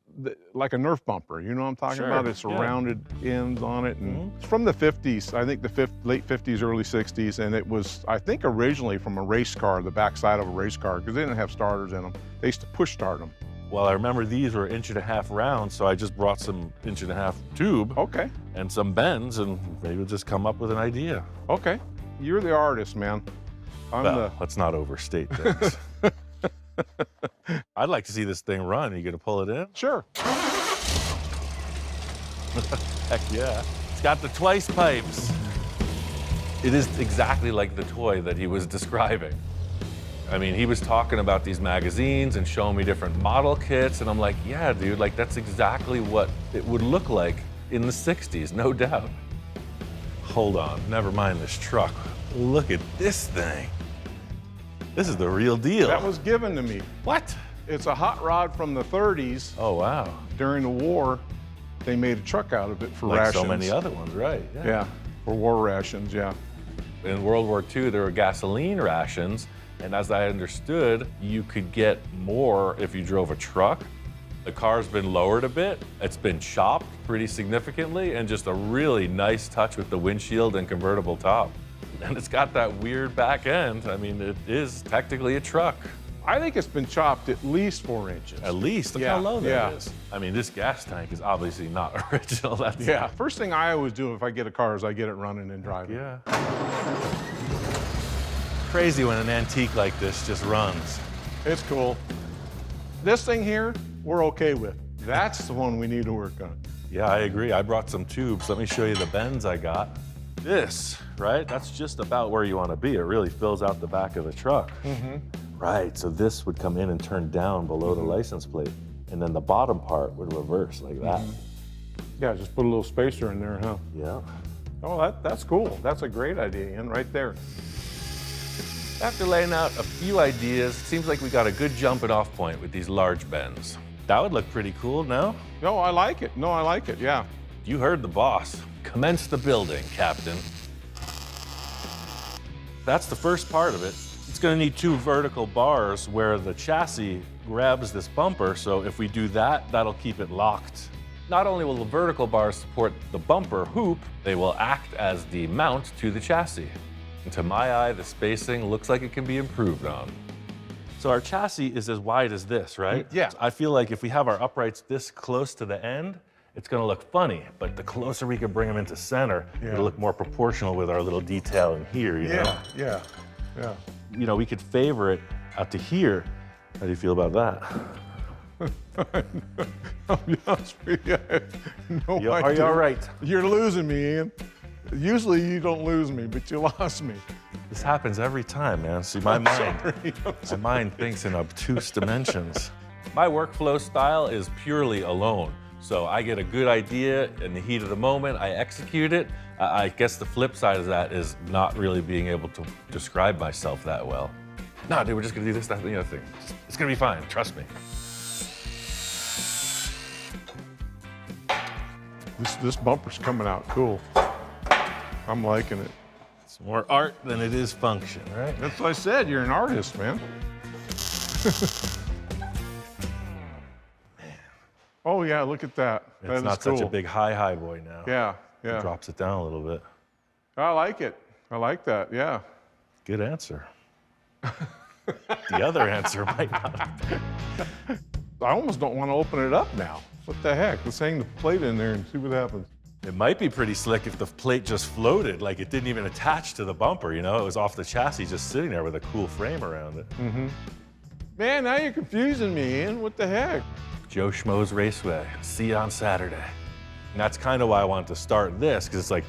like a Nerf bumper. You know what I'm talking
Sure,
about? It's
yeah.
rounded ends on it, and it's from the 50s. I think the late 50s, early 60s, and it was, I think, originally from a race car, the backside of a race car, because they didn't have starters in them. They used to push start them.
Well, I remember these were 1.5 round, so I just brought some 1.5 tube
Okay,
and some bends, and maybe we'll just come up with an idea.
okay. You're the artist, man. I'm
Well, let's not overstate things.
the.
I'd like to see this thing run. Are you gonna pull it in?
Sure.
Heck yeah. It's got the twice pipes. It is exactly like the toy that he was describing. I mean, he was talking about these magazines and showing me different model kits, and I'm like, yeah, dude, like that's exactly what it would look like in the 60s, no doubt. Hold on, never mind this truck. Look at this thing. This is the real deal.
That was given to me.
What?
It's a hot rod from the 30s.
Oh, wow.
During the war, they made a truck out of it for
Like
rations.
so many other ones, right?
Yeah, for war rations, yeah.
In World War II, there were gasoline rations, and as I understood, you could get more if you drove a truck. The car's been lowered a bit. It's been chopped pretty significantly, and just a really nice touch with the windshield and convertible top. And it's got that weird back end. I mean, it is technically a truck.
I think it's been chopped at least 4 inches.
At least, look
Yeah,
how low that
yeah.
is. I mean, this gas tank is obviously not original. That's
Yeah, first thing I always do if I get a car is I get it running and driving.
Yeah. Crazy when an antique like this just runs.
It's cool. This thing here, we're okay with. That's the one we need to work on.
Yeah, I agree. I brought some tubes. Let me show you the bends I got. This, right? That's just about where you want to be. It really fills out the back of the truck. Right, so this would come in and turn down below the license plate, and then the bottom part would reverse like that.
Yeah, just put a little spacer in there, huh?
Yeah.
Oh, that's cool. That's a great idea, Ian, right there.
After laying out a few ideas, it seems like we got a good jumping off point with these large bends. That would look pretty cool, no?
No, I like it. No, I like it, yeah.
You heard the boss. Commence the building, Captain. That's the first part of it. It's gonna need 2 vertical bars where the chassis grabs this bumper, so if we do that, that'll keep it locked. Not only will the vertical bars support the bumper hoop, they will act as the mount to the chassis. And to my eye, the spacing looks like it can be improved on. So our chassis is as wide as this, right?
Yeah.
I feel like if we have our uprights this close to the end, it's gonna look funny, but the closer we can bring them into center, it'll look more proportional with our little detail in here, you know?
Yeah.
You know, we could favor it out to here. How do you feel about that?
I'll be honest with you, I have no
Are you
idea.
all right?
You're losing me, Ian. Usually you don't lose me, but you lost me.
This happens every time, man. See, my mind thinks in obtuse dimensions. My workflow style is purely alone. So I get a good idea in the heat of the moment, I execute it. I guess the flip side of that is not really being able to describe myself that well. No, dude, we're just gonna do this, that, and the other thing. It's gonna be fine, trust me.
This bumper's coming out cool. I'm liking it.
It's more art than it is function, right?
That's what I said, you're an artist, man. Oh yeah, look at that. That
It's
is
not
cool.
such a big high boy now.
Yeah,
It
yeah.
drops it down a little bit.
I like it. I like that, yeah.
Good answer. The other answer might not.
I almost don't want to open it up now. What the heck? Let's hang the plate in there and see what happens.
It might be pretty slick if the plate just floated, like it didn't even attach to the bumper, you know? It was off the chassis just sitting there with a cool frame around it.
Man, now you're confusing me, Ian. What the heck?
Joe Schmo's Raceway, see you on Saturday. And that's kind of why I wanted to start this, because it's like,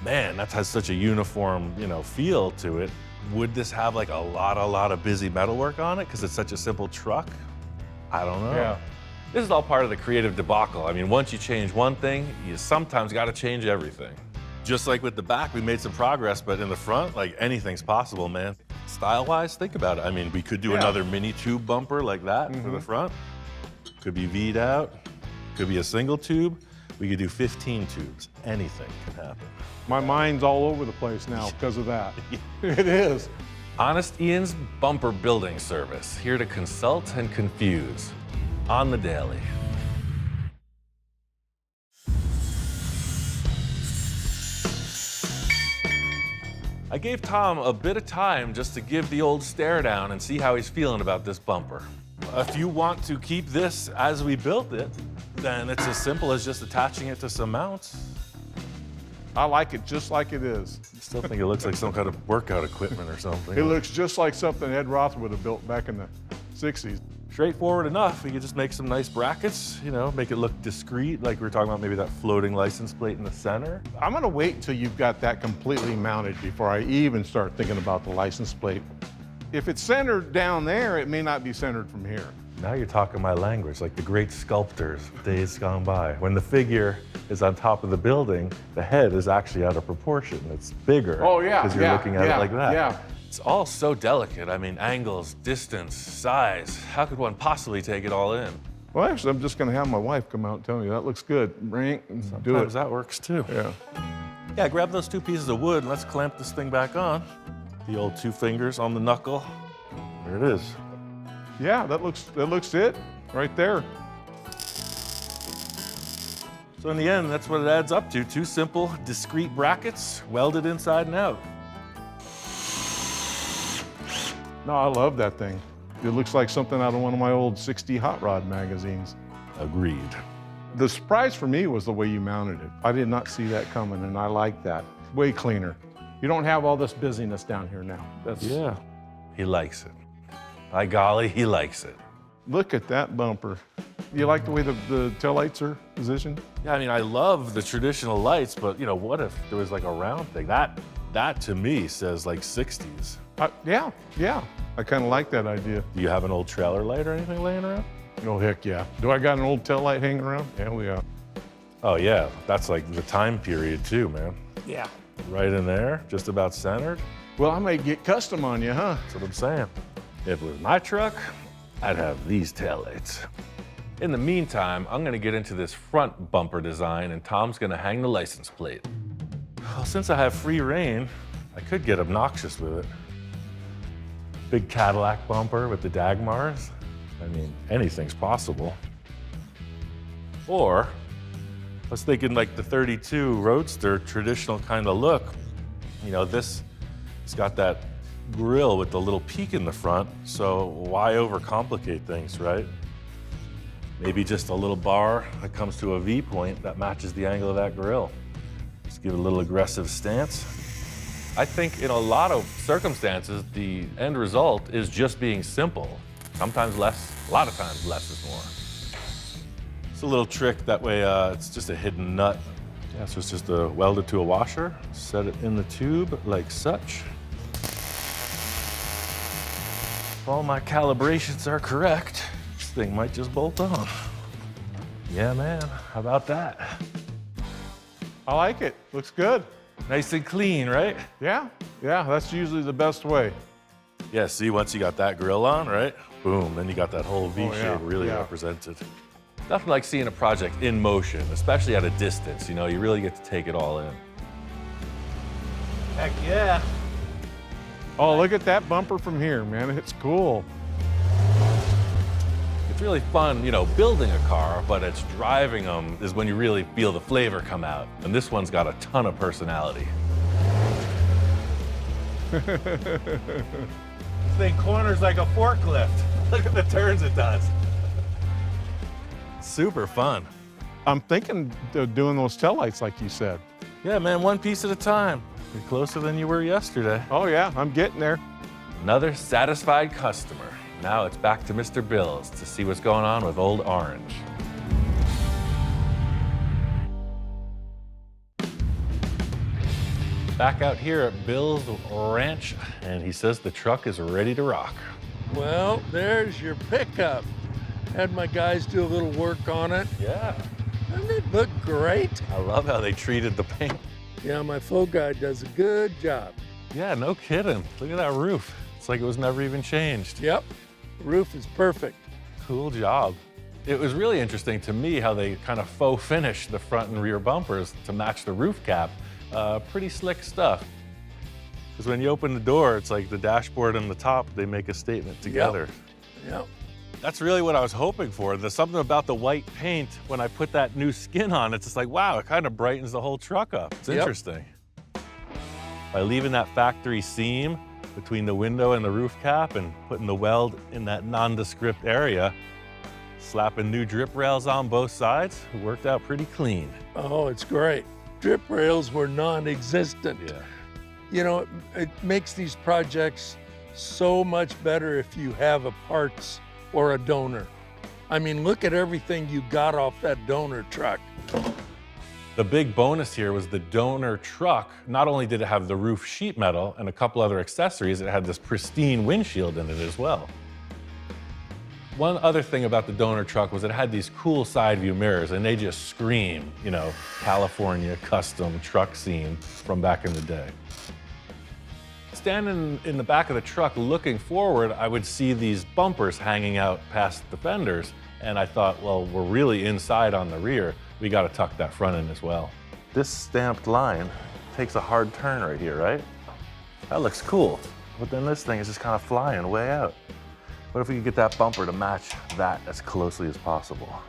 man, that has such a uniform, you know, feel to it. Would this have like a lot of busy metalwork on it because it's such a simple truck? I don't know.
Yeah.
This is all part of the creative debacle. I mean, once you change one thing, you sometimes got to change everything. Just like with the back, we made some progress, but in the front, like anything's possible, man. Style-wise, think about it. I mean, we could do another mini tube bumper like that for the front. Could be V'd out, could be a single tube. We could do 15 tubes. Anything can happen.
My mind's all over the place now because of that. It is.
Honest Ian's Bumper Building Service, here to consult and confuse on the daily. I gave Tom a bit of time just to give the old stare down and see how he's feeling about this bumper. If you want to keep this as we built it, then it's as simple as just attaching it to some mounts.
I like it just like it is.
I still think it looks like some kind of workout equipment or something.
It looks just like something Ed Roth would have built back in the 60s.
Straightforward enough. We could just make some nice brackets, you know, make it look discreet, like we were talking about maybe that floating license plate in the center.
I'm gonna wait until you've got that completely mounted before I even start thinking about the license plate. If it's centered down there, it may not be centered from here.
Now you're talking my language, like the great sculptors of days gone by. When the figure is on top of the building, the head is actually out of proportion. It's bigger.
Oh yeah,
because you're looking at it like that.
Yeah.
It's all so delicate. I mean, angles, distance, size. How could one possibly take it all in?
Well, actually, I'm just gonna have my wife come out and tell me that looks good. Rank, do it.
Sometimes that works too.
Yeah.
Yeah, grab those two pieces of wood and let's clamp this thing back on. The old 2 fingers on the knuckle. There it is.
Yeah, that looks it right there.
So in the end, that's what it adds up to. 2 simple, discrete brackets welded inside and out.
No, I love that thing. It looks like something out of one of my old 60 hot rod magazines.
Agreed.
The surprise for me was the way you mounted it. I did not see that coming, and I like that. Way cleaner. You don't have all this busyness down here now.
Yeah, he likes it. By golly, he likes it.
Look at that bumper. You like the way the taillights are positioned?
Yeah, I mean, I love the traditional lights, but you know, what if there was like a round thing? That to me says like 60s.
Yeah. I kind of like that idea.
Do you have an old trailer light or anything laying around?
Oh, heck yeah. Do I got an old taillight hanging around? Hell yeah.
Oh yeah, that's like the time period too, man.
Yeah.
Right in there, just about centered.
Well, I may get custom on you, huh?
That's what I'm saying. If it was my truck, I'd have these taillights. In the meantime, I'm gonna get into this front bumper design and Tom's gonna hang the license plate. Well, since I have free reign, I could get obnoxious with it. Big Cadillac bumper with the Dagmars. I mean, anything's possible. Or, I was thinking like the 32 Roadster traditional kind of look. You know, it's got that grille with the little peak in the front, so why overcomplicate things, right? Maybe just a little bar that comes to a V point that matches the angle of that grille. Just give it a little aggressive stance. I think in a lot of circumstances, the end result is just being simple. Sometimes less, a lot of times less is more. It's a little trick, that way it's just a hidden nut. Yeah, so it's just welded to a washer, set it in the tube like such. If all my calibrations are correct, this thing might just bolt on. Yeah, man, how about that?
I like it. Looks good.
Nice and clean, right?
Yeah, that's usually the best way.
Yeah, see, once you got that grill on, right? Boom, then you got that whole V shape really represented. Nothing like seeing a project in motion, especially at a distance, you know, you really get to take it all in. Heck yeah.
Oh, look at that bumper from here, man. It's cool.
It's really fun, you know, building a car, but it's driving them is when you really feel the flavor come out. And this one's got a ton of personality. This thing corners like a forklift. Look at the turns it does. Super fun.
I'm thinking of doing those taillights like you said.
Yeah, man, one piece at a time. You're closer than you were yesterday.
Oh yeah, I'm getting there.
Another satisfied customer. Now it's back to Mr. Bill's to see what's going on with Old Orange. Back out here at Bill's Ranch, and he says the truck is ready to rock.
Well, there's your pickup. Had my guys do a little work on it.
Yeah.
Doesn't it look great?
I love how they treated the paint.
Yeah, my full guy does a good job.
Yeah, no kidding. Look at that roof. It's like it was never even changed.
Yep, the roof is perfect.
Cool job. It was really interesting to me how they kind of faux finished the front and rear bumpers to match the roof cap. Pretty slick stuff. Because when you open the door, it's like the dashboard and the top, they make a statement together.
Yep.
That's really what I was hoping for. There's something about the white paint, when I put that new skin on, it's just like, wow, it kind of brightens the whole truck up. It's interesting. By leaving that factory seam between the window and the roof cap and putting the weld in that nondescript area, slapping new drip rails on both sides, it worked out pretty clean.
Oh, it's great. Drip rails were non-existent.
Yeah.
You know, it makes these projects so much better if you have a parts or a donor. I mean, look at everything you got off that donor truck.
The big bonus here was the donor truck. Not only did it have the roof sheet metal and a couple other accessories, it had this pristine windshield in it as well. One other thing about the donor truck was it had these cool side view mirrors, and they just scream, you know, California custom truck scene from back in the day. Standing in the back of the truck looking forward, I would see these bumpers hanging out past the fenders, and I thought, well, we're really inside on the rear. We got to tuck that front in as well. This stamped line takes a hard turn right here, right? That looks cool. But then this thing is just kind of flying way out. What if we could get that bumper to match that as closely as possible?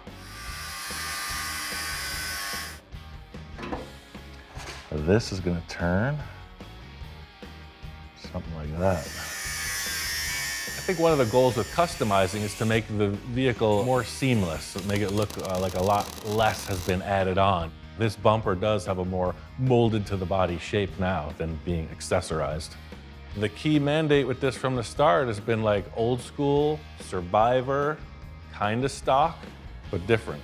This is going to turn something like that. I think one of the goals with customizing is to make the vehicle more seamless, make it look like a lot less has been added on. This bumper does have a more molded to the body shape now than being accessorized. The key mandate with this from the start has been like old school, survivor, kind of stock, but different.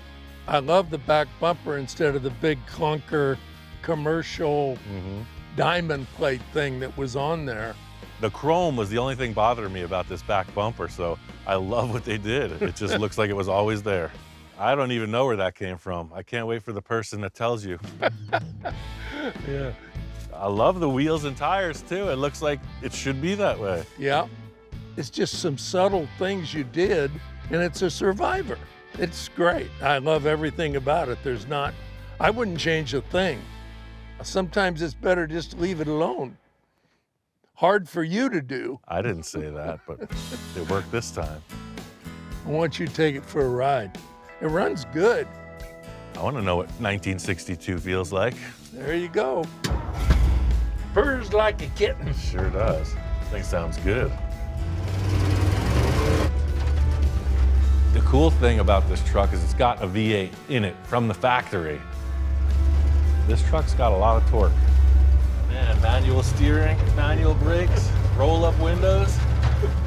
I love the back bumper instead of the big clunker commercial diamond plate thing that was on there.
The chrome was the only thing bothering me about this back bumper, so I love what they did. It just looks like it was always there. I don't even know where that came from. I can't wait for the person that tells you.
Yeah.
I love the wheels and tires too. It looks like it should be that way.
Yeah. It's just some subtle things you did, and it's a survivor. It's great. I love everything about it. I wouldn't change a thing. Sometimes it's better just to leave it alone. Hard for you to do.
I didn't say that, but it worked this time.
I want you to take it for a ride. It runs good.
I want to know what 1962 feels like.
There you go. Purrs like a kitten.
Sure does. This thing sounds good. The cool thing about this truck is it's got a V8 in it from the factory. This truck's got a lot of torque. Man, manual steering, manual brakes, roll-up windows.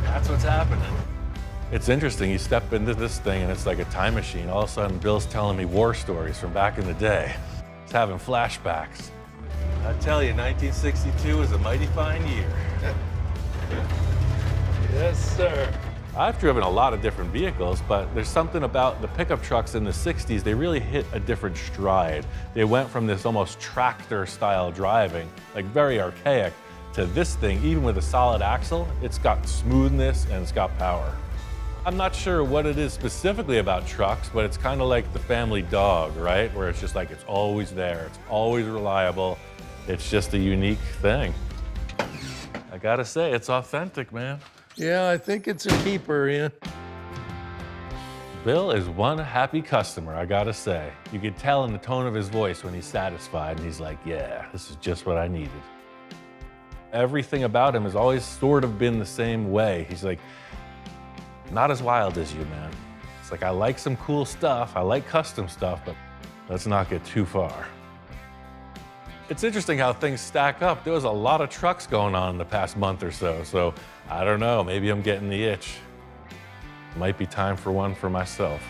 That's what's happening. It's interesting, you step into this thing and it's like a time machine. All of a sudden, Bill's telling me war stories from back in the day. He's having flashbacks. I tell you, 1962 was a mighty fine year.
Yes, sir.
I've driven a lot of different vehicles, but there's something about the pickup trucks in the 60s, they really hit a different stride. They went from this almost tractor style driving, like very archaic, to this thing, even with a solid axle, it's got smoothness and it's got power. I'm not sure what it is specifically about trucks, but it's kind of like the family dog, right? Where it's just like, it's always there, it's always reliable. It's just a unique thing. I gotta say, it's authentic, man.
Yeah, I think it's a keeper, Ian.
Bill is one happy customer, I gotta say. You could tell in the tone of his voice when he's satisfied and he's like, yeah, this is just what I needed. Everything about him has always sort of been the same way. He's like, not as wild as you, man. It's like, I like some cool stuff, I like custom stuff, but let's not get too far. It's interesting how things stack up. There was a lot of trucks going on in the past month or so, so I don't know, maybe I'm getting the itch. Might be time for one for myself.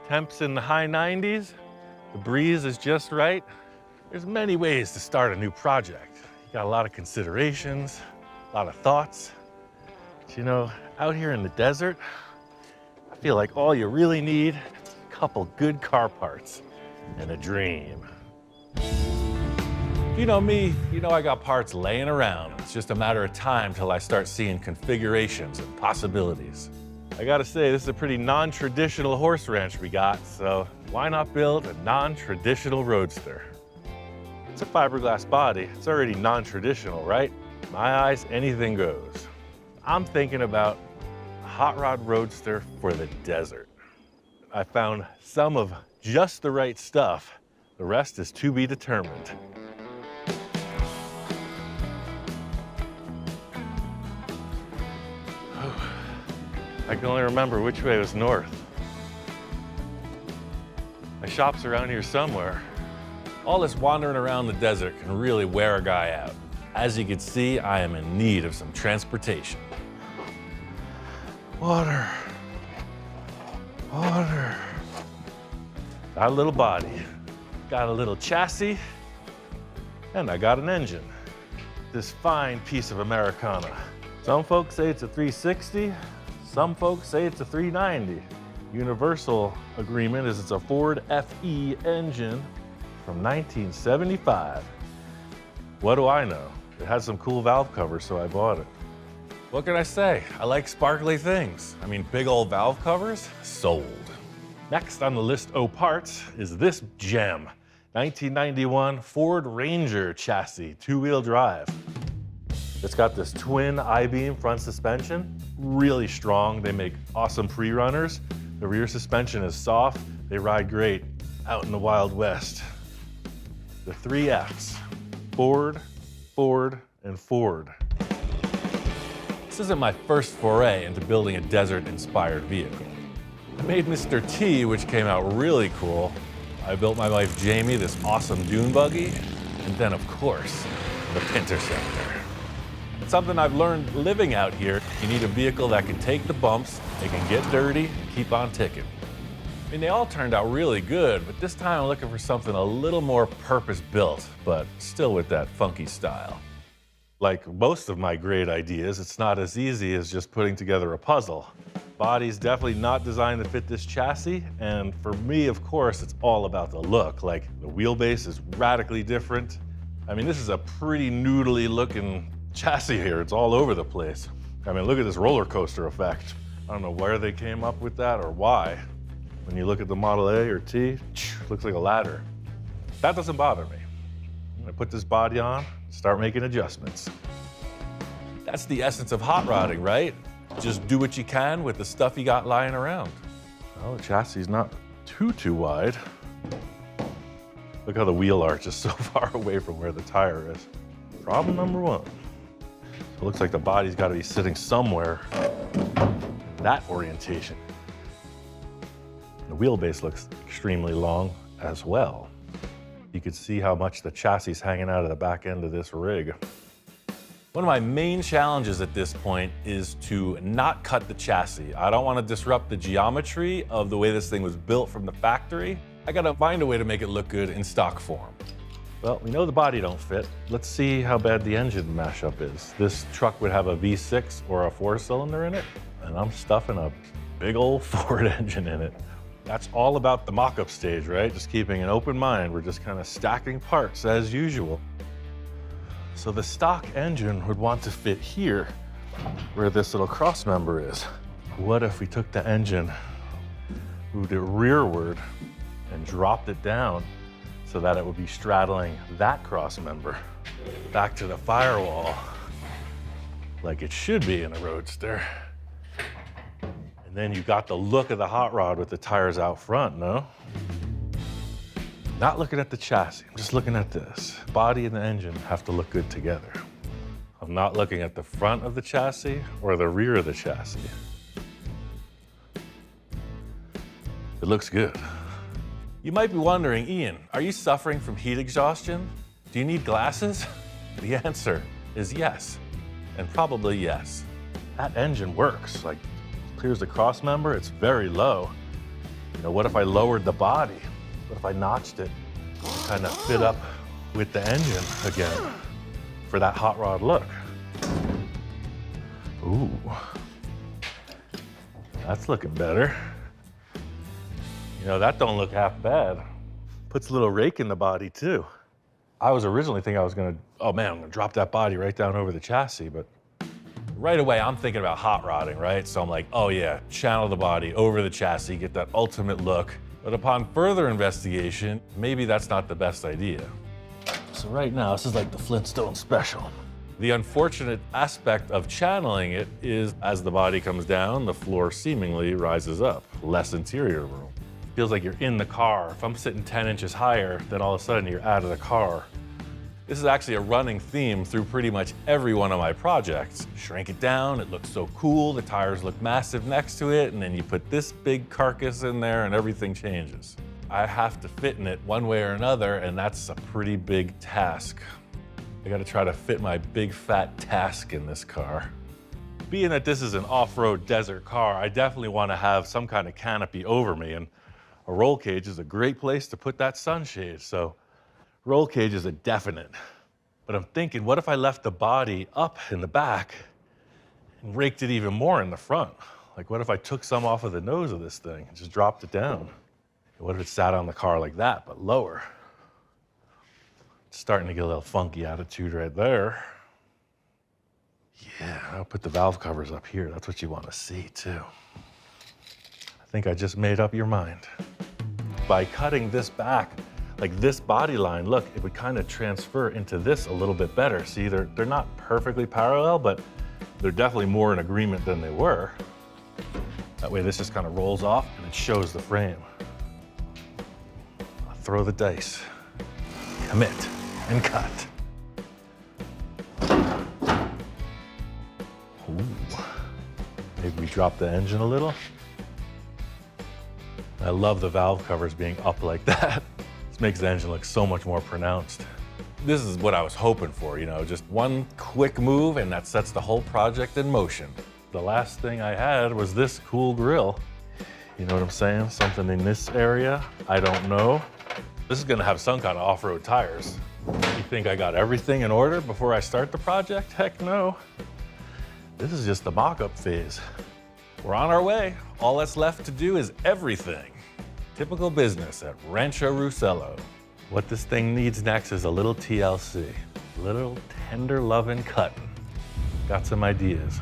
Temps in the high 90s, the breeze is just right. There's many ways to start a new project. You got a lot of considerations, a lot of thoughts. But you know, out here in the desert, I feel like all you really need is a couple good car parts and a dream. If you know me, you know I got parts laying around. It's just a matter of time till I start seeing configurations and possibilities. I gotta say, this is a pretty non-traditional horse ranch we got, so why not build a non-traditional roadster? It's a fiberglass body. It's already non-traditional, right? In my eyes, anything goes. I'm thinking about a hot rod roadster for the desert. I found some of just the right stuff. The rest is to be determined. I can only remember which way was north. My shop's around here somewhere. All this wandering around the desert can really wear a guy out. As you can see, I am in need of some transportation. Water. Water. Got a little body, got a little chassis, and I got an engine. This fine piece of Americana. Some folks say it's a 360, some folks say it's a 390. Universal agreement is it's a Ford FE engine from 1975. What do I know? It had some cool valve covers, so I bought it. What can I say? I like sparkly things. I mean, big old valve covers, sold. Next on the list of parts is this gem. 1991 Ford Ranger chassis, two-wheel drive. It's got this twin I-beam front suspension, really strong. They make awesome pre-runners. The rear suspension is soft. They ride great out in the Wild West. The 3 Fs, Ford, Ford, and Ford. This isn't my first foray into building a desert-inspired vehicle. I made Mr. T, which came out really cool. I built my wife Jamie this awesome dune buggy, and then of course, the Interceptor. It's something I've learned living out here. You need a vehicle that can take the bumps, they can get dirty, and keep on ticking. I mean, they all turned out really good, but this time I'm looking for something a little more purpose-built, but still with that funky style. Like most of my great ideas, it's not as easy as just putting together a puzzle. Body's definitely not designed to fit this chassis, and for me, of course, it's all about the look. Like, the wheelbase is radically different. I mean, this is a pretty noodly looking chassis here. It's all over the place. I mean, look at this roller coaster effect. I don't know where they came up with that or why. When you look at the Model A or T, it looks like a ladder. That doesn't bother me. I'm gonna put this body on, start making adjustments. That's the essence of hot rodding, right? Just do what you can with the stuff you got lying around. Well, the chassis is not too wide. Look how the wheel arch is so far away from where the tire is. Problem number 1. It looks like the body's got to be sitting somewhere in that orientation. The wheelbase looks extremely long as well. You can see how much the chassis is hanging out of the back end of this rig. One of my main challenges at this point is to not cut the chassis. I don't want to disrupt the geometry of the way this thing was built from the factory. I gotta find a way to make it look good in stock form. Well, we know the body don't fit. Let's see how bad the engine mashup is. This truck would have a V6 or a 4-cylinder in it, and I'm stuffing a big old Ford engine in it. That's all about the mock-up stage, right? Just keeping an open mind. We're just kind of stacking parts as usual. So the stock engine would want to fit here, where this little cross member is. What if we took the engine, moved it rearward, and dropped it down so that it would be straddling that cross member back to the firewall, like it should be in a roadster. And then you got the look of the hot rod with the tires out front, no? Not looking at the chassis, I'm just looking at this. Body and the engine have to look good together. I'm not looking at the front of the chassis or the rear of the chassis. It looks good. You might be wondering, Ian, are you suffering from heat exhaustion? Do you need glasses? The answer is yes, and probably yes. That engine works, like clears the cross member, it's very low. You know, what if I lowered the body? What if I notched it to kind of fit up with the engine again for that hot rod look? Ooh, that's looking better. You know, that don't look half bad. Puts a little rake in the body too. I was originally thinking I was gonna, oh man, I'm gonna drop that body right down over the chassis, but right away I'm thinking about hot rodding, right? So I'm like, oh yeah, channel the body over the chassis, get that ultimate look. But upon further investigation, maybe that's not the best idea. So right now, this is like the Flintstone special. The unfortunate aspect of channeling it is as the body comes down, the floor seemingly rises up, less interior room. Feels like you're in the car. If I'm sitting 10 inches higher, then all of a sudden you're out of the car. This is actually a running theme through pretty much every one of my projects. Shrink it down, it looks so cool, the tires look massive next to it, and then you put this big carcass in there and everything changes. I have to fit in it one way or another, and that's a pretty big task. I gotta try to fit my big fat task in this car. Being that this is an off-road desert car, I definitely wanna have some kind of canopy over me, and a roll cage is a great place to put that sunshade, so roll cage is a definite. But I'm thinking, what if I left the body up in the back and raked it even more in the front? Like, what if I took some off of the nose of this thing and just dropped it down? What if it sat on the car like that, but lower? It's starting to get a little funky attitude right there. Yeah, I'll put the valve covers up here. That's what you want to see, too. I think I just made up your mind. By cutting this back, like this body line, look, it would kind of transfer into this a little bit better. See, they're not perfectly parallel, but they're definitely more in agreement than they were. That way this just kind of rolls off and it shows the frame. I'll throw the dice, commit, and cut. Ooh. Maybe we drop the engine a little. I love the valve covers being up like that. This makes the engine look so much more pronounced. This is what I was hoping for, you know, just one quick move and that sets the whole project in motion. The last thing I had was this cool grill. You know what I'm saying? Something in this area, I don't know. This is gonna have some kind of off-road tires. You think I got everything in order before I start the project? Heck no. This is just the mock-up phase. We're on our way. All that's left to do is everything. Typical business at Rancho Russello. What this thing needs next is a little TLC, a little tender loving cutting. Got some ideas.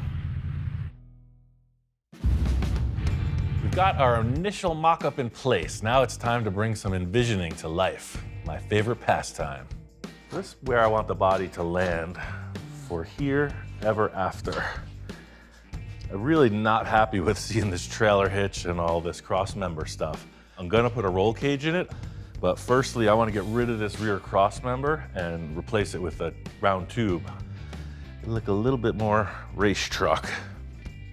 We've got our initial mock-up in place. Now it's time to bring some envisioning to life, my favorite pastime. This is where I want the body to land for here, ever after. I'm really not happy with seeing this trailer hitch and all this cross member stuff. I'm gonna put a roll cage in it, but firstly, I wanna get rid of this rear cross member and replace it with a round tube. It'll look a little bit more race truck.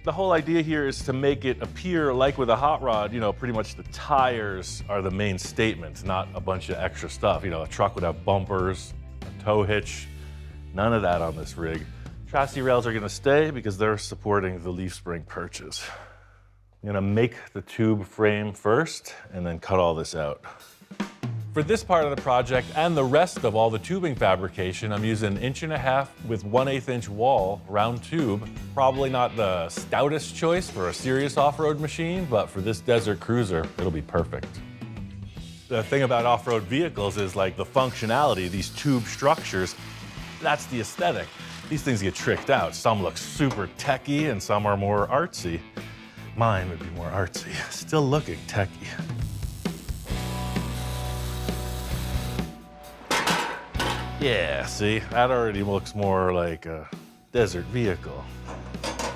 The whole idea here is to make it appear like with a hot rod, you know, pretty much the tires are the main statement, not a bunch of extra stuff. You know, a truck would have bumpers, a tow hitch, none of that on this rig. Chassis rails are gonna stay because they're supporting the leaf spring perches. I'm gonna make the tube frame first and then cut all this out. For this part of the project and the rest of all the tubing fabrication, I'm using 1.5" with 1/8" inch wall, round tube. Probably not the stoutest choice for a serious off-road machine, but for this desert cruiser, it'll be perfect. The thing about off-road vehicles is like the functionality, these tube structures, that's the aesthetic. These things get tricked out. Some look super techy and some are more artsy. Mine would be more artsy, still looking techy. Yeah, see, that already looks more like a desert vehicle. Just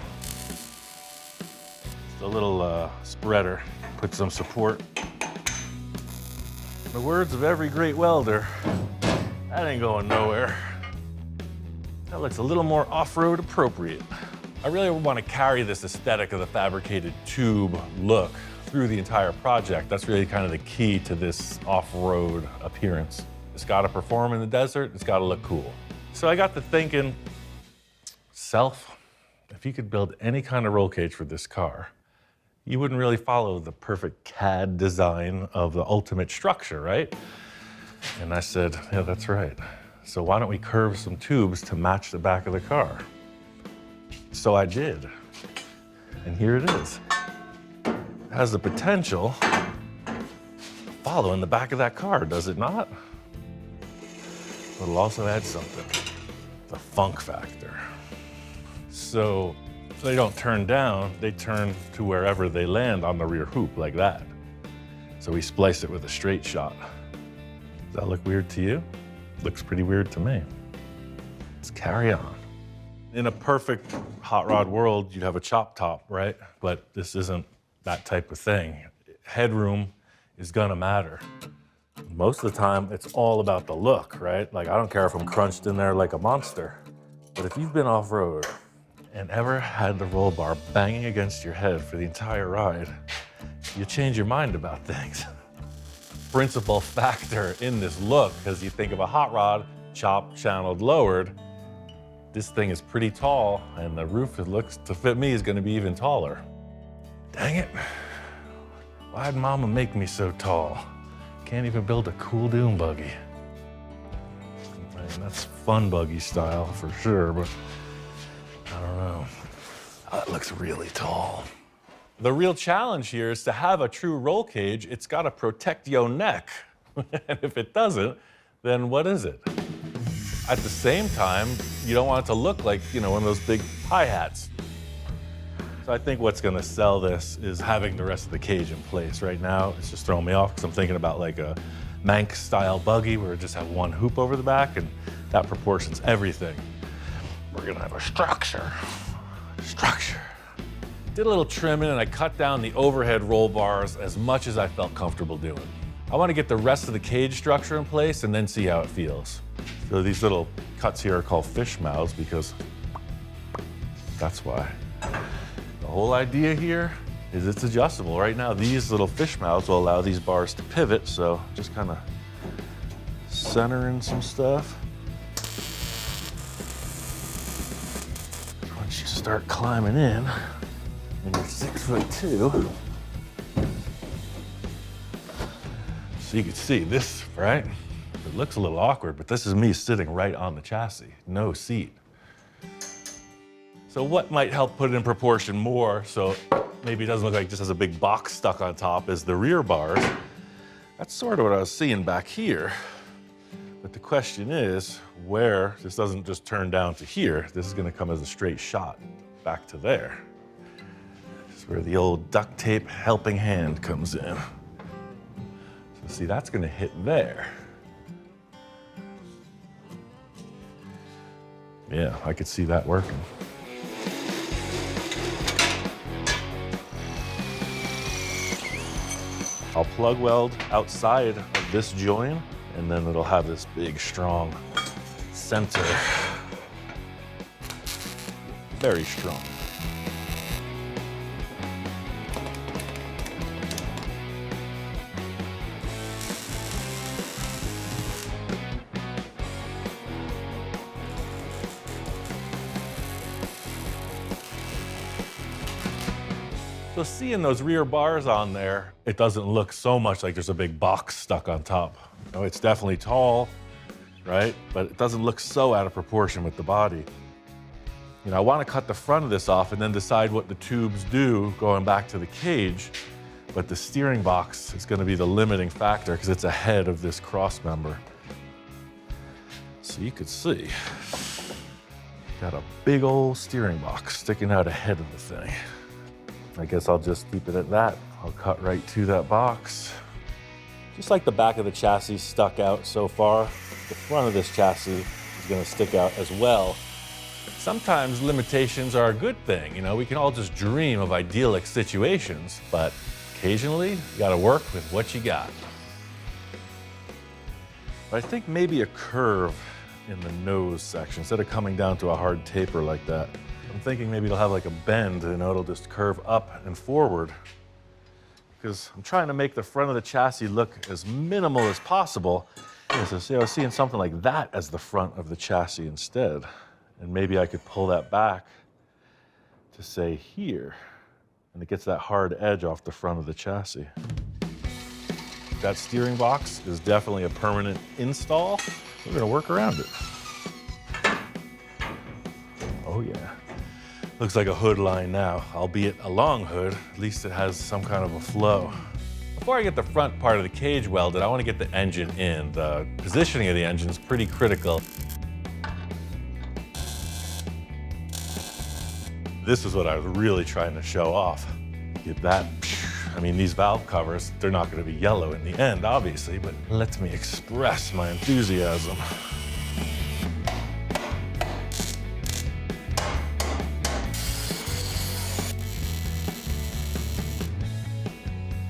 a little spreader, put some support. In the words of every great welder, that ain't going nowhere. That looks a little more off-road appropriate. I really want to carry this aesthetic of the fabricated tube look through the entire project. That's really kind of the key to this off-road appearance. It's got to perform in the desert, it's got to look cool. So I got to thinking, Self, if you could build any kind of roll cage for this car, you wouldn't really follow the perfect CAD design of the ultimate structure, right? And I said, yeah, that's right. So why don't we curve some tubes to match the back of the car? So I did, and here it is. It has the potential to follow in the back of that car, does it not? But it'll also add something, the funk factor. So they don't turn down, they turn to wherever they land on the rear hoop, like that. So we spliced it with a straight shot. Does that look weird to you? Looks pretty weird to me. Let's carry on. In a perfect hot rod world, you'd have a chop top, right? But this isn't that type of thing. Headroom is gonna matter. Most of the time, it's all about the look, right? Like, I don't care if I'm crunched in there like a monster. But if you've been off-road and ever had the roll bar banging against your head for the entire ride, you change your mind about things. Principal factor in this look, because you think of a hot rod, chopped, channeled, lowered. This thing is pretty tall, and the roof, it looks to fit me, is gonna be even taller. Dang it. Why'd Mama make me so tall? Can't even build a cool dune buggy. I mean, that's fun buggy style for sure, but I don't know. That looks really tall. The real challenge here is to have a true roll cage, it's gotta protect your neck. And if it doesn't, then what is it? At the same time, you don't want it to look like, you know, one of those big hi-hats. So I think what's gonna sell this is having the rest of the cage in place. Right now, it's just throwing me off because I'm thinking about like a Manx-style buggy where it just have one hoop over the back and that proportions everything. We're gonna have a structure. Did a little trimming and I cut down the overhead roll bars as much as I felt comfortable doing. I wanna get the rest of the cage structure in place and then see how it feels. So these little cuts here are called fish mouths because that's why. The whole idea here is it's adjustable. Right now, these little fish mouths will allow these bars to pivot, so just kind of centering some stuff. Once you start climbing in, and you're 6'2", so you can see this, right? It looks a little awkward, but this is me sitting right on the chassis, no seat. So what might help put it in proportion more, so maybe it doesn't look like it just has a big box stuck on top, is the rear bars. That's sort of what I was seeing back here. But the question is, where this doesn't just turn down to here, this is gonna come as a straight shot back to there. This is where the old duct tape helping hand comes in. So see, that's gonna hit there. Yeah, I could see that working. I'll plug weld outside of this join, and then it'll have this big, strong center. Very strong. So seeing those rear bars on there, it doesn't look so much like there's a big box stuck on top. You know, it's definitely tall, right? But it doesn't look so out of proportion with the body. You know, I want to cut the front of this off and then decide what the tubes do going back to the cage. But the steering box is going to be the limiting factor because it's ahead of this cross member. So you could see, got a big old steering box sticking out ahead of the thing. I guess I'll just keep it at that. I'll cut right to that box. Just like the back of the chassis stuck out so far, the front of this chassis is going to stick out as well. Sometimes limitations are a good thing. You know, we can all just dream of idyllic situations, but occasionally, you gotta work with what you got. But I think maybe a curve in the nose section, instead of coming down to a hard taper like that. I'm thinking maybe it'll have like a bend, you know, it'll just curve up and forward. Because I'm trying to make the front of the chassis look as minimal as possible. Yeah, so see, I was seeing something like that as the front of the chassis instead. And maybe I could pull that back to say here. And it gets that hard edge off the front of the chassis. That steering box is definitely a permanent install. We're gonna work around it. Oh yeah. Looks like a hood line now, albeit a long hood. At least it has some kind of a flow. Before I get the front part of the cage welded, I want to get the engine in. The positioning of the engine is pretty critical. This is what I was really trying to show off. Get that, I mean, these valve covers, they're not gonna be yellow in the end, obviously, but it lets me express my enthusiasm.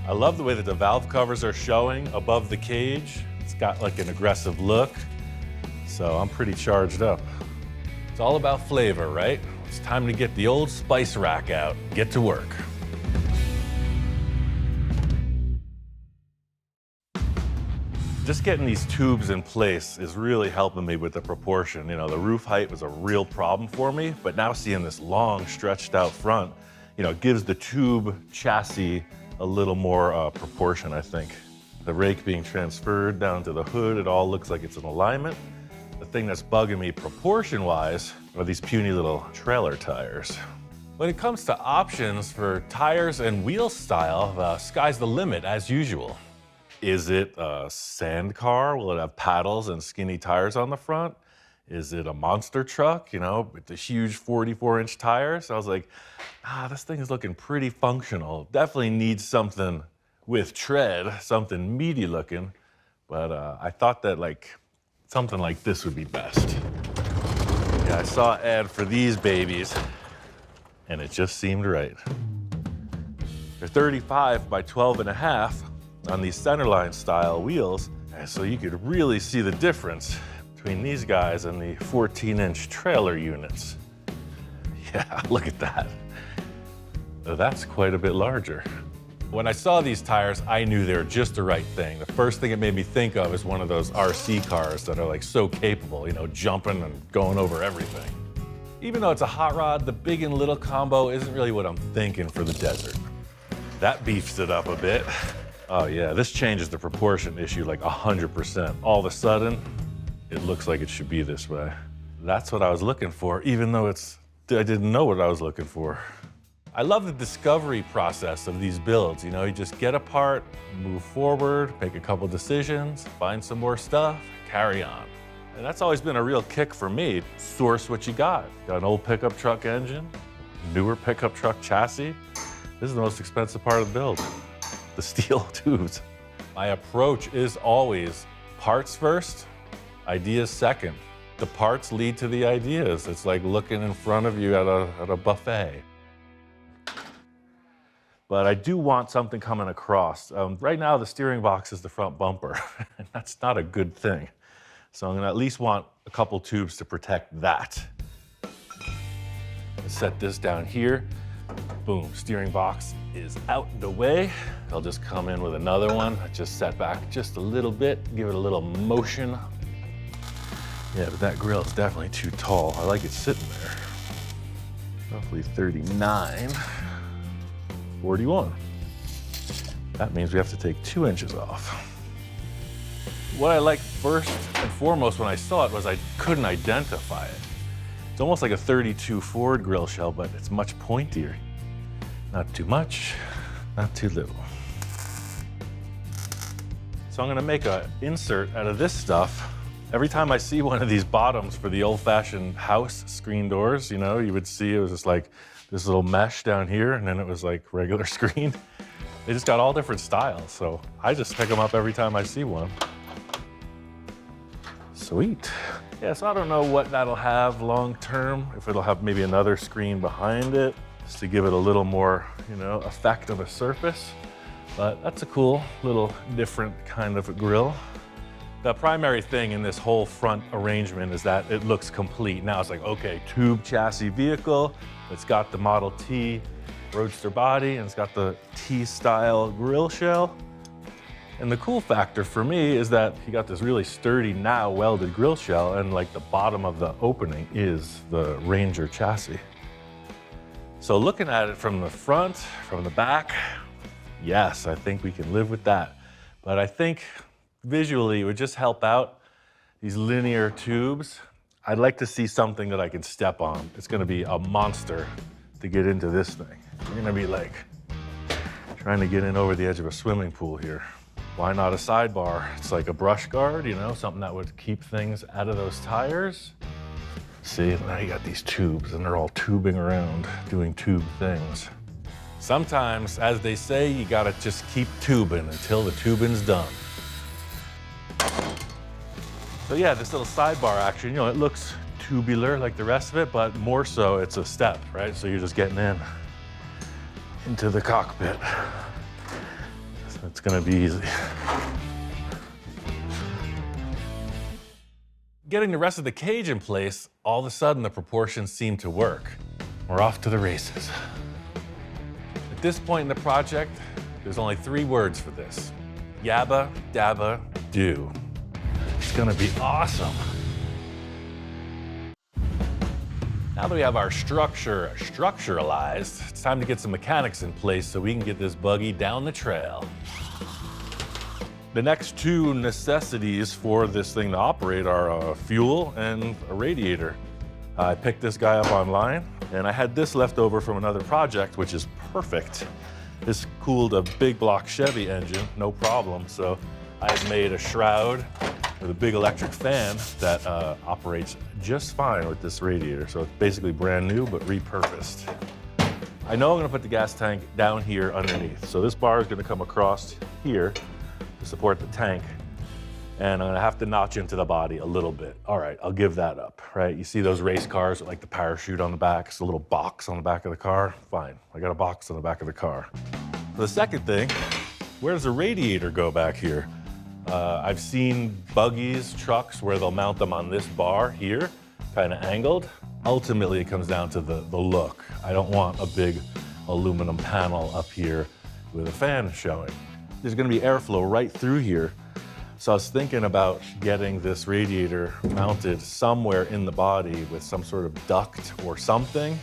I love the way that the valve covers are showing above the cage. It's got like an aggressive look, so I'm pretty charged up. It's all about flavor, right? It's time to get the old spice rack out, get to work. Just getting these tubes in place is really helping me with the proportion. You know, the roof height was a real problem for me, but now seeing this long stretched out front, you know, gives the tube chassis a little more proportion, I think. The rake being transferred down to the hood, it all looks like it's in alignment. The thing that's bugging me proportion-wise are these puny little trailer tires. When it comes to options for tires and wheel style, sky's the limit as usual. Is it a sand car? Will it have paddles and skinny tires on the front? Is it a monster truck, you know, with the huge 44-inch tires? I was like, this thing is looking pretty functional. Definitely needs something with tread, something meaty looking, but I thought that something like this would be best. Yeah, I saw an ad for these babies, and it just seemed right. They're 35 by 12.5 on these centerline style wheels, and so you could really see the difference between these guys and the 14-inch trailer units. Yeah, look at that. That's quite a bit larger. When I saw these tires, I knew they were just the right thing. The first thing it made me think of is one of those RC cars that are like so capable, you know, jumping and going over everything. Even though it's a hot rod, the big and little combo isn't really what I'm thinking for the desert. That beefs it up a bit. Oh yeah, this changes the proportion issue like 100%. All of a sudden, it looks like it should be this way. That's what I was looking for, even though I didn't know what I was looking for. I love the discovery process of these builds. You know, you just get apart, move forward, make a couple decisions, find some more stuff, carry on. And that's always been a real kick for me. Source what you got. Got an old pickup truck engine, newer pickup truck chassis. This is the most expensive part of the build, the steel tubes. My approach is always parts first, ideas second. The parts lead to the ideas. It's like looking in front of you at a buffet. But I do want something coming across. Right now, the steering box is the front bumper, and that's not a good thing. So I'm gonna at least want a couple tubes to protect that. Set this down here. Boom, steering box is out the way. I'll just come in with another one. I just set back just a little bit, give it a little motion. Yeah, but that grill is definitely too tall. I like it sitting there. Roughly 39. 41. That means we have to take 2 inches off. What I liked first and foremost when I saw it was I couldn't identify it. It's almost like a 32 Ford grill shell, but it's much pointier. Not too much, not too little. So I'm gonna make an insert out of this stuff. Every time I see one of these bottoms for the old-fashioned house screen doors, you know, you would see it was just like this little mesh down here, and then it was like regular screen. They just got all different styles, so I just pick them up every time I see one. Sweet. Yeah, so I don't know what that'll have long term, if it'll have maybe another screen behind it, just to give it a little more, you know, effect of a surface. But that's a cool little different kind of a grill. The primary thing in this whole front arrangement is that it looks complete. Now it's like, okay, tube chassis vehicle, it's got the Model T roadster body, and it's got the T-style grill shell. And the cool factor for me is that you got this really sturdy, now welded grill shell, and like the bottom of the opening is the Ranger chassis. So looking at it from the front, from the back, yes, I think we can live with that. But I think visually it would just help out these linear tubes. I'd like to see something that I can step on. It's gonna be a monster to get into this thing. You're gonna be like trying to get in over the edge of a swimming pool here. Why not a sidebar? It's like a brush guard, you know, something that would keep things out of those tires. See, now you got these tubes and they're all tubing around, doing tube things. Sometimes, as they say, you gotta just keep tubing until the tubing's done. So yeah, this little sidebar action, you know, it looks tubular like the rest of it, but more so it's a step, right? So you're just getting into the cockpit. So it's gonna be easy. Getting the rest of the cage in place, all of a sudden the proportions seem to work. We're off to the races. At this point in the project, there's only 3 words for this. Yabba dabba do. It's gonna be awesome. Now that we have our structure structuralized, it's time to get some mechanics in place so we can get this buggy down the trail. The next 2 necessities for this thing to operate are fuel and a radiator. I picked this guy up online, and I had this left over from another project, which is perfect. This cooled a big block Chevy engine, no problem. So I've made a shroud with a big electric fan that operates just fine with this radiator. So it's basically brand new, but repurposed. I know I'm gonna put the gas tank down here underneath. So this bar is gonna come across here to support the tank. And I'm gonna have to notch into the body a little bit. All right, I'll give that up, right? You see those race cars with like the parachute on the back, it's a little box on the back of the car? Fine, I got a box on the back of the car. The second thing, where does the radiator go back here? I've seen buggies, trucks, where they'll mount them on this bar here, kind of angled. Ultimately, it comes down to the look. I don't want a big aluminum panel up here with a fan showing. There's gonna be airflow right through here. So I was thinking about getting this radiator mounted somewhere in the body with some sort of duct or something.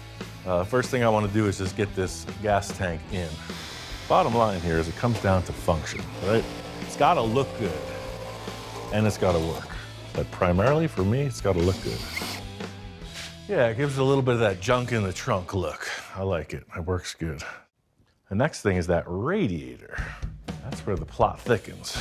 First thing I want to do is just get this gas tank in. Bottom line here is it comes down to function, right? It's got to look good and it's got to work. But primarily for me, it's got to look good. Yeah, it gives it a little bit of that junk in the trunk look. I like it. It works good. The next thing is that radiator. That's where the plot thickens.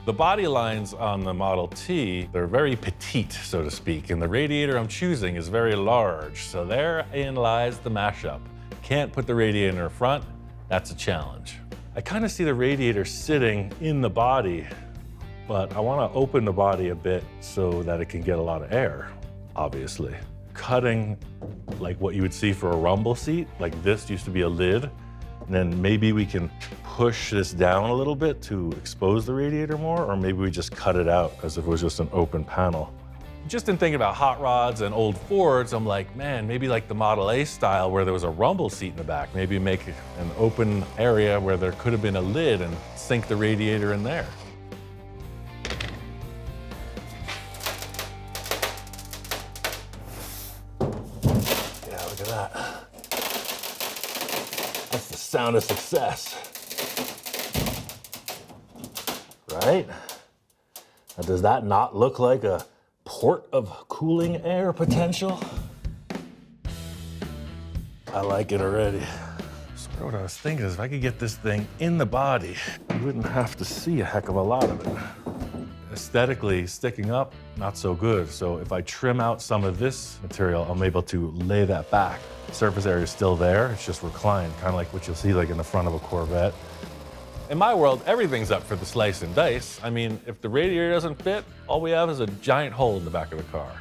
The body lines on the Model T, they're very petite, so to speak, and the radiator I'm choosing is very large, so therein lies the mashup. Can't put the radiator in front, that's a challenge. I kind of see the radiator sitting in the body, but I want to open the body a bit so that it can get a lot of air, obviously. Cutting like what you would see for a rumble seat, like this used to be a lid, and then maybe we can push this down a little bit to expose the radiator more, or maybe we just cut it out as if it was just an open panel. Just in thinking about hot rods and old Fords, I'm like, man, maybe like the Model A style where there was a rumble seat in the back, maybe make an open area where there could have been a lid and sink the radiator in there. Yeah, look at that. the sound of success. Right? Now, does that not look like a port of cooling air potential? I like it already. So what I was thinking is if I could get this thing in the body, you wouldn't have to see a heck of a lot of it. Aesthetically, sticking up, not so good. So if I trim out some of this material, I'm able to lay that back. The surface area is still there, it's just reclined, kind of like what you'll see like in the front of a Corvette. In my world, everything's up for the slice and dice. I mean, if the radiator doesn't fit, all we have is a giant hole in the back of the car.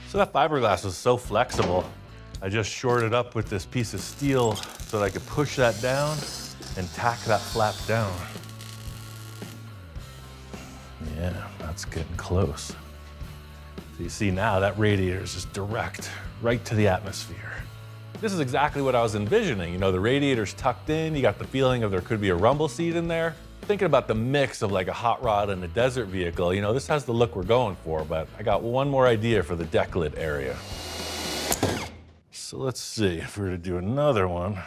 So that fiberglass was so flexible, I just shored it up with this piece of steel so that I could push that down and tack that flap down. Yeah, that's getting close. So you see now that radiator is just direct, right to the atmosphere. This is exactly what I was envisioning. You know, the radiator's tucked in, you got the feeling of there could be a rumble seat in there. Thinking about the mix of like a hot rod and a desert vehicle, you know, this has the look we're going for, but I got one more idea for the deck lid area. So let's see if we were to do another one,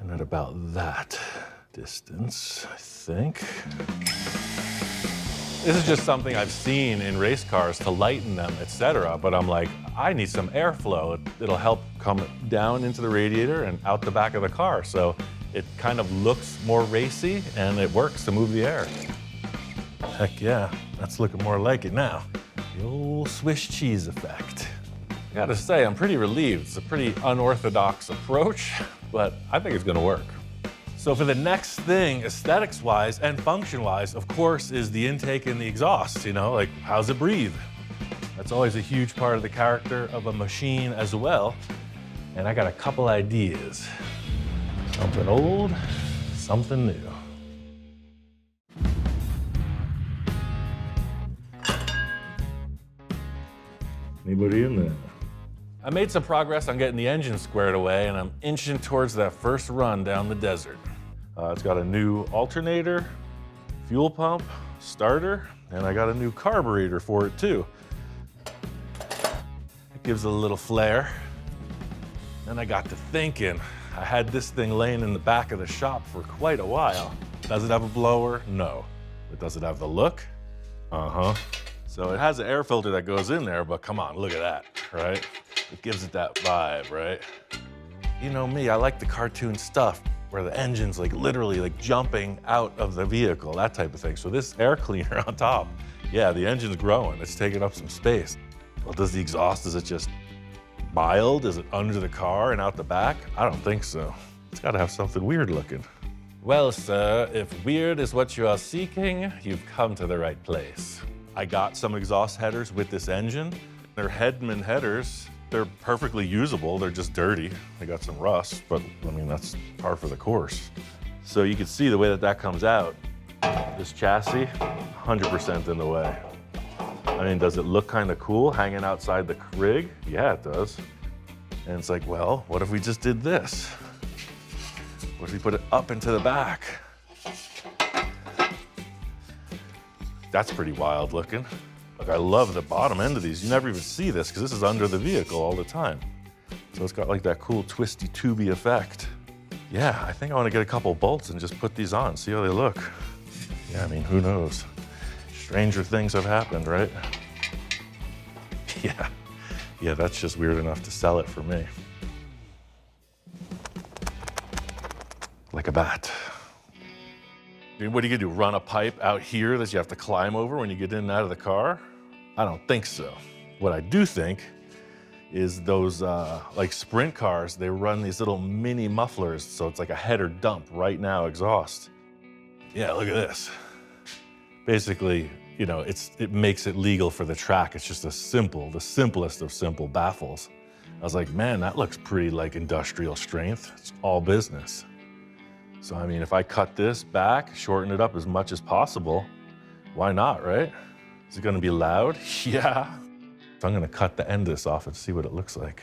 and at about that distance, I think. This is just something I've seen in race cars to lighten them, etc. But I'm like, I need some airflow. It'll help come down into the radiator and out the back of the car. So it kind of looks more racy and it works to move the air. Heck yeah, that's looking more like it now. The old Swiss cheese effect. I gotta say, I'm pretty relieved. It's a pretty unorthodox approach, but I think it's gonna work. So for the next thing, aesthetics-wise and function-wise, of course, is the intake and the exhaust, you know, like how's it breathe? That's always a huge part of the character of a machine as well. And I got a couple ideas. Something old, something new. Anybody in there? I made some progress on getting the engine squared away, and I'm inching towards that first run down the desert. It's got a new alternator, fuel pump, starter, and I got a new carburetor for it too. It gives it a little flair. Then I got to thinking, I had this thing laying in the back of the shop for quite a while. Does it have a blower? No. But does it have the look? Uh-huh. So it has an air filter that goes in there, but come on, look at that, right? It gives it that vibe, right? You know me, I like the cartoon stuff where the engine's like literally like jumping out of the vehicle, that type of thing. So this air cleaner on top, yeah, the engine's growing, it's taking up some space. Well, does the exhaust, is it just mild? Is it under the car and out the back? I don't think so. It's gotta have something weird looking. Well, sir, if weird is what you are seeking, you've come to the right place. I got some exhaust headers with this engine. They're Hedman headers. They're perfectly usable, they're just dirty. They got some rust, but I mean, that's par for the course. So you can see the way that that comes out. This chassis, 100% in the way. I mean, does it look kind of cool hanging outside the rig? Yeah, it does. And it's like, well, what if we just did this? What if we put it up into the back? That's pretty wild looking. Look, I love the bottom end of these. You never even see this because this is under the vehicle all the time. So it's got like that cool twisty tubey effect. Yeah, I think I want to get a couple bolts and just put these on, see how they look. Yeah, I mean, who knows? Stranger things have happened, right? Yeah, that's just weird enough to sell it for me. Like a bat. I mean, what are you gonna do, run a pipe out here that you have to climb over when you get in and out of the car? I don't think so. What I do think is those like sprint cars, they run these little mini mufflers, so it's like a header dump right now exhaust. Yeah, look at this. Basically, you know, it makes it legal for the track. It's just the simplest of simple baffles. I was like, man, that looks pretty like industrial strength. It's all business. So, I mean, if I cut this back, shorten it up as much as possible, why not, right? Is it gonna be loud? Yeah. So I'm gonna cut the end of this off and see what it looks like.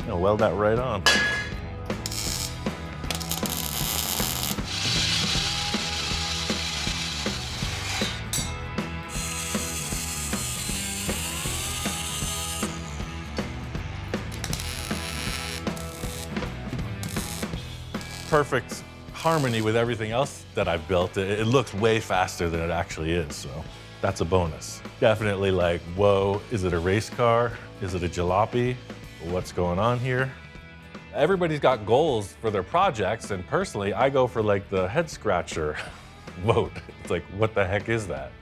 I'll weld that right on. perfect harmony with everything else that I've built. It looks way faster than it actually is, so that's a bonus. Definitely like, whoa, is it a race car? Is it a jalopy? What's going on here? Everybody's got goals for their projects, and personally, I go for like the head scratcher vote. It's like, what the heck is that?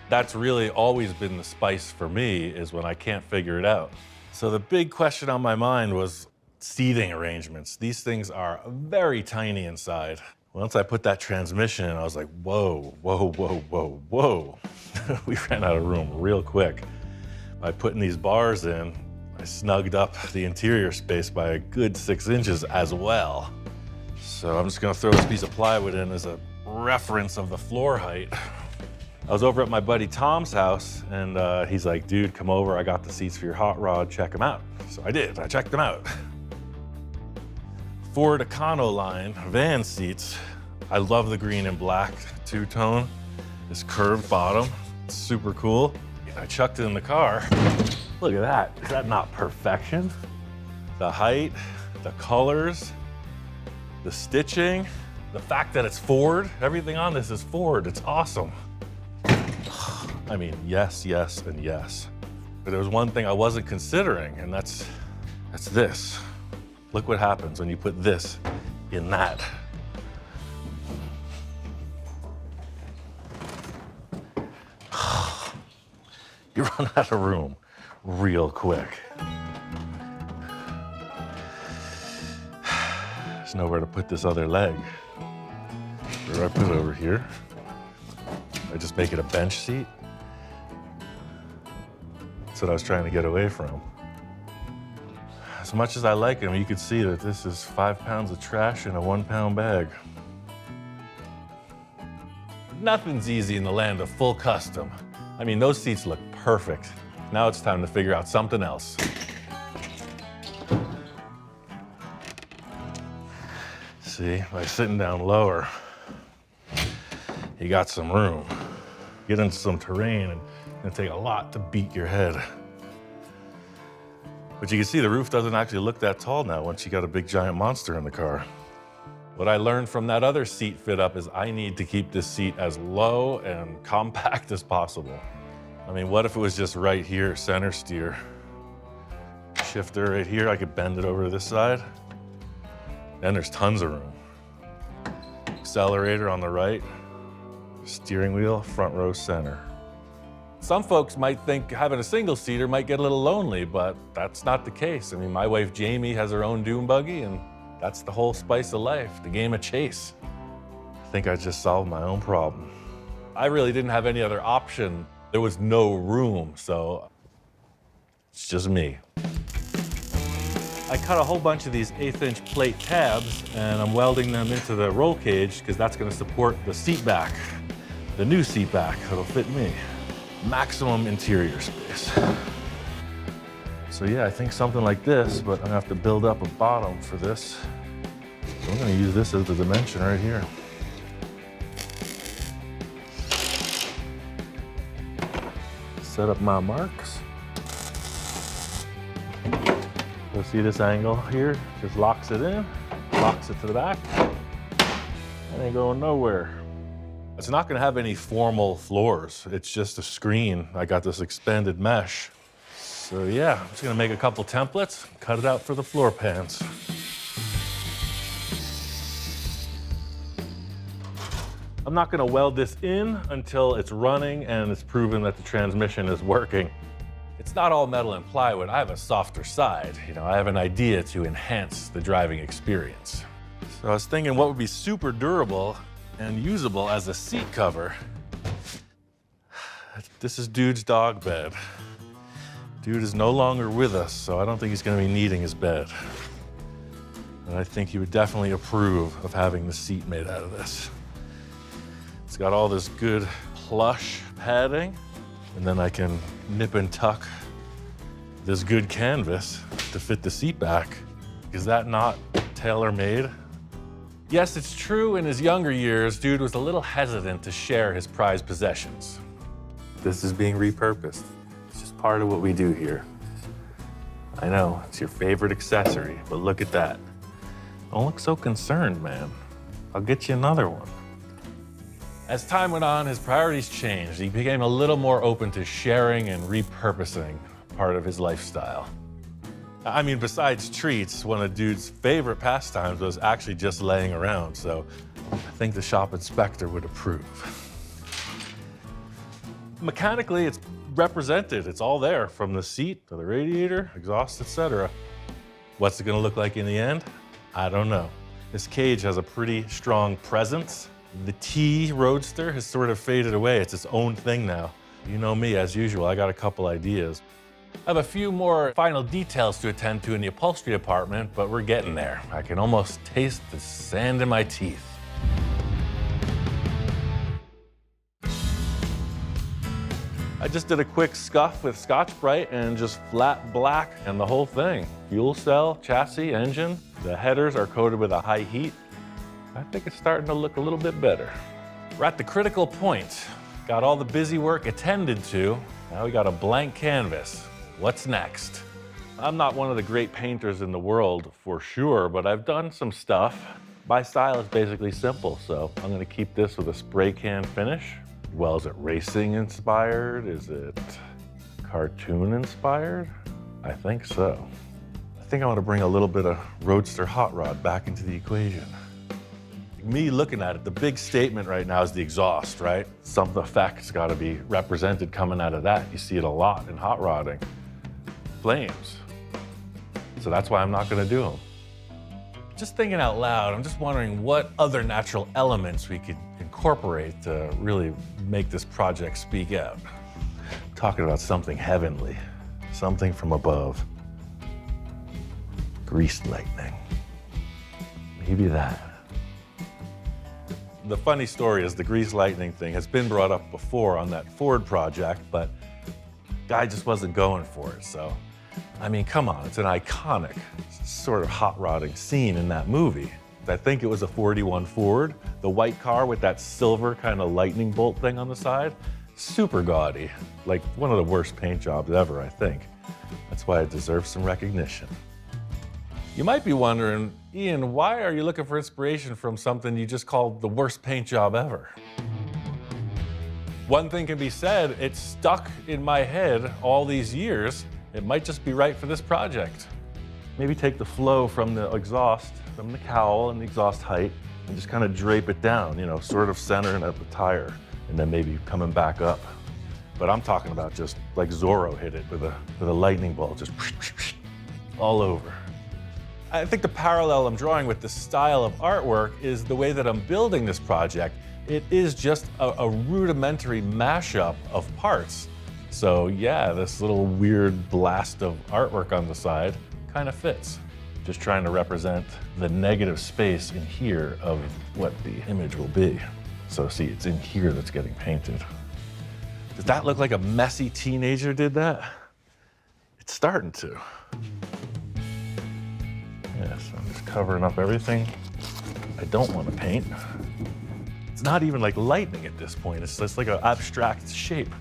That's really always been the spice for me, is when I can't figure it out. So the big question on my mind was seating arrangements. These things are very tiny inside. Once I put that transmission in, I was like, whoa, whoa, whoa, whoa, whoa. We ran out of room real quick. By putting these bars in, I snugged up the interior space by a good 6 inches as well. So I'm just gonna throw this piece of plywood in as a reference of the floor height. I was over at my buddy Tom's house, and he's like, dude, come over, I got the seats for your hot rod, check them out. So I did, I checked them out. Ford Econoline van seats. I love the green and black two-tone. This curved bottom, it's super cool. I chucked it in the car. Look at that, is that not perfection? The height, the colors, the stitching, the fact that it's Ford, everything on this is Ford, it's awesome. I mean, yes, yes, and yes. But there was one thing I wasn't considering, and that's this. Look what happens when you put this in that. You run out of room real quick. There's nowhere to put this other leg. Where do I put it over here? I just make it a bench seat. That's what I was trying to get away from. As much as I like them, you could see that this is 5 pounds of trash in a 1 pound bag. Nothing's easy in the land of full custom. I mean, those seats look perfect. Now it's time to figure out something else. See, by sitting down lower, you got some room. Get into some terrain, and it'll take a lot to beat your head. But you can see the roof doesn't actually look that tall now once you got a big giant monster in the car. What I learned from that other seat fit up is I need to keep this seat as low and compact as possible. I mean, what if it was just right here, center steer? Shifter right here, I could bend it over to this side. Then there's tons of room. Accelerator on the right, steering wheel, front row center. Some folks might think having a single seater might get a little lonely, but that's not the case. I mean, my wife Jamie has her own dune buggy, and that's the whole spice of life, the game of chase. I think I just solved my own problem. I really didn't have any other option. There was no room, so it's just me. I cut a whole bunch of these 1/8 inch plate tabs, and I'm welding them into the roll cage because that's going to support the seat back, the new seat back that'll fit me. Maximum interior space. So yeah, I think something like this, but I'm gonna have to build up a bottom for this. So I'm gonna use this as the dimension right here. Set up my marks. So see this angle here? Just locks it in, locks it to the back. It ain't going nowhere. It's not gonna have any formal floors. It's just a screen. I got this expanded mesh. So yeah, I'm just gonna make a couple templates, cut it out for the floor pans. I'm not gonna weld this in until it's running and it's proven that the transmission is working. It's not all metal and plywood. I have a softer side. You know, I have an idea to enhance the driving experience. So I was thinking what would be super durable and usable as a seat cover. This is Dude's dog bed. Dude is no longer with us, so I don't think he's gonna be needing his bed. And I think he would definitely approve of having the seat made out of this. It's got all this good plush padding, and then I can nip and tuck this good canvas to fit the seat back. Is that not tailor-made? Yes, it's true in his younger years, Dude was a little hesitant to share his prized possessions. This is being repurposed. It's just part of what we do here. I know, it's your favorite accessory, but look at that. Don't look so concerned, man. I'll get you another one. As time went on, his priorities changed. He became a little more open to sharing and repurposing part of his lifestyle. I mean, besides treats, one of dude's favorite pastimes was actually just laying around, so I think the shop inspector would approve. Mechanically, it's represented. It's all there, from the seat to the radiator, exhaust, etc. What's it gonna look like in the end? I don't know. This cage has a pretty strong presence. The T Roadster has sort of faded away. It's its own thing now. You know me, as usual, I got a couple ideas. I have a few more final details to attend to in the upholstery department, but we're getting there. I can almost taste the sand in my teeth. I just did a quick scuff with Scotch-Brite and just flat black and the whole thing. Fuel cell, chassis, engine. The headers are coated with a high heat. I think it's starting to look a little bit better. We're at the critical point. Got all the busy work attended to. Now we got a blank canvas. What's next? I'm not one of the great painters in the world for sure, but I've done some stuff. My style is basically simple, so I'm gonna keep this with a spray can finish. Well, is it racing inspired? Is it cartoon inspired? I think so. I think I want to bring a little bit of Roadster hot rod back into the equation. Me looking at it, the big statement right now is the exhaust, right? Some effect's got to be represented coming out of that. You see it a lot in hot rodding. Flames. So that's why I'm not going to do them. Just thinking out loud, I'm just wondering what other natural elements we could incorporate to really make this project speak out. I'm talking about something heavenly, something from above. Greased lightning. Maybe that. The funny story is the greased lightning thing has been brought up before on that Ford project, but guy just wasn't going for it. So, I mean, come on, it's an iconic sort of hot rodding scene in that movie. I think it was a 41 Ford, the white car with that silver kind of lightning bolt thing on the side. Super gaudy, like one of the worst paint jobs ever, I think. That's why it deserves some recognition. You might be wondering, Ian, why are you looking for inspiration from something you just called the worst paint job ever? One thing can be said, it's stuck in my head all these years. It might just be right for this project. Maybe take the flow from the exhaust, from the cowl and the exhaust height, and just kind of drape it down, you know, sort of centering at the tire, and then maybe coming back up. But I'm talking about just like Zorro hit it with a lightning bolt, just all over. I think the parallel I'm drawing with this style of artwork is the way that I'm building this project. It is just a rudimentary mashup of parts. So yeah, this little weird blast of artwork on the side kind of fits. Just trying to represent the negative space in here of what the image will be. So see, it's in here that's getting painted. Does that look like a messy teenager did that? It's starting to. Yes, I'm just covering up everything I don't want to paint. It's not even like lightning at this point. It's just like an abstract shape.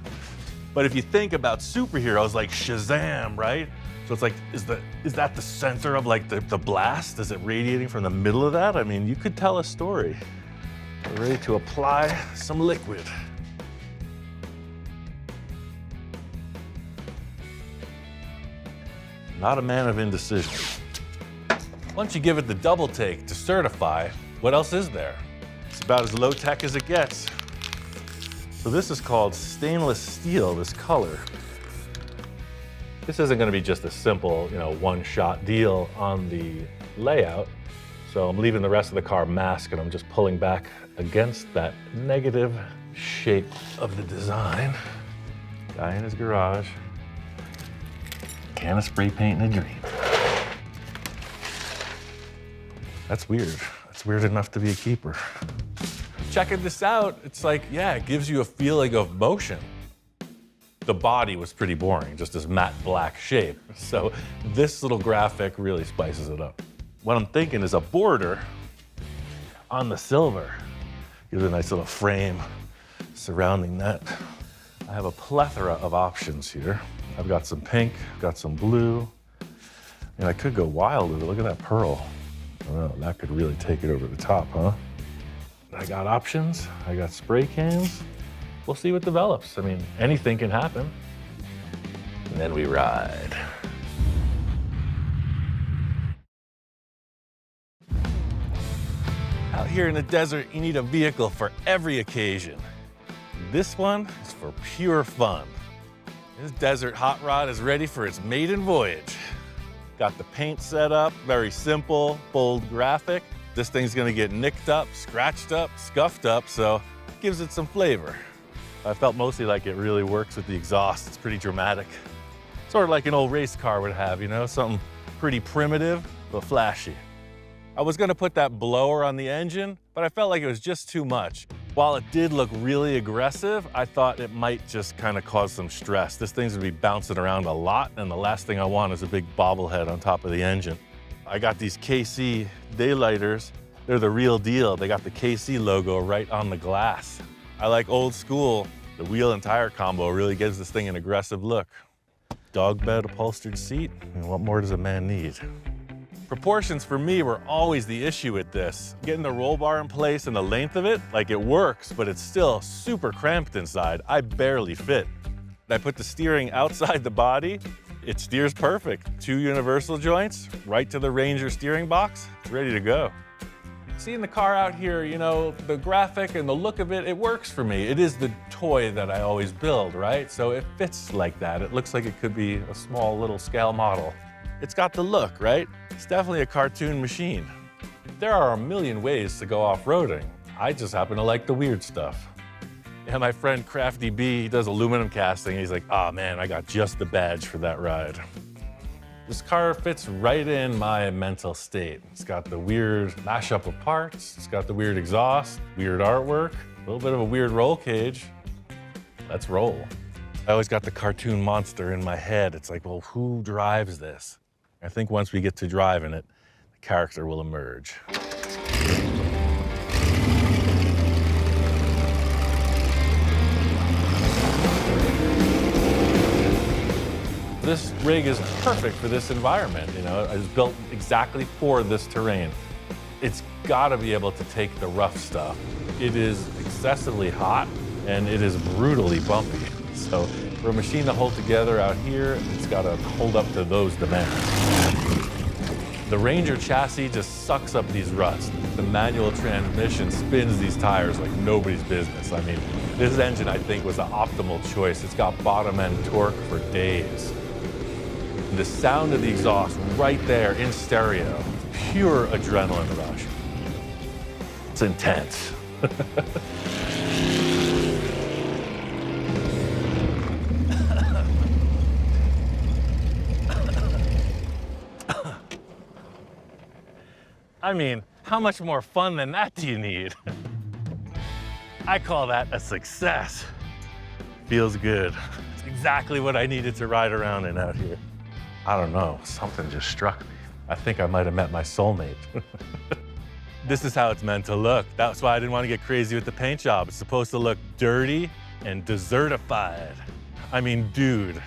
But if you think about superheroes like Shazam, right? So it's like, is that the center of like the blast? Is it radiating from the middle of that? I mean, you could tell a story. We're ready to apply some liquid. Not a man of indecision. Once you give it the double take to certify, what else is there? It's about as low tech as it gets. So this is called stainless steel, this color. This isn't gonna be just a simple, one-shot deal on the layout. So I'm leaving the rest of the car masked and I'm just pulling back against that negative shape of the design. Guy in his garage. Can of spray paint and a dream. That's weird. That's weird enough to be a keeper. Checking this out, it's like, yeah, it gives you a feeling of motion. The body was pretty boring, just this matte black shape. So this little graphic really spices it up. What I'm thinking is a border on the silver. Gives it a nice little frame surrounding that. I have a plethora of options here. I've got some pink, got some blue, and I could go wild with it. Look at that pearl. I don't know, that could really take it over the top, huh? I got options, I got spray cans. We'll see what develops. I mean, anything can happen. And then we ride. Out here in the desert, you need a vehicle for every occasion. This one is for pure fun. This desert hot rod is ready for its maiden voyage. Got the paint set up, very simple, bold graphic. This thing's gonna get nicked up, scratched up, scuffed up, so it gives it some flavor. I felt mostly like it really works with the exhaust. It's pretty dramatic. Sort of like an old race car would have, you know, something pretty primitive, but flashy. I was gonna put that blower on the engine, but I felt like it was just too much. While it did look really aggressive, I thought it might just kind of cause some stress. This thing's gonna be bouncing around a lot, and the last thing I want is a big bobblehead on top of the engine. I got these KC daylighters. They're the real deal. They got the KC logo right on the glass. I like old school. The wheel and tire combo really gives this thing an aggressive look. Dog bed upholstered seat. I mean, what more does a man need? Proportions for me were always the issue with this. Getting the roll bar in place and the length of it, like it works, but it's still super cramped inside. I barely fit. I put the steering outside the body. It steers perfect. 2 universal joints, right to the Ranger steering box. It's ready to go. Seeing the car out here, you know, the graphic and the look of it, it works for me. It is the toy that I always build, right? So it fits like that. It looks like it could be a small little scale model. It's got the look, right? It's definitely a cartoon machine. There are a million ways to go off-roading. I just happen to like the weird stuff. Yeah, my friend Crafty B, he does aluminum casting. He's like, oh man, I got just the badge for that ride. This car fits right in my mental state. It's got the weird mashup of parts. It's got the weird exhaust, weird artwork, a little bit of a weird roll cage. Let's roll. I always got the cartoon monster in my head. It's like, well, who drives this? I think once we get to driving it, the character will emerge. This rig is perfect for this environment. You know, it was built exactly for this terrain. It's gotta be able to take the rough stuff. It is excessively hot and it is brutally bumpy. So for a machine to hold together out here, it's gotta hold up to those demands. The Ranger chassis just sucks up these ruts. The manual transmission spins these tires like nobody's business. I mean, this engine, I think, was the optimal choice. It's got bottom end torque for days. The sound of the exhaust right there in stereo, pure adrenaline rush. It's intense. I mean, how much more fun than that do you need? I call that a success. Feels good. It's exactly what I needed to ride around in out here. I don't know, something just struck me. I think I might have met my soulmate. This is how it's meant to look. That's why I didn't want to get crazy with the paint job. It's supposed to look dirty and desertified. I mean, dude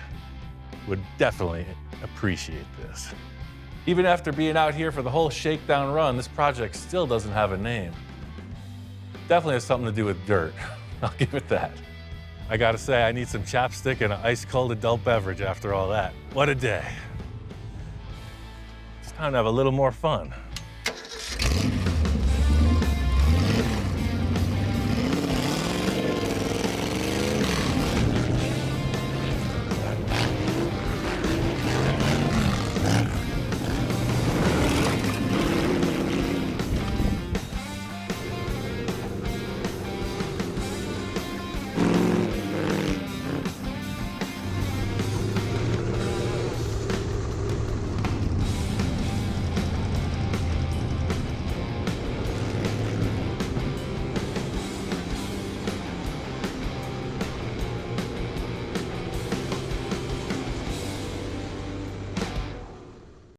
would definitely appreciate this. Even after being out here for the whole shakedown run, this project still doesn't have a name. Definitely has something to do with dirt. I'll give it that. I gotta say, I need some chapstick and an ice-cold adult beverage after all that. What a day. It's time to have a little more fun.